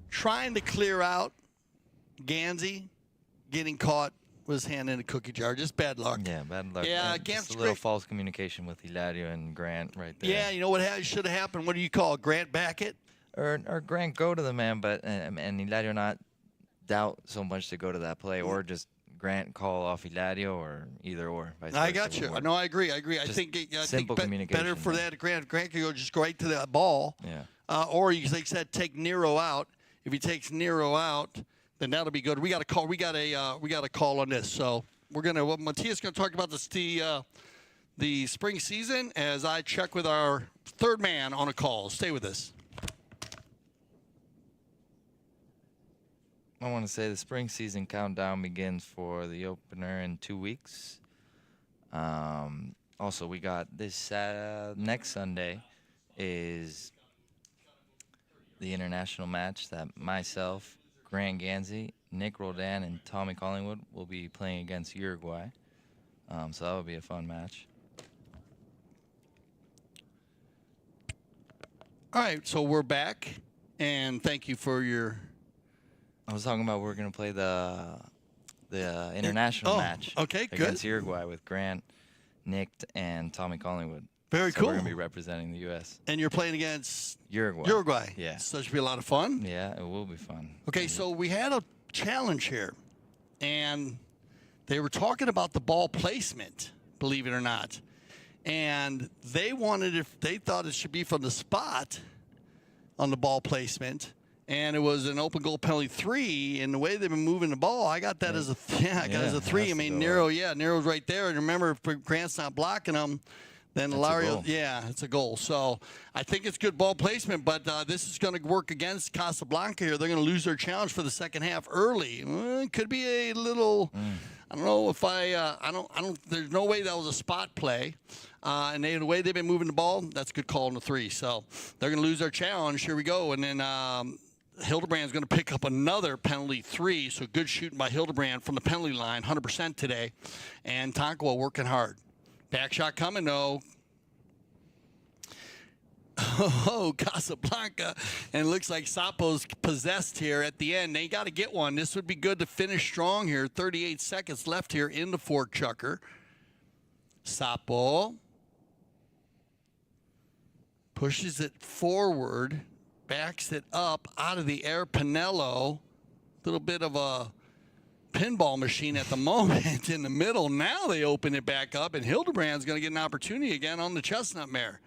Trying to clear out Ganzi, getting caught with his hand in a cookie jar. Just bad luck. Yeah, bad luck. Yeah, just a little false communication with Hilario and Grant right there. Yeah, you know what should have happened? What do you call it? Grant back it? Or Grant go to the man, but and Hilario not doubt so much to go to that play, or just Grant call off Hilario, or either or. I got you. No, I agree. I think better for that. Grant could go just go right to that ball. Yeah. Or you said take Nero out. If he takes Nero out, then that'll be good. We got a call. We got a call on this. So we're gonna. Matias gonna talk about the spring season as I check with our third man on a call. Stay with us. I want to say the spring season countdown begins for the opener in 2 weeks. Also, we got this next Sunday is the international match that myself, Grant Ganzi, Nick Roldan, and Tommy Collingwood will be playing against Uruguay. So that would be a fun match. All right, so we're back, and thank you for your. I was talking about we're going to play the international match. Okay, good. Against Uruguay with Grant, Nick, and Tommy Collingwood. Very so cool. We're going to be representing the U.S. And you're playing against Uruguay. Yeah. So it should be a lot of fun. Yeah, it will be fun. Okay, so we had a challenge here, and they were talking about the ball placement, believe it or not. And they thought it should be from the spot on the ball placement. And it was an open goal penalty 3, and the way they've been moving the ball, I got that as a 3. I mean, Nero's right there, and remember, if Grant's not blocking him, then Hilario, it's a goal. So I think it's good ball placement, but this is going to work against Casablanca here. They're going to lose their challenge for the second half early. It could be a little. I don't know if I don't. There's no way that was a spot play, and the way they've been moving the ball, that's a good call on the 3. So they're going to lose their challenge. Here we go, and then. Hildebrand's going to pick up another penalty 3, so good shooting by Hildebrand from the penalty line, 100% today. And Tonkawa working hard. Back shot coming, though. Oh, Casablanca. And it looks like Sapo's possessed here at the end. They got to get one. This would be good to finish strong here. 38 seconds left here in the fork chucker. Sapo pushes it forward. Backs it up out of the air. Panelo, little bit of a pinball machine at the moment in the middle. Now they open it back up, and Hildebrand's going to get an opportunity again on the chestnut mare.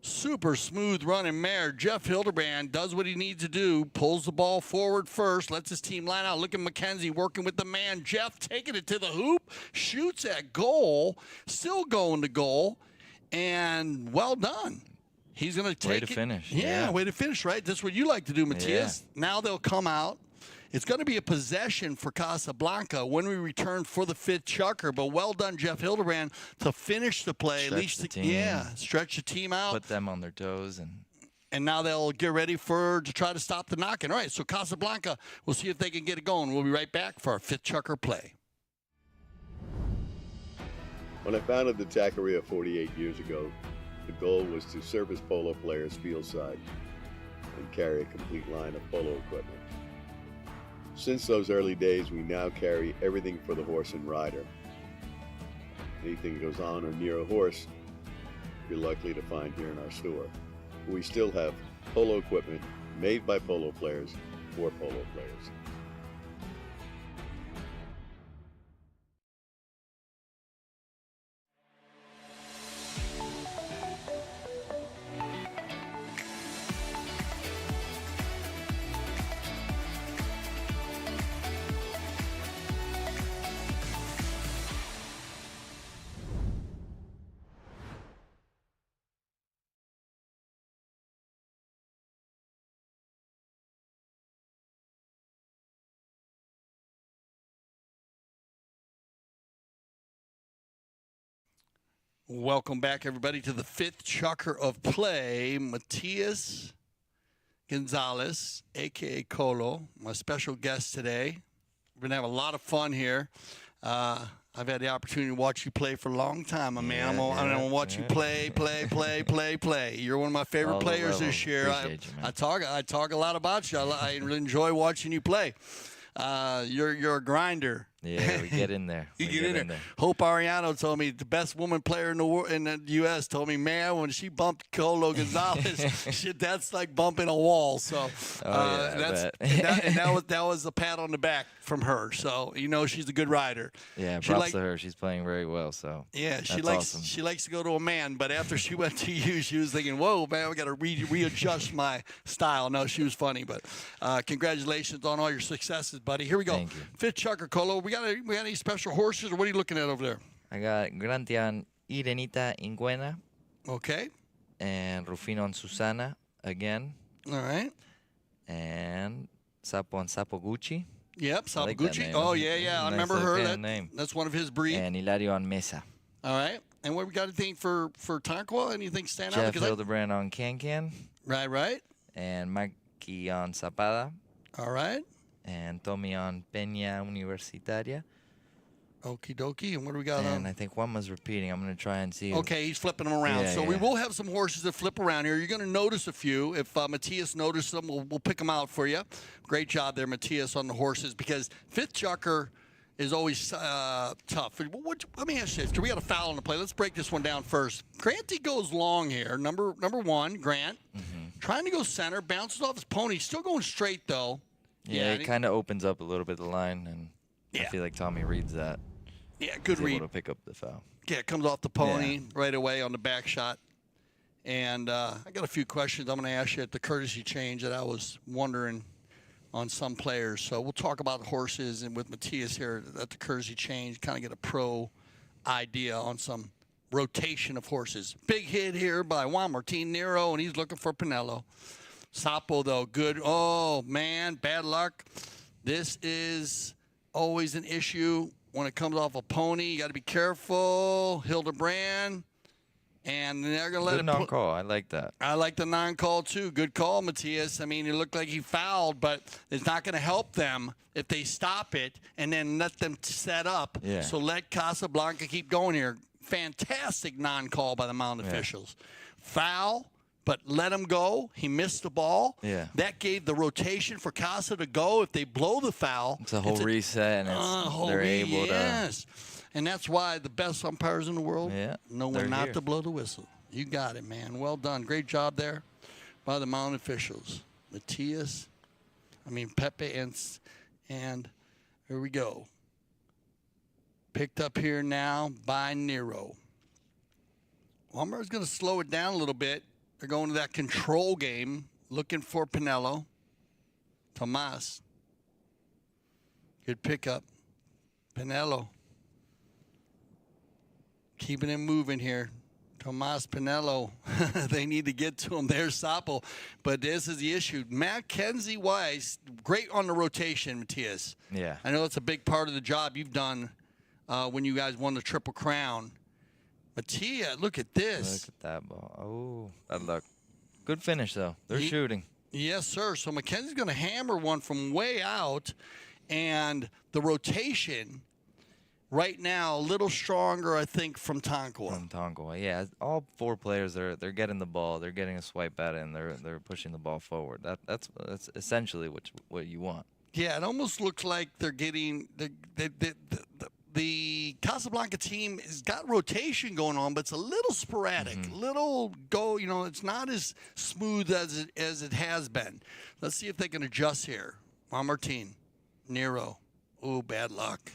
Super smooth running mare. Jeff Hildebrand does what he needs to do, pulls the ball forward first, lets his team line out. Look at Mackenzie working with the man. Jeff taking it to the hoop, shoots at goal, still going to goal, and well done. He's going to take way to finish. Yeah, way to finish, right? That's what you like to do, Matias. Yeah. Now they'll come out. It's going to be a possession for Casablanca when we return for the 5th chucker. But well done, Jeff Hildebrand, to finish the play. Stretch the team. Yeah, stretch the team out. Put them on their toes. And now they'll get ready to try to stop the knocking. All right, so Casablanca, we'll see if they can get it going. We'll be right back for our 5th chucker play. When I founded the Taqueria 48 years ago, the goal was to service polo players fieldside and carry a complete line of polo equipment. Since those early days, we now carry everything for the horse and rider. Anything goes on or near a horse, you're likely to find here in our store. We still have polo equipment made by polo players for polo players. Welcome back, everybody, to the 5th chucker of play. Matias Gonzalez, a.k.a. Colo, my special guest today. We're going to have a lot of fun here. I've had the opportunity to watch you play for a long time, my man. I'm going to watch you play. You're one of my favorite players this year. I talk a lot about you. I really enjoy watching you play. You're a grinder. Yeah, we get in there. You get in there. Hope Ariano told me the best woman player in the world in the U.S. told me, man, when she bumped Colo Gonzalez, shit, that's like bumping a wall. So that was a pat on the back from her. So she's a good rider. Yeah, props to her. She's playing very well. So yeah, she awesome. likes to go to a man. But after she went to you, she was thinking, whoa, man, we got to readjust my style. No, she was funny. But congratulations on all your successes, buddy. Here we go. Thank you. 5th chucker, Colo. We got any special horses, or what are you looking at over there? I got Grantian Irenita Inguena. Okay. And Rufino and Susana again. All right. And Sapo and Sapo Gucci. Yep, Sapo like Gucci. Oh, yeah. I remember her. That's one of his breed. And Hilario and Mesa. All right. And what we got anything for Tonkawa? Anything stand out? Jeff Hildebrand on Can. Right. And Mikey on Zapada. All right. And Tommy on Peña Universitaria. Okie dokie. And what do we got? And I think Juan was repeating. I'm going to try and see. Okay, he's flipping them around. Yeah, so we will have some horses that flip around here. You're going to notice a few. If Matthias noticed them, we'll pick them out for you. Great job there, Matthias, on the horses, because fifth chucker is always tough. Let me ask you this. We got a foul on the play. Let's break this one down first. Granty goes long here. Number one, Grant. Trying to go center. Bounces off his pony. Still going straight, though. Yeah, it kind of opens up a little bit the line, and I feel like Tommy reads that. Yeah, good read. Able to pick up the foul. Yeah, it comes off the pony right away on the back shot. And I got a few questions I'm going to ask you at the courtesy change that I was wondering on some players. So we'll talk about the horses and with Matthias here at the courtesy change, kind of get a pro idea on some rotation of horses. Big hit here by Juan Martin Nero, and he's looking for Panelo. Sapo, though, good. Oh, man, bad luck. This is always an issue when it comes off a pony. You got to be careful. Hildebrand. And they're going to let Good non-call. I like that. I like the non-call, too. Good call, Matthias. I mean, it looked like he fouled, but it's not going to help them if they stop it and then let them set up. Yeah. So let Casablanca keep going here. Fantastic non-call by the mound officials. Foul, but let him go. He missed the ball. Yeah. That gave the rotation for Casa to go. If they blow the foul, it's a whole reset, and they're able to. And that's why the best umpires in the world know when not here. to blow the whistle. You got it, man. Well done. Great job there by the mound officials. Pepe, and here we go. Picked up here now by Nero. Walmart's going to slow it down a little bit. They're going to that control game, looking for Panelo. Tomas. Good pickup. Panelo. Keeping it moving here. Tomas Panelo. They need to get to him. There's Sapo. But this is the issue. Mackenzie Weisz, great on the rotation, Matthias. Yeah. I know it's a big part of the job you've done when you guys won the Triple Crown. Matthias, look at this. Look at that ball. Oh, bad luck. Good finish, though. They're shooting. Yes, sir. So Mackenzie's going to hammer one from way out. And the rotation right now a little stronger, I think, from Tonkawa. From Tonkawa, yeah. All four players, they're getting the ball. They're getting a swipe at it, and they're pushing the ball forward. That's essentially what you want. Yeah, it almost looks like they're getting the Casablanca team has got rotation going on, but it's a little sporadic, it's not as smooth as it has been. Let's see if they can adjust here. Juan Martin, Nero. Oh, bad luck.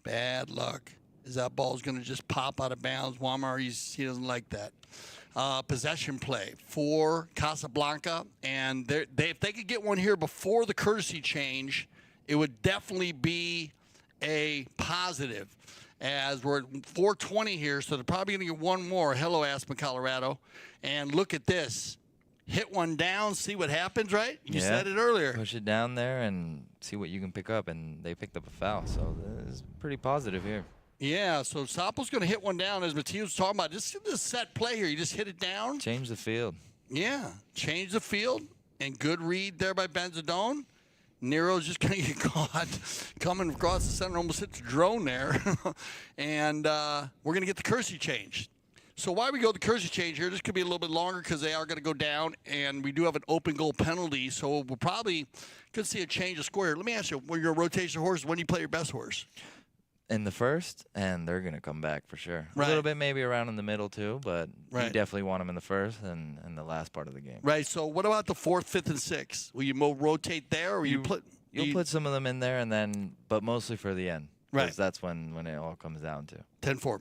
Bad luck. Is that ball's going to just pop out of bounds? Walmart, he doesn't like that. Possession play for Casablanca, and if they could get one here before the courtesy change, it would definitely be a positive, as we're at 4:20 here, so they're probably going to get one more. Hello, Aspen, Colorado. And look at this. Hit one down, see what happens, right? You said it earlier. Push it down there and see what you can pick up, and they picked up a foul, so this is pretty positive here. Yeah, so Sapo's going to hit one down, as Matthias was talking about. Just this set play here. You just hit it down. Change the field. Yeah, change the field, and good read there by Bensadon. Nero's just going to get caught coming across the center, almost hits the drone there. And we're going to get the courtesy changed. So why we go the courtesy change here, this could be a little bit longer because they are going to go down, and we do have an open goal penalty, so we'll probably could see a change of score here. Let me ask you, when you're a rotation horse, when do you play your best horse? In the first, and they're going to come back for sure. Right. A little bit maybe around in the middle too, but Right. you definitely want them in the first and the last part of the game. Right, so what about the 4th, 5th, and 6th? Will you rotate there, or You'll put some of them in there, and then, but mostly for the end. Right. Because that's when it all comes down to. 10-4.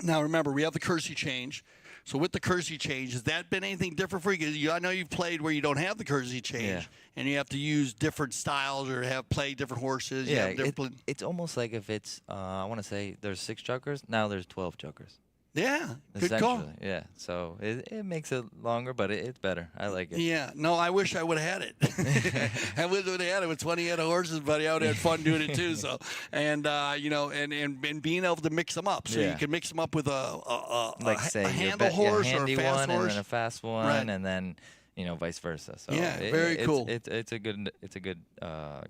Now, remember, we have the courtesy change. So with the courtesy change, has that been anything different for you? I know you've played where you don't have the courtesy change, and you have to use different styles or play different horses. Yeah, You have it's almost like if it's, I want to say there's 6 chuckers, now there's 12 chuckers. Yeah, good call. Essentially, yeah. So it makes it longer, but it's better. I like it. Yeah, no, I wish I would have had it. I wish I would have had it with 20 head of horses, buddy. I would have had fun doing it too. So, and being able to mix them up, so you can mix them up with a handle horse or a fast one, horse, and then a fast one, Right. and then vice versa. So Yeah, very cool. It's a good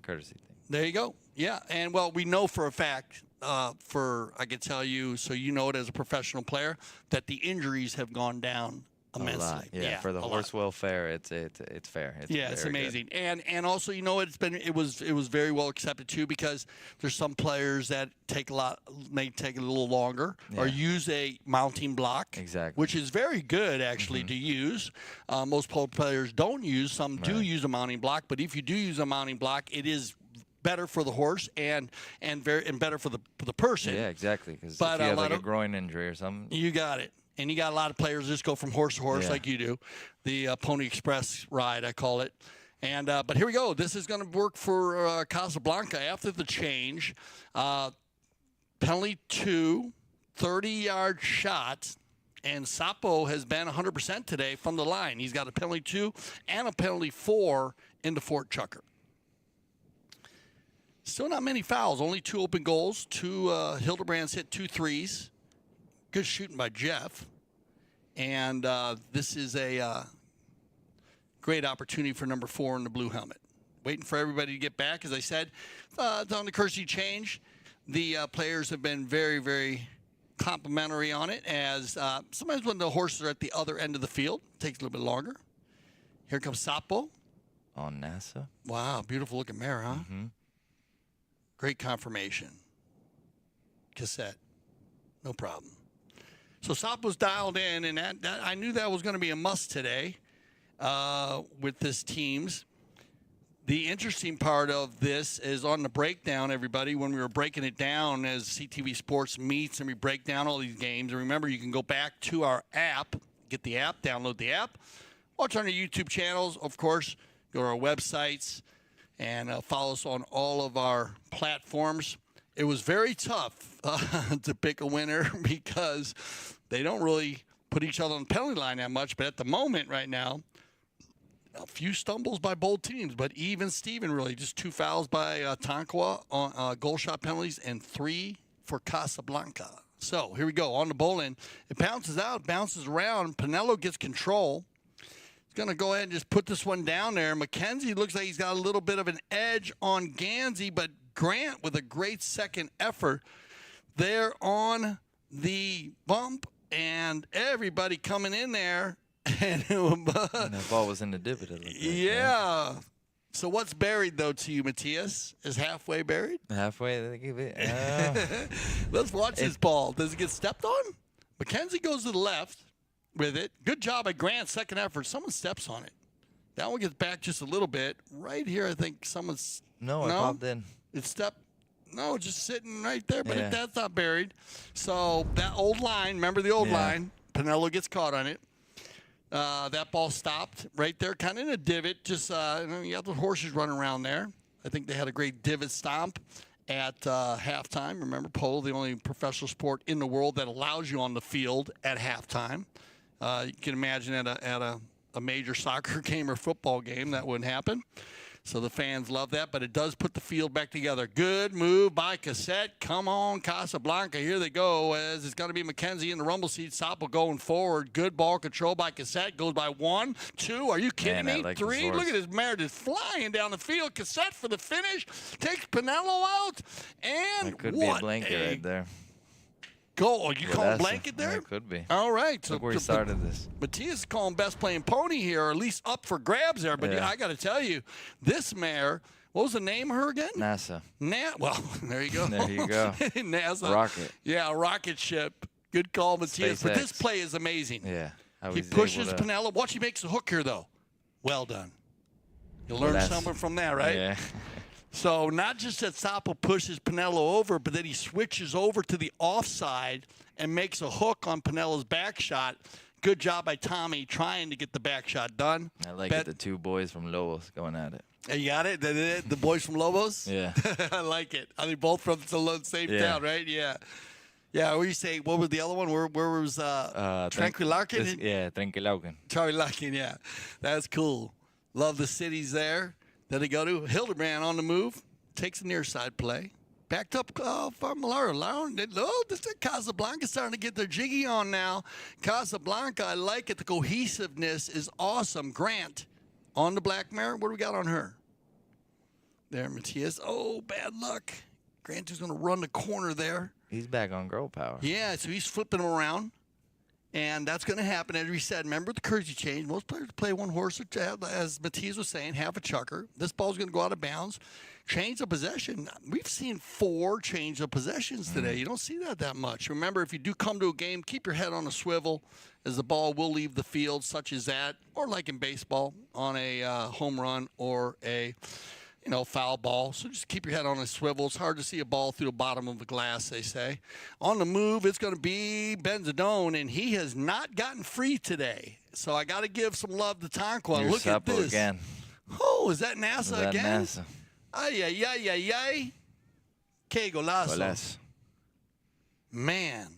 courtesy thing. There you go. Yeah, and well, we know for a fact, I can tell you, so you know it as a professional player, that the injuries have gone down immensely. A lot. Yeah, for the horse welfare, it's fair. It's amazing. And also, you know, it was very well accepted too, because there's some players that may take a little longer or use a mounting block. Exactly. Which is very good actually to use. Most pole players don't use. Some do use a mounting block, but if you do use a mounting block, it is better for the horse and better for the person. Yeah, exactly. Because if you have like a groin injury or something, you got it. And you got a lot of players just go from horse to horse like you do. The Pony Express ride, I call it. And but here we go. This is going to work for Casablanca after the change. Penalty 2, 30-yard shot. And Sapo has been 100% today from the line. He's got a penalty 2 and a penalty 4 into Fort Chucker. Still not many fouls. Only 2 open goals. Hildebrand's hit 2 threes. Good shooting by Jeff. And this is a great opportunity for number 4 in the blue helmet. Waiting for everybody to get back. As I said, on the courtesy change, the players have been very, very complimentary on it, as sometimes when the horses are at the other end of the field, it takes a little bit longer. Here comes Sapo. On NASA. Wow, beautiful looking mare, huh? Great confirmation. Cassette. No problem. So Sapo's dialed in, and that I knew that was going to be a must today with this teams. The interesting part of this is on the breakdown, everybody, when we were breaking it down as CTV Sports meets and we break down all these games. And remember, you can go back to our app, get the app, download the app, watch on our YouTube channels, of course, go to our websites, and follow us on all of our platforms. It was very tough to pick a winner because they don't really put each other on the penalty line that much. But at the moment right now, a few stumbles by both teams, but even Steven really. Just 2 fouls by Tonkawa on goal shot penalties and 3 for Casablanca. So here we go. On the bowling. It bounces out, bounces around. Panelo gets control. He's going to go ahead and just put this one down there. Mackenzie looks like he's got a little bit of an edge on Ganzi, but Grant with a great second effort there on the bump, and everybody coming in there. And the ball was in the divot a little bit. Yeah. Right? So what's buried, though, to you, Matthias? Is halfway buried? Halfway? They give it. Let's watch this ball. Does it get stepped on? Mackenzie goes to the left with it. Good job by Grant, second effort. Someone steps on it. That one gets back just a little bit. Right here, I think someone's... No, it popped in. It's stepped. No, just sitting right there, but that's not buried. So that old line, remember the old line? Panelo gets caught on it. That ball stopped right there, kind of in a divot. Just you got the horses running around there. I think they had a great divot stomp at halftime. Remember, Polo, the only professional sport in the world that allows you on the field at halftime. You can imagine at a major soccer game or football game that wouldn't happen. So the fans love that, but it does put the field back together. Good move by Cassette. Come on, Casablanca. Here they go, as it's going to be Mackenzie in the rumble seat. Sapo going forward. Good ball control by Cassette. Goes by 1, 2. Are you kidding me? Like 3. Look at this mare just flying down the field. Cassette for the finish. Takes Panelo out. And that could be a blanket right there. Goal. You call him blanket there? It could be. All right. Look where he started this. Matthias is calling best playing pony here, or at least up for grabs there. But I got to tell you, this mare, what was the name of her again? NASA. Well, there you go. There you go. NASA. Rocket. Yeah, a rocket ship. Good call, Matthias. But this play is amazing. Yeah. He pushes Panelo. Watch, he makes a hook here, though. Well done. You learn something from that, right? Yeah. So not just that Sapo pushes Panelo over, but then he switches over to the offside and makes a hook on Panelo's back shot. Good job by Tommy trying to get the back shot done. I like it, the 2 boys from Lobos going at it. You got it? The boys from Lobos? Yeah. I like it. I mean, both from the same town, right? Yeah. Yeah, what do you say? What was the other one? Where was Tranquilauken? Yeah, Tranquilauken. Charlie Larkin, yeah. That's cool. Love the cities there that they go to. Hildebrand on the move. Takes a near side play. Backed up from this is Casablanca starting to get their jiggy on now. Casablanca, I like it. The cohesiveness is awesome. Grant on the black mare. What do we got on her? There, Matias. Oh, bad luck. Grant is going to run the corner there. He's back on girl power. Yeah, so he's flipping him around. And that's going to happen, as we said. Remember the currency change. Most players play one horse, as Matias was saying, half a chucker. This ball's going to go out of bounds. Change of possession. We've seen 4 change of possessions today. You don't see that much. Remember, if you do come to a game, keep your head on a swivel, as the ball will leave the field, such as that, or like in baseball, on a home run or a foul ball. So just keep your head on a swivel. It's hard to see a ball through the bottom of the glass, they say. On the move, it's going to be Bensadon, and he has not gotten free today. So I got to give some love to Tonkawa. Look at this. Again. Oh, is that NASA again? NASA. Ay, ay, ay, ay, ay. Que golazo. Man.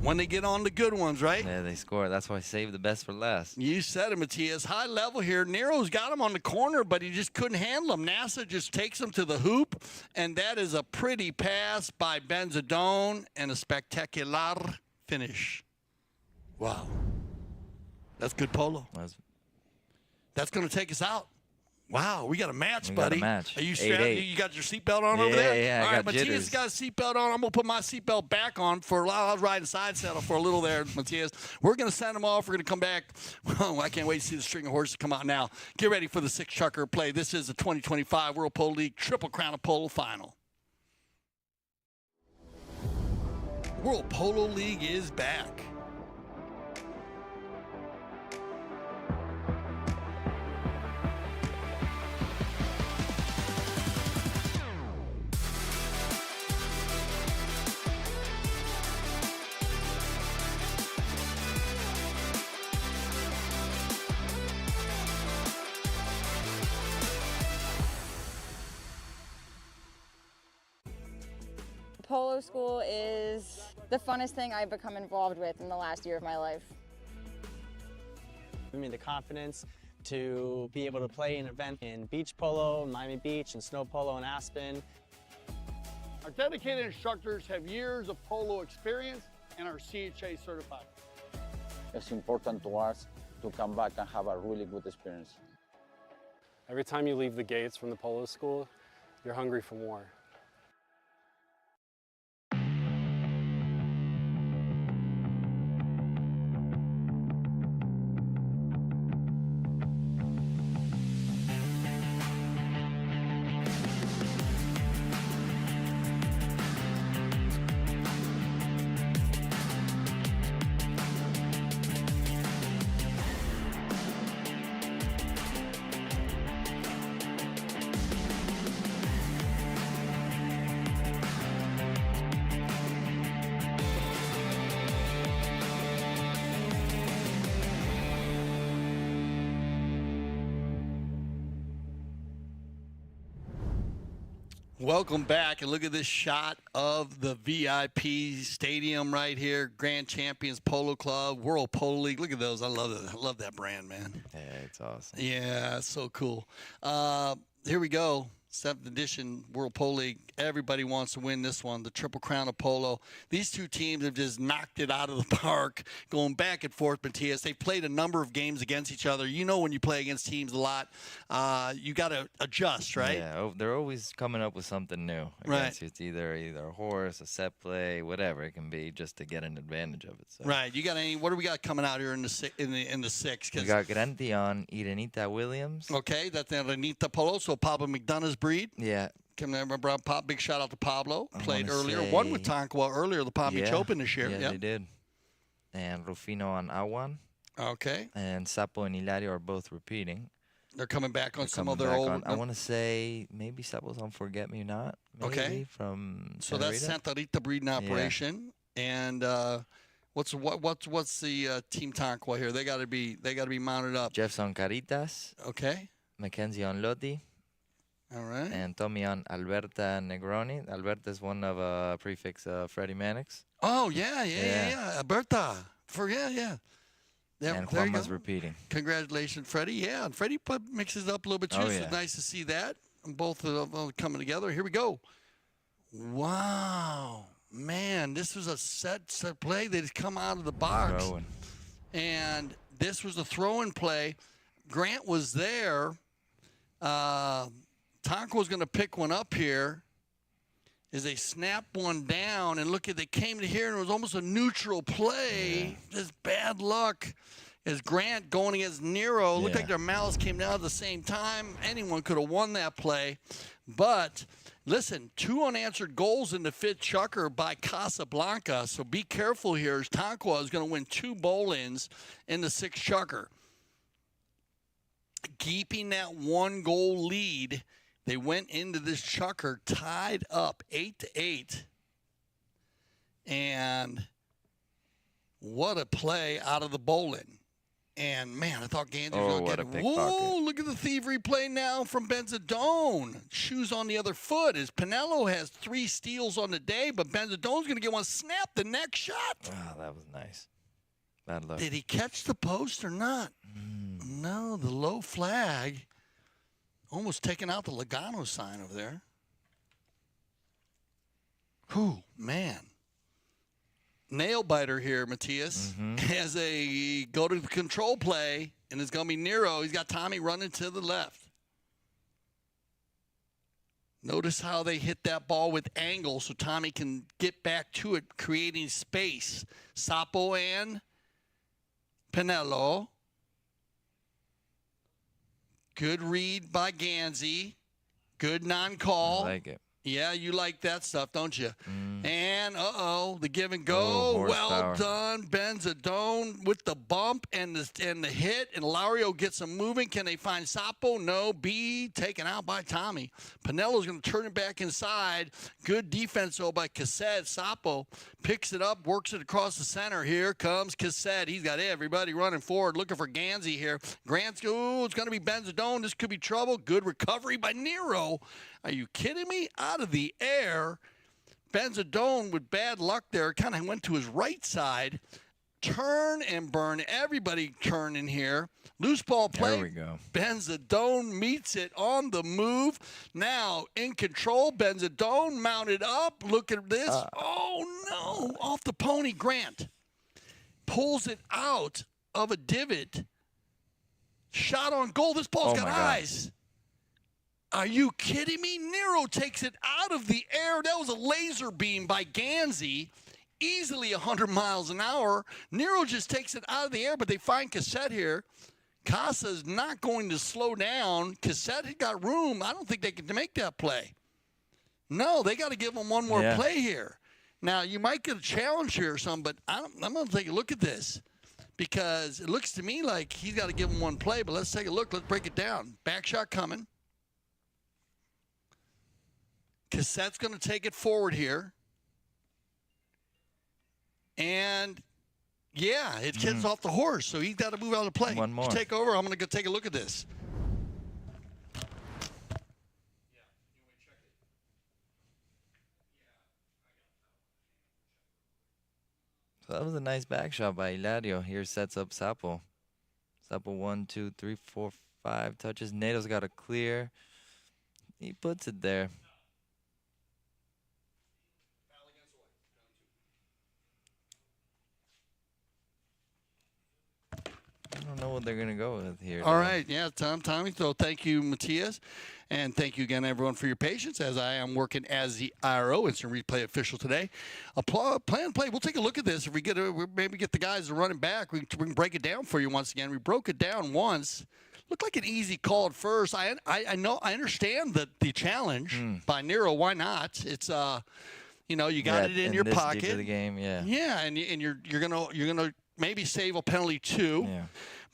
When they get on the good ones, right? Yeah, they score. That's why I saved the best for last. You said it, Matias. High level here. Nero's got him on the corner, but he just couldn't handle him. NASA just takes him to the hoop, and that is a pretty pass by Bensadon and a spectacular finish. Wow. That's good polo. That's going to take us out. Wow, we got a match, buddy. We got a match. Are you strapped? You got your seatbelt on over there? Yeah, All I right, got Matias jitters. got a seatbelt on. I'm going to put my seatbelt back on for a while. I was riding side saddle for a little there, Matias. We're going to send them off. We're going to come back. Oh, I can't wait to see the string of horses come out now. Get ready for the 6-chucker play. This is the 2025 World Polo League Triple Crown of Polo Final. World Polo League is back. Polo school is the funnest thing I've become involved with in the last year of my life. Give me the confidence to be able to play an event in beach polo, Miami Beach, and snow polo in Aspen. Our dedicated instructors have years of polo experience and are CHA certified. It's important to us to come back and have a really good experience. Every time you leave the gates from the polo school, you're hungry for more. Welcome back, and look at this shot of the VIP stadium right here. Grand Champions Polo Club, World Polo League. Look at those. I love it. I love that brand, man. Yeah, it's awesome. Yeah, it's so cool. Here we go. 7th edition World Polo League. Everybody wants to win this one, the Triple Crown of Polo. These two teams have just knocked it out of the park, going back and forth, Matias. They've played a number of games against each other. You know when you play against teams a lot, you got to adjust, right? Yeah, they're always coming up with something new. Right. It's either a horse, a set play, whatever it can be, just to get an advantage of it. So. Right. You got any? What do we got coming out here in the six? We got Ganzi on Irenita Williams. Okay, that's the Irenita Polo, so Pablo McDonough's breed. Yeah. Come there, my brother. Big shout out to Pablo. Played earlier. Won with Tonkawa earlier, the Palm Beach Open this year. Yeah, they did. And Rufino on Juan. Okay. And Sapo and Hilario are both repeating. They're coming back on some of their old. I want to say maybe Sapo's on Forget Me Not. Maybe, okay. From so that's Santa Rita breeding operation. And what's the Team Tonkawa here? They got to be mounted up. Jeff's on Caritas. Okay. Mackenzie on Loti. All right. And Tommy on Alberta Negroni. Alberta is one of prefix Freddie Mannix. Oh, yeah. Alberta. Yeah. And Juan was repeating. Congratulations, Freddie. Yeah, and Freddie mixes it up a little bit too, so it's nice to see that. Both of them coming together. Here we go. Wow. Man, this was a set play. They just come out of the box. Throwing. And this was a throw-in play. Grant was there. Tonkawa's going to pick one up here as they snap one down. And look at, they came to here and it was almost a neutral play. Just bad luck as Grant going against Nero. Looked like their mouths came down at the same time. Anyone could have won that play. But listen, 2 unanswered goals in the 5th chukker by Casablanca. So be careful here as Tonkawa is going to win 2 bowl-ins in the 6th chukker. Keeping that 1-goal lead, they went into this chukker tied up 8-8. And what a play out of the bowling. And, man, I thought Ganzi was going to get it. Whoa, look at the thievery play now from Bensadon. Shoes on the other foot as Panelo has 3 steals on the day, but Bensadon's going to get one snap the next shot. Oh, that was nice. Bad luck. Did he catch the post or not? No, the low flag. Almost taking out the Logano sign over there. Whew, man. Nail biter here, Matthias, as a go to the control play, and it's going to be Nero. He's got Tommy running to the left. Notice how they hit that ball with angle so Tommy can get back to it, creating space. Sapo and Panelo. Good read by Ganzi. Good non-call. I like it. Yeah, you like that stuff, don't you? And, the give and go. Well done. Bensadon with the bump and the hit. And Hilario gets them moving. Can they find Sapo? No. B taken out by Tommy. Panelo's going to turn it back inside. Good defense, though, by Caset. Sapo picks it up, works it across the center. Here comes Caset. He's got everybody running forward, looking for Ganzi here. Grant's, it's going to be Bensadon. This could be trouble. Good recovery by Nero. Are you kidding me? Out of the air. Bensadon with bad luck there kind of went to his right side. Turn and burn. Everybody turning here. Loose ball play. There we go. Bensadon meets it on the move. Now in control. Bensadon mounted up. Look at this. Oh, no. Off the pony. Grant pulls it out of a divot. Shot on goal. This ball's got eyes. Are you kidding me? Nero takes it out of the air. That was a laser beam by Ganzi. Easily 100 miles an hour. Nero just takes it out of the air, but they find Caset here. Casa's not going to slow down. Caset had got room. I don't think they can make that play. No, they got to give him one more play here. Now, you might get a challenge here or something, but I'm going to take a look at this because it looks to me like he's got to give him one play, but let's take a look. Let's break it down. Back shot coming. Caset's going to take it forward here. And, it gets off the horse, so he's got to move out of the play. One more. You take over. I'm going to go take a look at this. So that was a nice back shot by Hilario. Here sets up Sapo. Sapo 1, 2, 3, 4, 5 touches. Nero's got a clear. He puts it there. I don't know what they're going to go with here. All right. Yeah, Tommy. So thank you, Matthias. And thank you again, everyone, for your patience as I am working as the IRO, instant replay official today. Plan play. We'll take a look at this. If we maybe get the guys to run it back, we can break it down for you once again. We broke it down once. Looked like an easy call at first. I understand the challenge by Nero. Why not? It's you got it in your pocket. Deep of the game, Yeah, and you're gonna maybe save a penalty too. Yeah.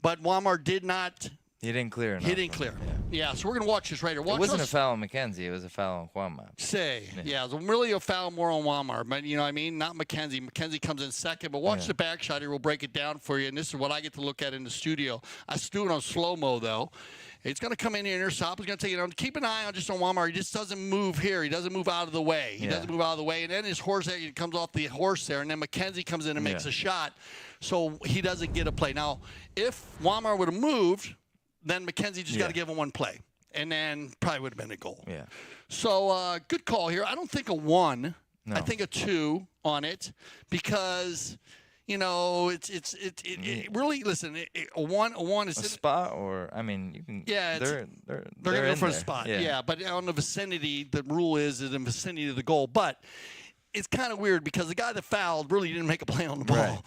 But Walmart did not. He didn't clear enough. He didn't clear. Yeah, so we're going to watch this right here. It wasn't a foul on Mackenzie. It was a foul on Juan. It was really a foul more on Walmart. But, you know what I mean? Not Mackenzie. Mackenzie comes in second. But watch the back shot here. We'll break it down for you. And this is what I get to look at in the studio. I do it on slow-mo, though. It's going to come in here. Sapo's going to take it on. Keep an eye on just on Walmart. He just doesn't move here. He doesn't move out of the way. He doesn't move out of the way. And then his horse he comes off the horse there. And then Mackenzie comes in and makes a shot. So he doesn't get a play. Now, if Walmart would have moved, then Mackenzie just got to give him one play. And then probably would have been a goal. Yeah. So good call here. I don't think a 1. No. I think a 2 on it because, You know, it really, listen, a one is a spot, or I mean, you can. Yeah, they're gonna go for a there. spot. Yeah. Yeah, but on the vicinity, the rule is in the vicinity of the goal. But it's kind of weird because the guy that fouled really didn't make a play on the ball. Right.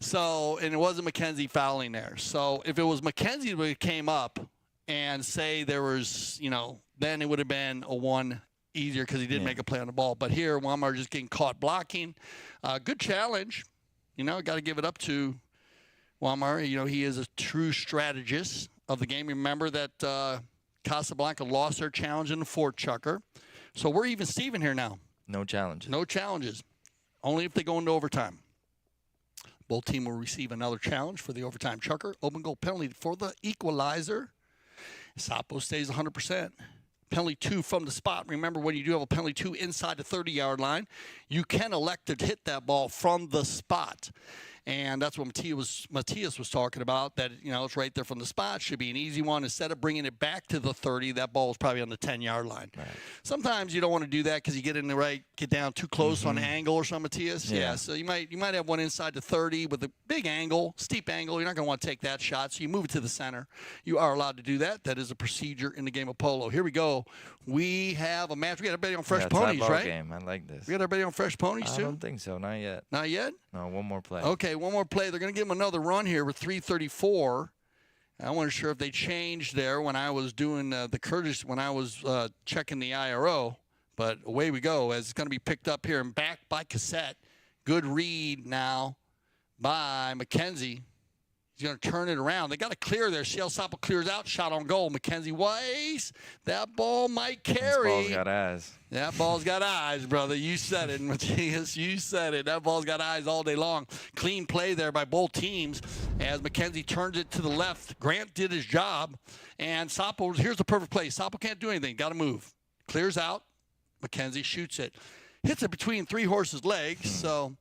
So, and it wasn't Mackenzie fouling there. So if it was Mackenzie that came up and say there was, you know, then it would have been a one easier because he didn't make a play on the ball. But here, Walmart just getting caught blocking. Good challenge. You know, got to give it up to Walmart. You know, he is a true strategist of the game. Remember that Casablanca lost their challenge in the fourth chucker. So we're even Steven here now. No challenges. No challenges. Only if they go into overtime. Both team will receive another challenge for the overtime chucker. Open goal penalty for the equalizer. Sapo stays 100%. Penalty 2 from the spot. Remember, when you do have a penalty 2 inside the 30-yard line, you can elect to hit that ball from the spot. And that's what Matthias was talking about, that, you know, it's right there from the spot. Should be an easy one. Instead of bringing it back to the 30, that ball was probably on the 10-yard line. Right. Sometimes you don't want to do that because you get down too close on an angle or something, Matthias. Yeah. So you might have one inside the 30 with a big angle, steep angle. You're not going to want to take that shot, so you move it to the center. You are allowed to do that. That is a procedure in the game of polo. Here we go. We have a match. We got everybody on fresh ponies, right? Game. I like this. We got everybody on fresh ponies, too? I don't think so. Not yet. Not yet? No, one more play. Okay, one more play. They're going to give him another run here with 3:34. I wasn't sure if they changed there when I was doing the Curtis, when I was checking the IRO. But away we go as it's going to be picked up here and back by Caset. Good read now by Mackenzie. He's going to turn it around. They got to clear there. See how Sapo clears out. Shot on goal. Mackenzie Weisz. That ball might carry. This ball's got eyes. That ball's got eyes, brother. You said it, Matthias. You said it. That ball's got eyes all day long. Clean play there by both teams as Mackenzie turns it to the left. Grant did his job. And Sapo, here's the perfect play. Sapo can't do anything. Got to move. Clears out. Mackenzie shoots it. Hits it between three horses' legs. So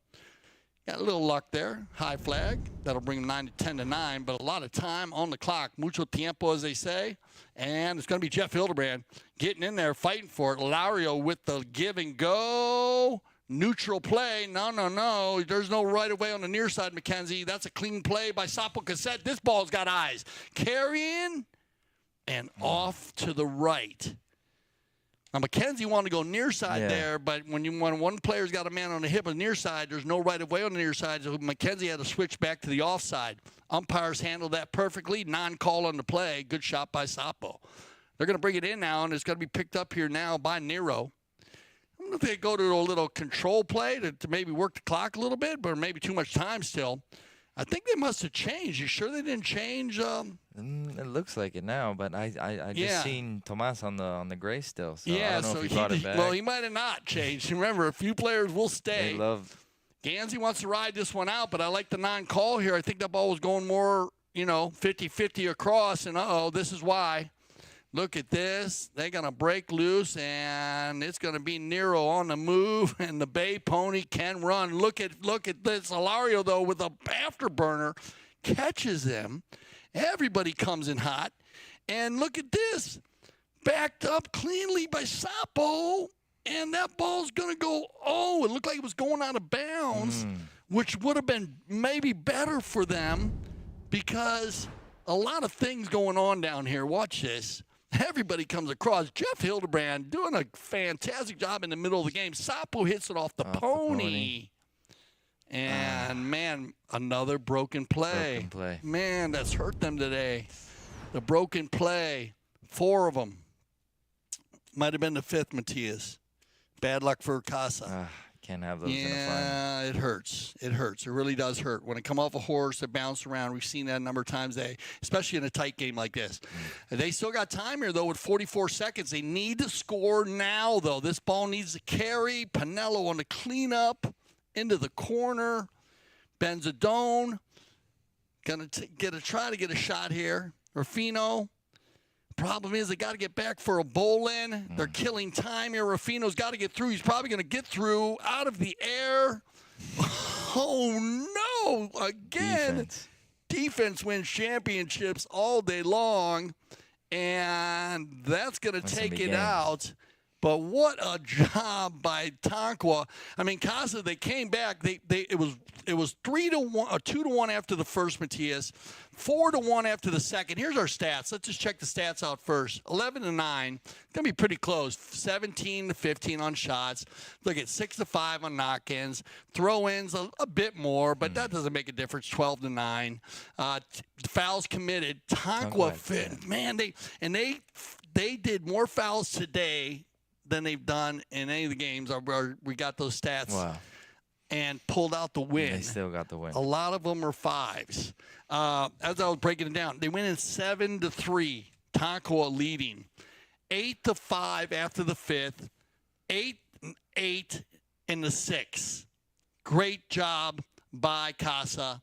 got a little luck there. High flag. That'll bring them 10-9, but a lot of time on the clock. Mucho tiempo, as they say. And it's going to be Jeff Hildebrand getting in there, fighting for it. Hilario with the give and go. Neutral play. No. There's no right of way on the near side, Mackenzie. That's a clean play by Sapo Caset. This ball's got eyes. Carrying and off to the right. Now, Mackenzie wanted to go near side there, but when one player's got a man on the hip on the near side, there's no right of way on the near side, so Mackenzie had to switch back to the offside. Umpires handled that perfectly. Non-call on the play. Good shot by Sapo. They're going to bring it in now, and it's going to be picked up here now by Nero. I don't know if they go to a little control play to maybe work the clock a little bit, but maybe too much time still. I think they must have changed. You sure they didn't change? It looks like it now, but I just seen Tomas on the gray still. So I don't know so if he brought it back. Well, he might have not changed. Remember, a few players will stay. They love. Ganzi wants to ride this one out, but I like the non-call here. I think that ball was going more, 50-50 across, and this is why. Look at this. They're going to break loose, and it's going to be Nero on the move, and the Bay Pony can run. Look at this. Hilario, though, with a afterburner, catches them. Everybody comes in hot. And look at this. Backed up cleanly by Sapo, and that ball's going to go, it looked like it was going out of bounds, which would have been maybe better for them because a lot of things going on down here. Watch this. Everybody comes across. Jeff Hildebrand doing a fantastic job in the middle of the game. Sapo hits it off the pony. And, man, another broken play. Man, that's hurt them today. The broken play. 4 of them. Might have been the 5th, Matthias. Bad luck for Casa. Can't have those in a final. Yeah, it hurts. It hurts. It really does hurt. When it come off a horse, it bounce around. We've seen that a number of times, especially in a tight game like this. They still got time here, though, with 44 seconds. They need to score now, though. This ball needs to carry. Panelo on the cleanup into the corner. Bensadon going to try to get a shot here. Rufino. Problem is they got to get back for a bowl in. They're killing time here. Rufino's got to get through. He's probably going to get through out of the air. Oh, no. Again, defense wins championships all day long, and that's going to take it out. But what a job by Tonkawa. I mean, Casa, they came back. It was 3-1 or 2-1 after the first, Matias. 4-1 after the second. Here's our stats. Let's just check the stats out first. 11-9. It's gonna be pretty close. 17-15 on shots. Look at 6-5 on knock-ins. Throw-ins a bit more, but that doesn't make a difference. 12-9. Fouls committed. Tonkawa, man, they did more fouls today than they've done in any of the games. We got those stats. Wow. And pulled out the win. They still got the win. A lot of them are 5s. As I was breaking it down, they went in 7-3. Tonkawa leading. 8-5 after the 5th. 8-8 in the 6th. Great job by Casa,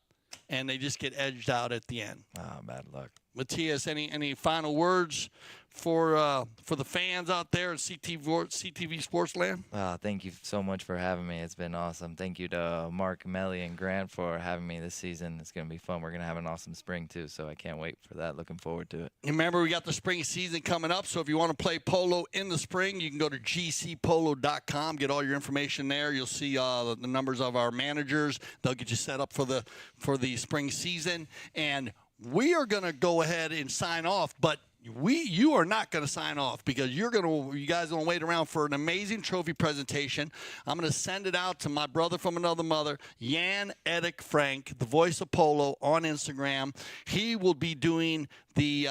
and they just get edged out at the end. Bad luck. Matias, any final words for the fans out there in CTV Sportsland? Thank you so much for having me. It's been awesome. Thank you to Mark, Melly, and Grant for having me this season. It's going to be fun. We're going to have an awesome spring, too, so I can't wait for that. Looking forward to it. Remember, we got the spring season coming up, so if you want to play polo in the spring, you can go to gcpolo.com, get all your information there. You'll see the numbers of our managers. They'll get you set up for the spring season, and we are going to go ahead and sign off, but you are not going to sign off because you guys are going to wait around for an amazing trophy presentation. I'm going to send it out to my brother from another mother, Jan Edik Frank, the voice of Polo, on Instagram. He will be doing the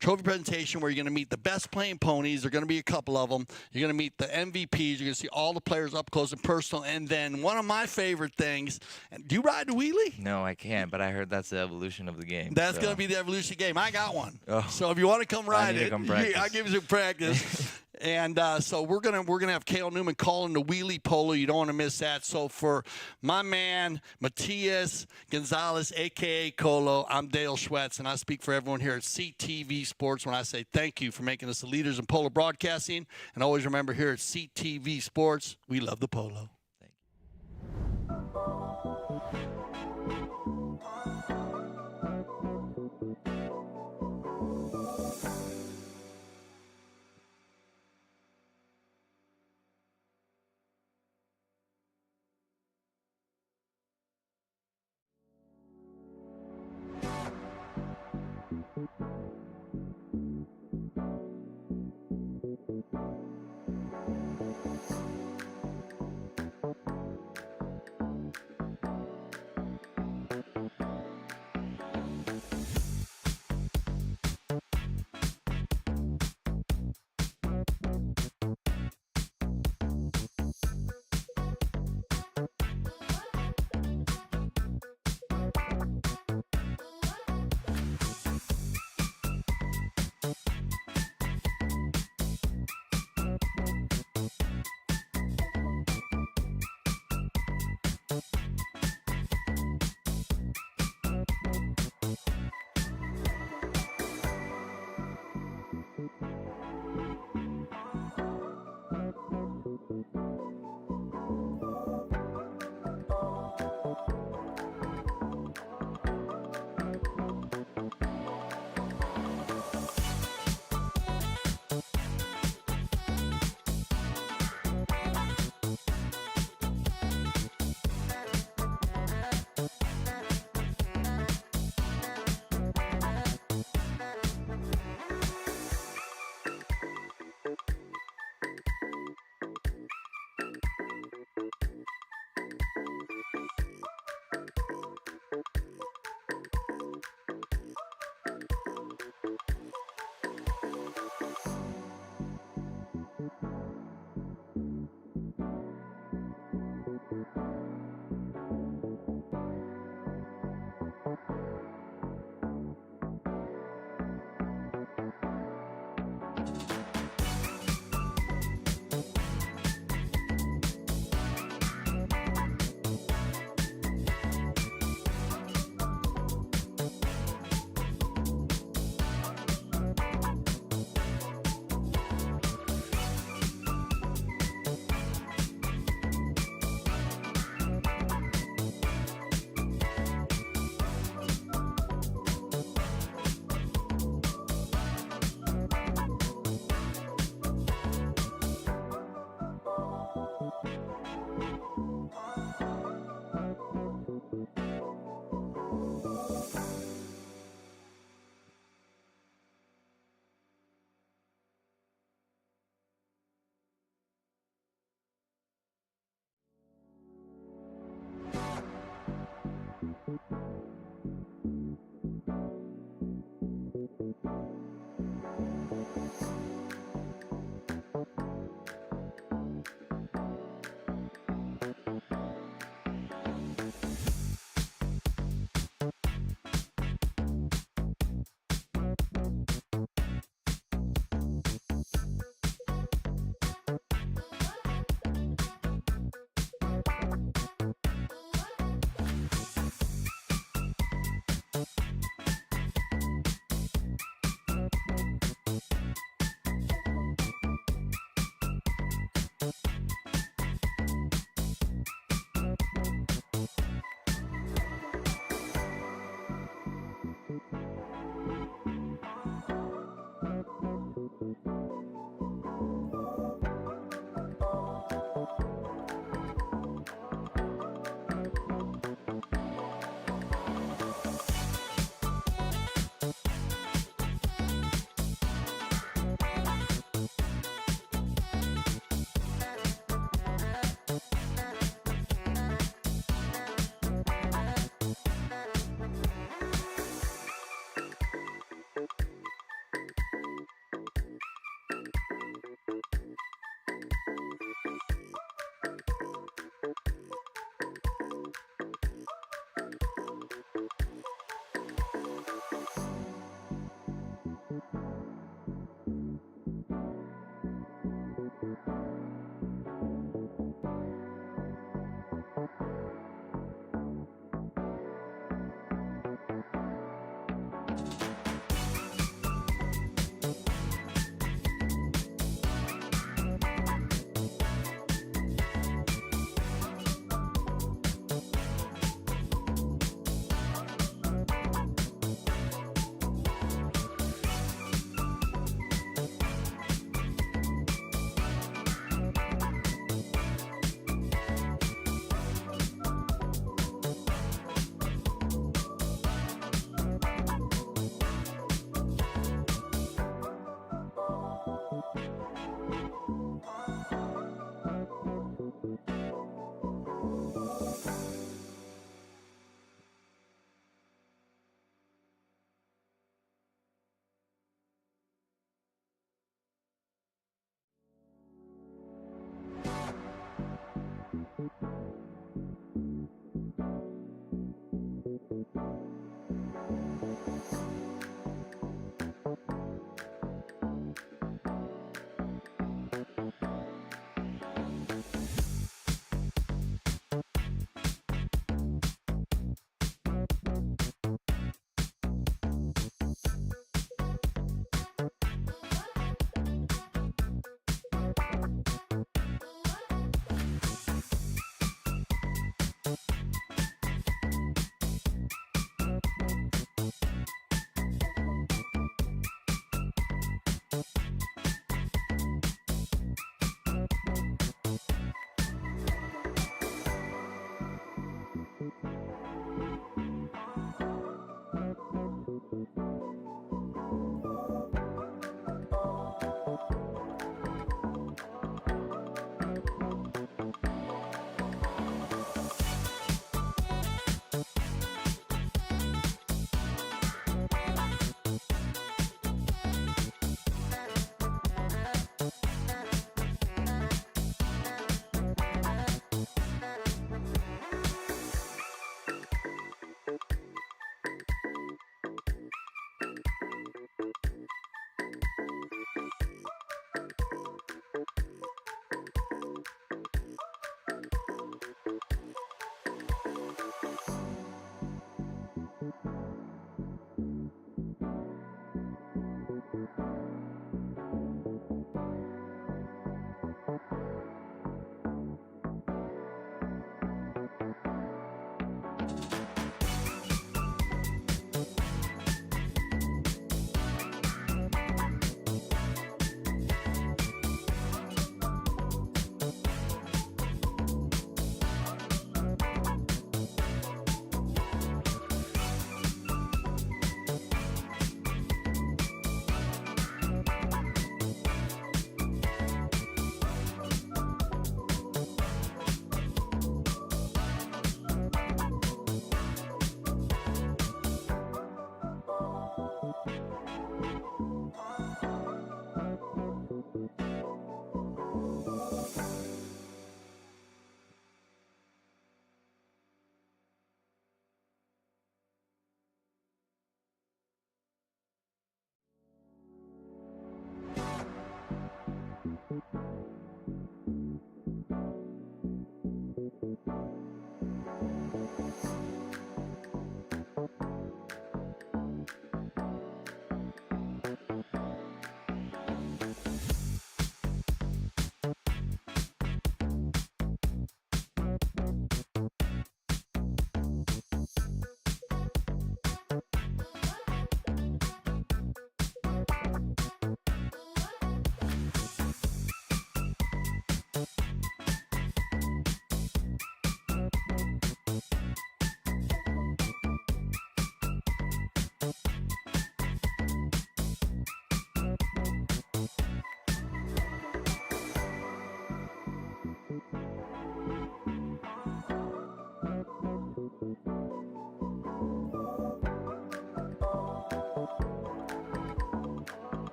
trophy presentation where you're going to meet the best playing ponies. There are going to be a couple of them. You're going to meet the MVPs. You're going to see all the players up close and personal. And then one of my favorite things, do you ride the wheelie? No, I can't, but I heard that's the evolution of the game. That's going to be the evolution game. I got one. Oh. So if you want to come ride I need to it, come practice. I'll give you some practice. And so we're gonna have Cale Newman calling the wheelie polo. You don't want to miss that. So for my man Matias Gonzalez, aka Colo, I'm Dale Schwetz, and I speak for everyone here at CTV Sports when I say thank you for making us the leaders in polo broadcasting. And always remember, here at CTV Sports, we love the polo.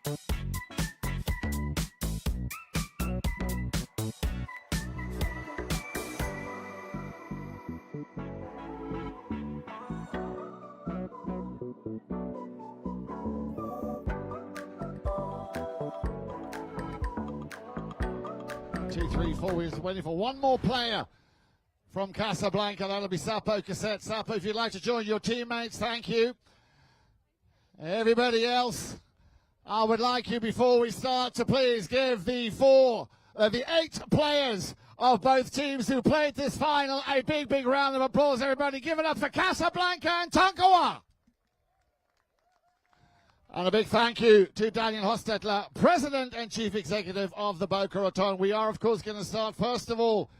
Two, three, four. We're just waiting for one more player from Casablanca. That'll be Sapo Caset. Sapo, if you'd like to join your teammates, thank you. Everybody else, I would like you, before we start, to please give the 8 players of both teams who played this final a big, big round of applause. Everybody, give it up for Casablanca and Tonkawa. And a big thank you to Daniel Hostetler, President and Chief Executive of the Boca Raton. We are, of course, going to start, first of all,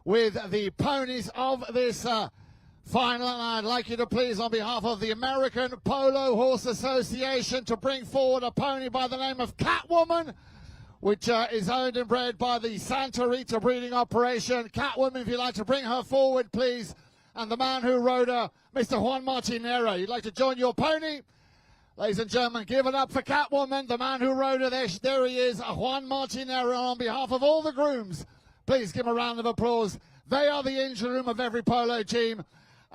with the ponies of this final. And I'd like you to please, on behalf of the American Polo Horse Association, to bring forward a pony by the name of Catwoman, which is owned and bred by the Santa Rita breeding operation. Catwoman, if you'd like to bring her forward, please. And the man who rode her, Mr. Juan Nero. You'd like to join your pony? Ladies and gentlemen, give it up for Catwoman, the man who rode her. There he is, Juan Nero. On behalf of all the grooms, please give him a round of applause. They are the engine room of every polo team.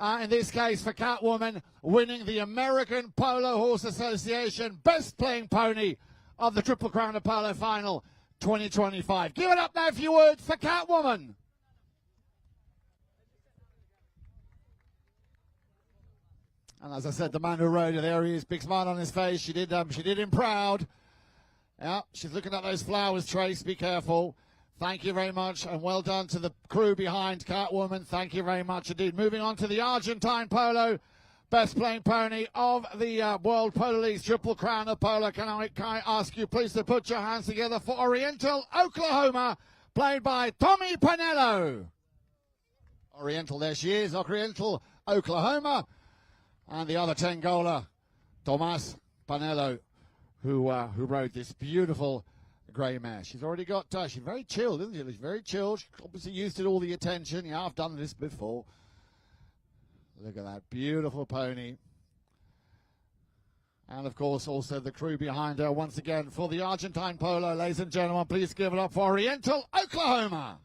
In this case, for Catwoman, winning the American Polo Horse Association Best Playing Pony of the Triple Crown of Polo Final 2025. Give it up now, if you would, for Catwoman. And as I said, the man who rode her, there he is, big smile on his face. She did him proud. Yeah, she's looking at those flowers, Trace. Be careful. Thank you very much, and well done to the crew behind Catwoman. Thank you very much indeed. Moving on to the Argentine Polo, best playing pony of the World Polo League's Triple Crown of Polo. Can I ask you please to put your hands together for Oriental, Oklahoma, played by Tomas Panelo. Oriental, there she is, Oriental, Oklahoma. And the other Tengola, Tomas Panelo, who rode this beautiful grey mare. She's already got, she's very chilled, isn't she? She's very chilled. She's obviously used to all the attention. Yeah, I've done this before. Look at that beautiful pony. And, of course, also the crew behind her. Once again, for the Argentine Polo, ladies and gentlemen, please give it up for Oriental, Oklahoma.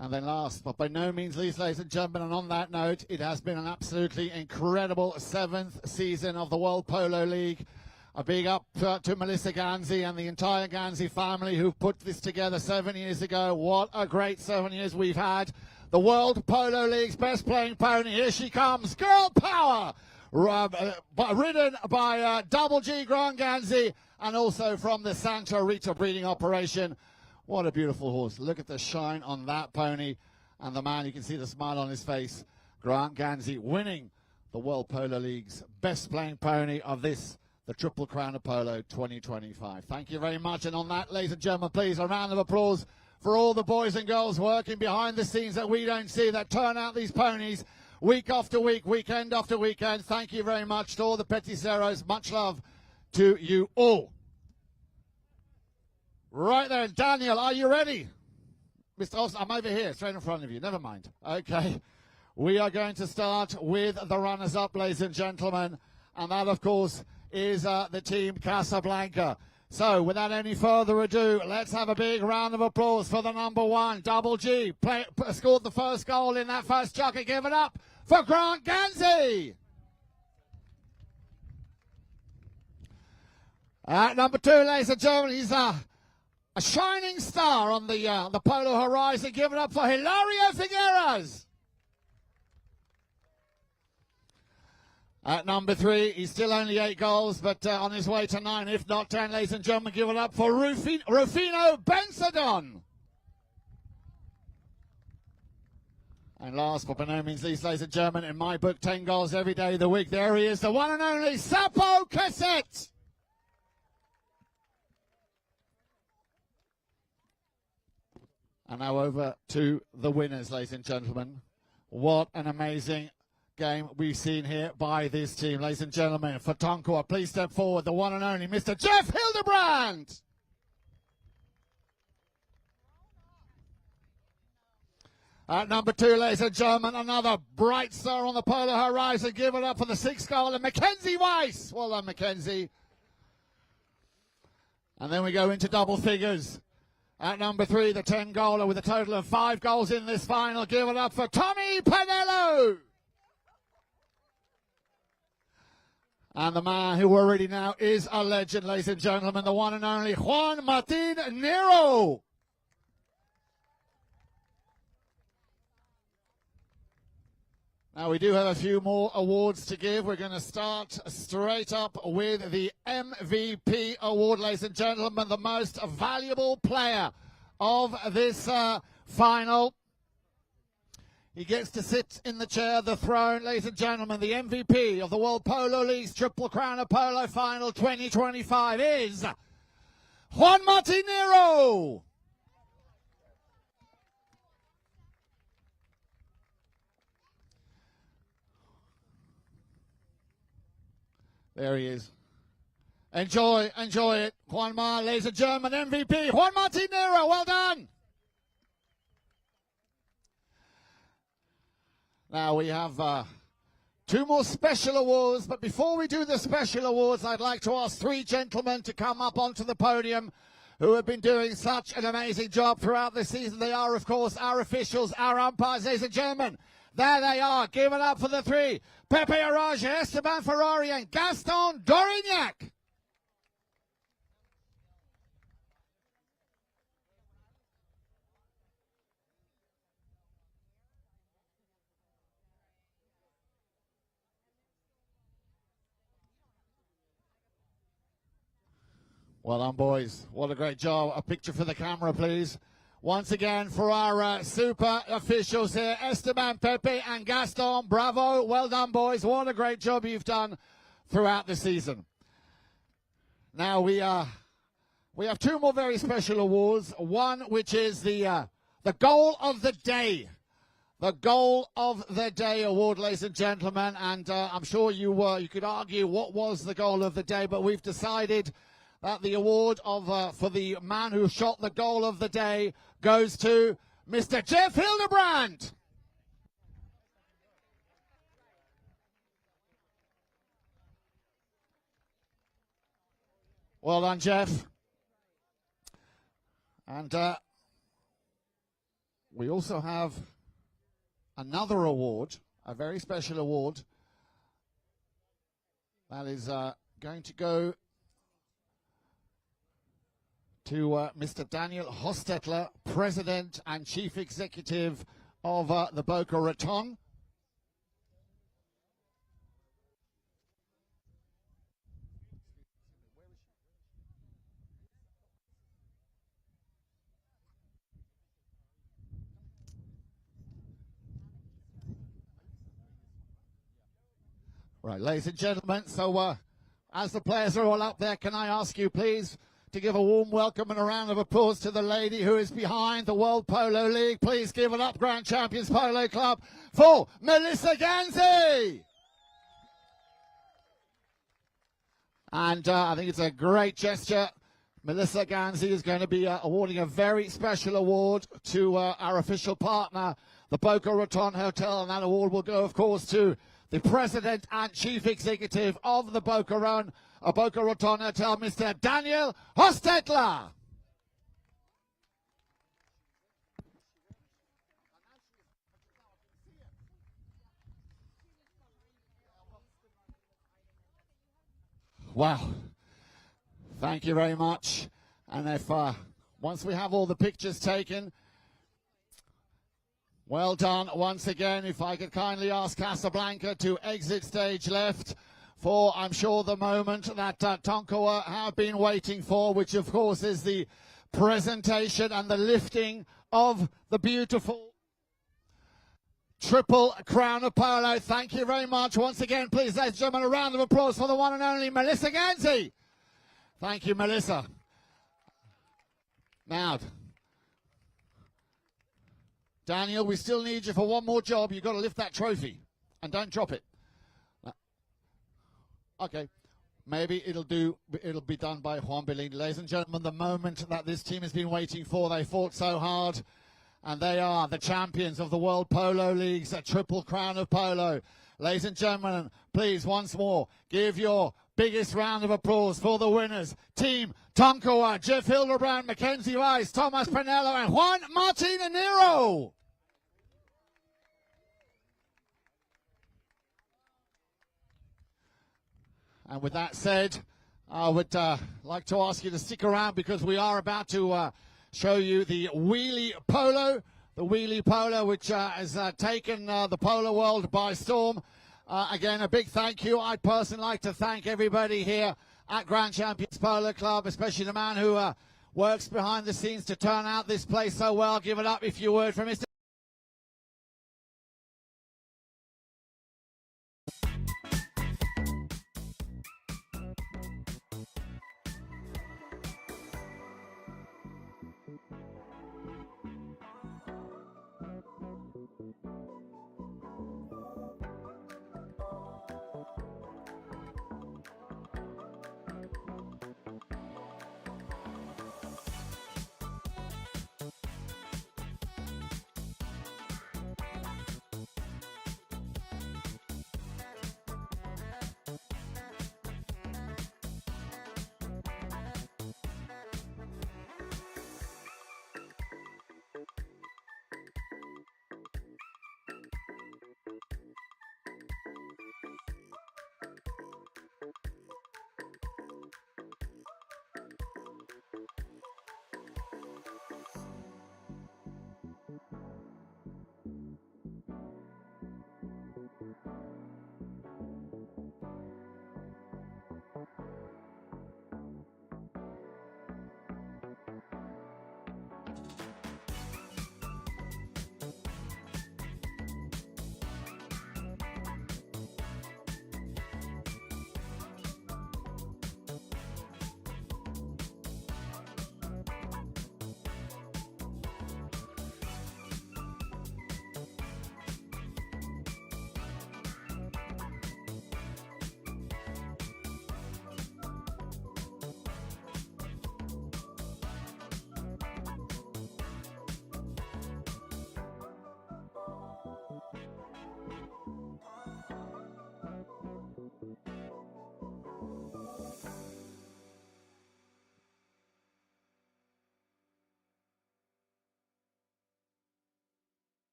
And then last, but by no means least, ladies and gentlemen, and on that note, it has been an absolutely incredible 7th season of the World Polo League. A big up to Melissa Ganzi and the entire Ganzi family who put this together 7 years ago. What a great 7 years we've had. The World Polo League's best playing pony. Here she comes. Girl Power! Ridden by Double G Grand Ganzi, and also from the Santa Rita breeding operation. What a beautiful horse. Look at the shine on that pony. And the man, you can see the smile on his face. Grant Ganzi winning the World Polo League's best playing pony of this, the Triple Crown of Polo 2025. Thank you very much. And on that, ladies and gentlemen, please, a round of applause for all the boys and girls working behind the scenes that we don't see, that turn out these ponies week after week, weekend after weekend. Thank you very much to all the Peticeros. Much love to you all. Right then, Daniel, are you ready? Mr. Austin, I'm over here, straight in front of you. Never mind. Okay. We are going to start with the runners-up, ladies and gentlemen. And that, of course, is the team Casablanca. So, without any further ado, let's have a big round of applause for the number 1, Double G. Scored the first goal in that first jockey. Give it up for Grant Ganzi. At number 2, ladies and gentlemen, he's a shining star on the polo horizon. Give it up for Hilario Figueras. At number 3, he's still only 8 goals, but on his way to 9, if not 10, ladies and gentlemen. Give it up for Rufino Bensadon. And last, but by no means least, ladies and gentlemen, in my book, 10 goals every day of the week. There he is, the one and only Sapo Caset. And now over to the winners, ladies and gentlemen. What an amazing game we've seen here by this team. Ladies and gentlemen, for Tonkawa, please step forward, the one and only Mr. Jeff Hildebrand. At number 2, ladies and gentlemen, another bright star on the polo horizon. Give it up for the 6th goal, and Mackenzie Weisz. Well done, Mackenzie. And then we go into double figures. At number 3, the 10-goaler with a total of 5 goals in this final. Give it up for Tomas Panelo. And the man who already now is a legend, ladies and gentlemen, the one and only Juan Nero. Now, we do have a few more awards to give. We're going to start straight up with the MVP award, ladies and gentlemen, the most valuable player of this final. He gets to sit in the chair, the throne, ladies and gentlemen. The MVP of the World Polo League's Triple Crown of Polo Final 2025 is Juan Nero. There he is. Enjoy it. Juan Ma, ladies and gentlemen, MVP, Juan Nero, well done. Now we have 2 more special awards, but before we do the special awards, I'd like to ask 3 gentlemen to come up onto the podium who have been doing such an amazing job throughout the season. They are, of course, our officials, our umpires, ladies and gentlemen. There they are. Give it up for the 3. Pepe Arage, Esteban Ferrari, and Gaston Dorignac. Well done, boys. What a great job. A picture for the camera, please. Once again, for our super officials here, Esteban, Pepe, and Gaston, bravo. Well done, boys. What a great job you've done throughout the season. Now, we have 2 more very special awards. One, which is the Goal of the Day. The Goal of the Day award, ladies and gentlemen. And I'm sure you could argue what was the Goal of the Day, but we've decided that the award for the man who shot the goal of the day goes to Mr. Jeff Hildebrand. Well done, Jeff. And we also have another award, a very special award, that is going to go to Mr. Daniel Hostetler, President and Chief Executive of the Boca Raton. Right, ladies and gentlemen, so as the players are all up there, can I ask you, please, to give a warm welcome and a round of applause to the lady who is behind the World Polo League. Please give it up, Grand Champions Polo Club, for Melissa Ganzi. And I think it's a great gesture. Melissa Ganzi is going to be awarding a very special award to our official partner, the Boca Raton Hotel, and that award will go, of course, to the President and Chief Executive of the Boca Raton Hotel, Mr. Daniel Hostetler. Wow. Thank you very much. And if once we have all the pictures taken, well done once again. If I could kindly ask Casablanca to exit stage left for, I'm sure, the moment that Tonkawa have been waiting for, which of course is the presentation and the lifting of the beautiful Triple Crown of Polo. Thank you very much. Once again, please, ladies and gentlemen, a round of applause for the one and only Melissa Ganzi. Thank you, Melissa. Now, Daniel, we still need you for one more job. You've got to lift that trophy and don't drop it. Okay, maybe it'll be done by Juan Bellini. Ladies and gentlemen, the moment that this team has been waiting for. They fought so hard. and they are the champions of the World Polo League's Triple Crown of Polo. Ladies and gentlemen, please once more give your biggest round of applause for the winners. Team Tonkawa, Jeff Hildebrand, Mackenzie Weisz, Tomas Panelo, and Juan Nero. And with that said, I would like to ask you to stick around because we are about to show you the wheelie polo. The wheelie polo, which has taken the polo world by storm. Again, a big thank you. I'd personally like to thank everybody here at Grand Champions Polo Club, especially the man who works behind the scenes to turn out this place so well. Give it up, if you would, for Mr.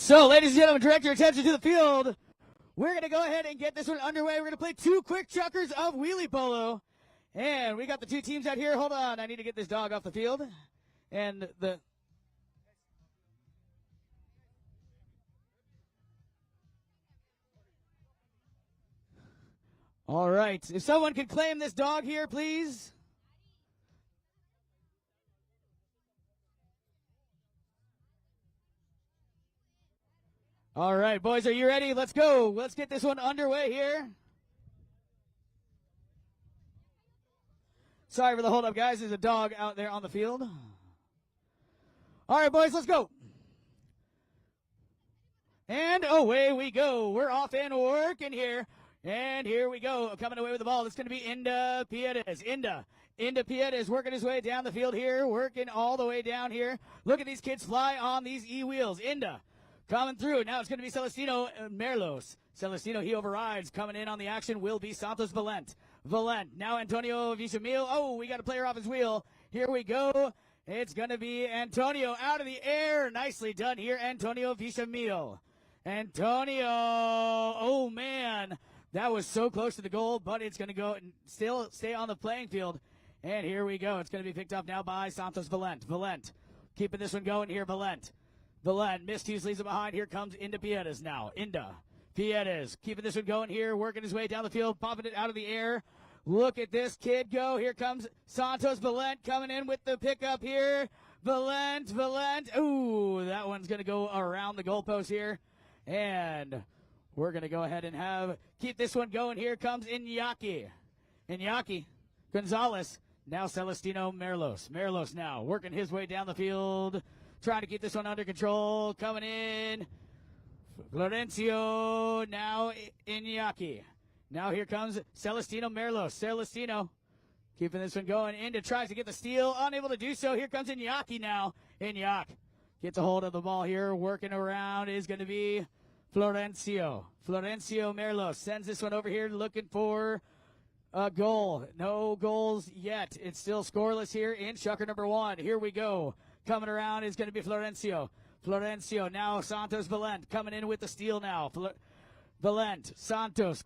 So, ladies and gentlemen, direct your attention to the field. We're going to go ahead and get this one underway. We're going to play 2 quick chuckers of wheelie polo. And we got the 2 teams out here. Hold on, I need to get this dog off the field. And the... All right, if someone could claim this dog here, please. All right, boys, are you ready? Let's go. Let's get this one underway here. Sorry for the hold up, guys. There's a dog out there on the field. All right, boys, let's go. And away we go. We're off and working here. And here we go. Coming away with the ball. It's going to be Inda Piedes. Inda Piedes working his way down the field here. Working all the way down here. Look at these kids fly on these E-wheels. Inda coming through. Now it's going to be Celestino Merlos. Celestino, he overrides. Coming in on the action will be Santos Valent. Now Antonio Vichamil. Oh, we got a player off his wheel. Here we go. It's going to be Antonio out of the air. Nicely done here, Antonio Vichamil. Antonio. Oh, man. That was so close to the goal, but it's going to go and still stay on the playing field. And here we go. It's going to be picked up now by Santos Valent. Keeping this one going here, Valent. Miscues leaves it behind. Here comes Inda Piedes now. Inda Piedes keeping this one going here, working his way down the field, popping it out of the air. Look at this kid go. Here comes Santos Valent coming in with the pickup here. Valent. Ooh, that one's going to go around the goalpost here. And we're going to go ahead and keep this one going. Here comes Iñaki Gonzalez. Now Celestino Merlos now working his way down the field, trying to keep this one under control. Coming in, Florencio. Now Iñaki. Now here comes Celestino Merlos. Celestino keeping this one going. Inda tries to get the steal, unable to do so. Here comes Iñaki now. Iñaki gets a hold of the ball here. Working around is going to be Florencio Merlos sends this one over here looking for a goal. No goals yet. It's still scoreless here in chucker number 1. Here we go. Coming around is going to be Florencio. Now Santos Valent coming in with the steal now. Valent, Santos,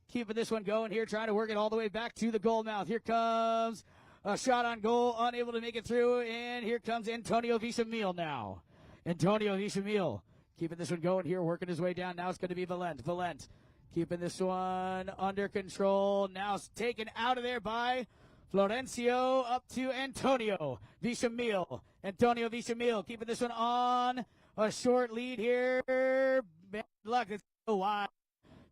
keeping this one going here, trying to work it all the way back to the goal mouth. Here comes a shot on goal, unable to make it through, and here comes Antonio Vichamil now. Keeping this one going here, working his way down. Now it's going to be Valent. Keeping this one under control. Now it's taken out of there by Florencio up to Antonio Vichamil. Keeping this one on a short lead here. Bad luck. It's so wide.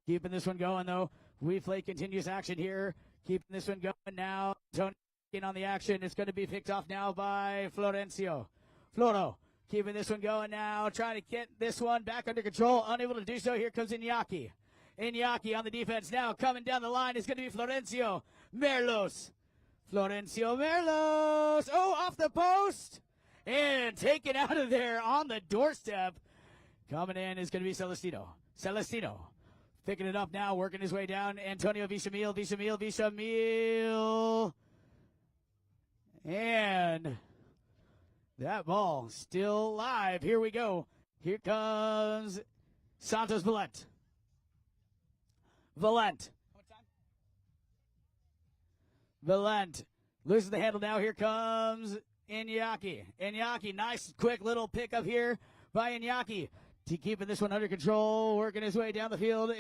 Keeping this one going, though. We play continuous action here. Keeping this one going now. Antonio in on the action. It's going to be picked off now by Florencio. Floro. Keeping this one going now, trying to get this one back under control. Unable to do so. Here comes Iñaki on the defense now. Coming down the line is going to be Florencio Merlos. Oh, off the post. And taken out of there on the doorstep. Coming in is going to be Celestino. Picking it up now, working his way down. Antonio Vichamil. And that ball still live. Here we go. Here comes Santos Valent. Loses the handle now. Here comes Iñaki. Nice quick little pickup here by Iñaki. Keeping this one under control, working his way down the field.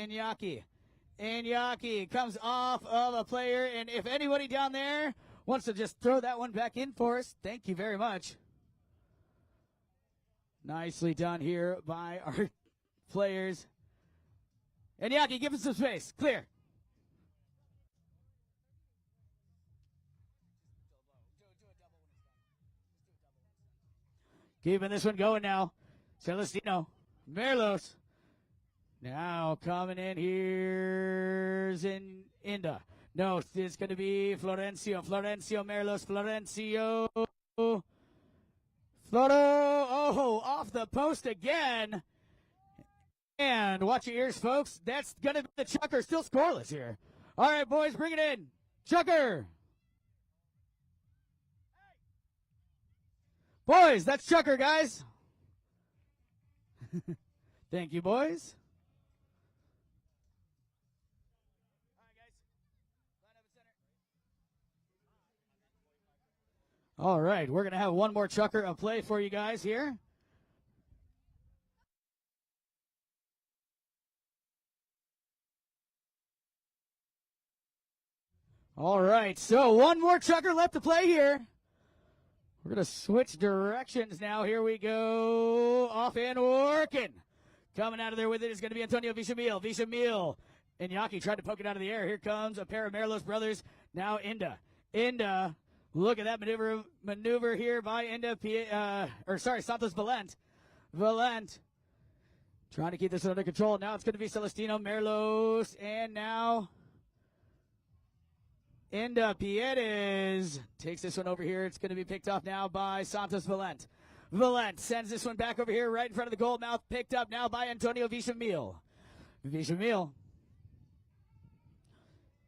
Iñaki comes off of a player, and if anybody down there wants to just throw that one back in for us, thank you very much. Nicely done here by our players. Iñaki, give us some space. Clear. Keeping this one going now. Celestino Merlos. Now coming in here's Inda. No, it's going to be Florencio Merlos. Floro, oh, off the post again. And watch your ears, folks. That's going to be the chucker, still scoreless here. All right, boys, bring it in. Chucker. Boys, that's chucker, guys. Thank you, boys. All right, we're going to have one more chukker of play for you guys here. All right, so one more chukker left to play here. We're going to switch directions now. Here we go. Off and working. Coming out of there with it is going to be Antonio Vichamil. Vichamil. Iñaki tried to poke it out of the air. Here comes a pair of Merlos brothers. Now Inda. Inda. Look at that maneuver here by Santos Valent. Valent. Trying to keep this under control. Now it's going to be Celestino Merlos. And now Inda Pierres takes this one over here. It's going to be picked off now by Santos Valent. Valent sends this one back over here right in front of the goal mouth. Picked up now by Antonio Vichamil. Vichamil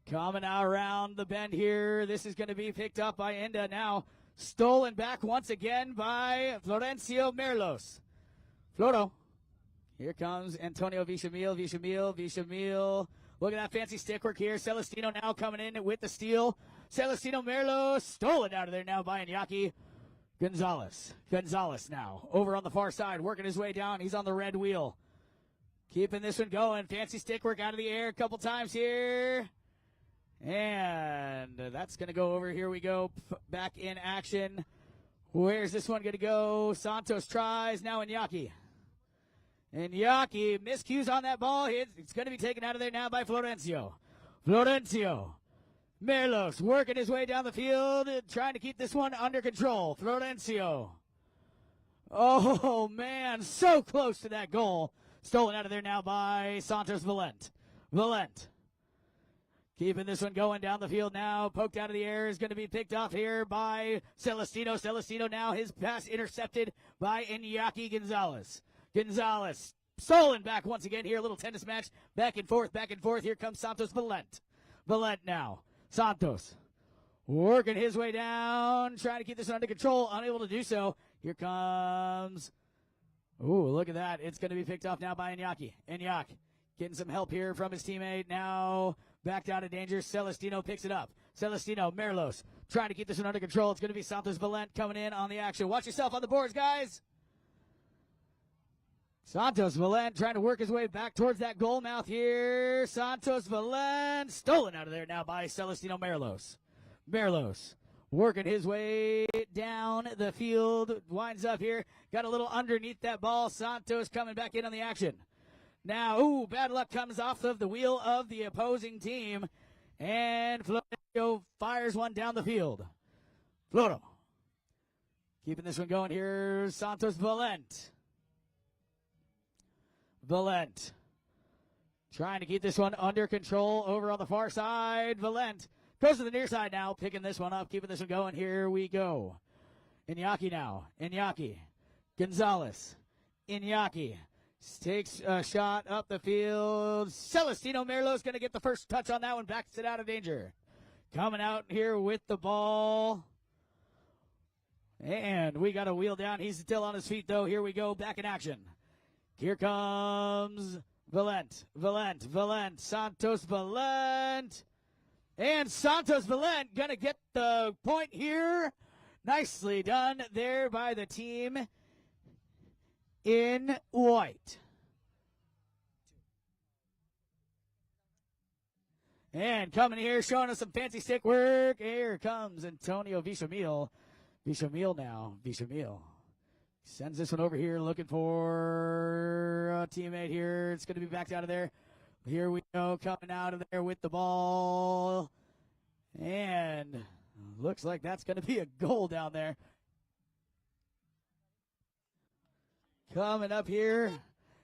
coming out around the bend here. This is going to be picked up by Inda now. Stolen back once again by Florencio Merlos. Floro. Here comes Antonio Vichamil. Vichamil. Look at that fancy stick work here. Celestino now coming in with the steal. Celestino Merlos stolen out of there now by Iñaki Gonzalez. Gonzalez now over on the far side, working his way down. He's on the red wheel. Keeping this one going. Fancy stick work out of the air a couple times here. And that's going to go over. Here we go. Back in action. Where's this one going to go? Santos tries. Now Iñaki. Iñaki miscues on that ball. It's going to be taken out of there now by Florencio. Florencio. Merlos working his way down the field, trying to keep this one under control. Florencio. Oh, man, so close to that goal. Stolen out of there now by Santos Valent. Valent. Keeping this one going down the field now. Poked out of the air is going to be picked off here by Celestino. Celestino now, his pass intercepted by Iñaki Gonzalez. Gonzalez stolen back once again here. A little tennis match. Back and forth, back and forth. Here comes Santos Valent. Valent now. Santos working his way down, trying to keep this under control, unable to do so. Here comes, ooh, look at that. It's going to be picked off now by Iñaki. Iñaki getting some help here from his teammate. Now backed out of danger. Celestino picks it up. Celestino, Merlos, trying to keep this one under control. It's going to be Santos Valent coming in on the action. Watch yourself on the boards, guys. Santos Valent trying to work his way back towards that goal mouth here. Santos Valent stolen out of there now by Celestino Merlos. Merlos working his way down the field. Winds up here. Got a little underneath that ball. Santos coming back in on the action. Now, ooh, bad luck comes off of the wheel of the opposing team. And Florencio fires one down the field. Floro. Keeping this one going here. Santos Valent. Valent trying to keep this one under control over on the far side. Valent goes to the near side now, picking this one up, keeping this one going. Here we go. Iñaki now. Iñaki. Gonzalez. Iñaki takes a shot up the field. Celestino Merlos going to get the first touch on that one, backs it out of danger. Coming out here with the ball. And we got a wheel down. He's still on his feet, though. Here we go, back in action. Here comes Valent, Santos Valent. And Santos Valent going to get the point here. Nicely done there by the team in white. And coming here, showing us some fancy stick work. Here comes Antonio Vichamil. Vichamil now, Vichamil. Sends this one over here, looking for a teammate here. It's going to be backed out of there. Here we go, coming out of there with the ball. And looks like that's going to be a goal down there. Coming up here.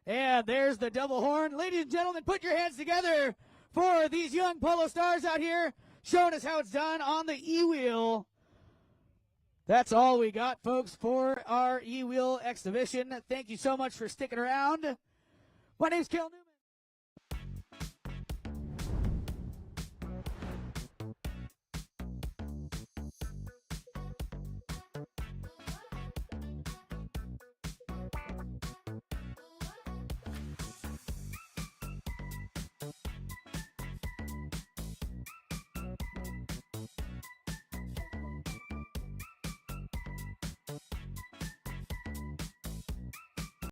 And there's the double horn. Ladies and gentlemen, put your hands together for these young Polo stars out here, showing us how it's done on the E-Wheel. That's all we got, folks, for our E-Wheel exhibition. Thank you so much for sticking around. My name's Kel Newman.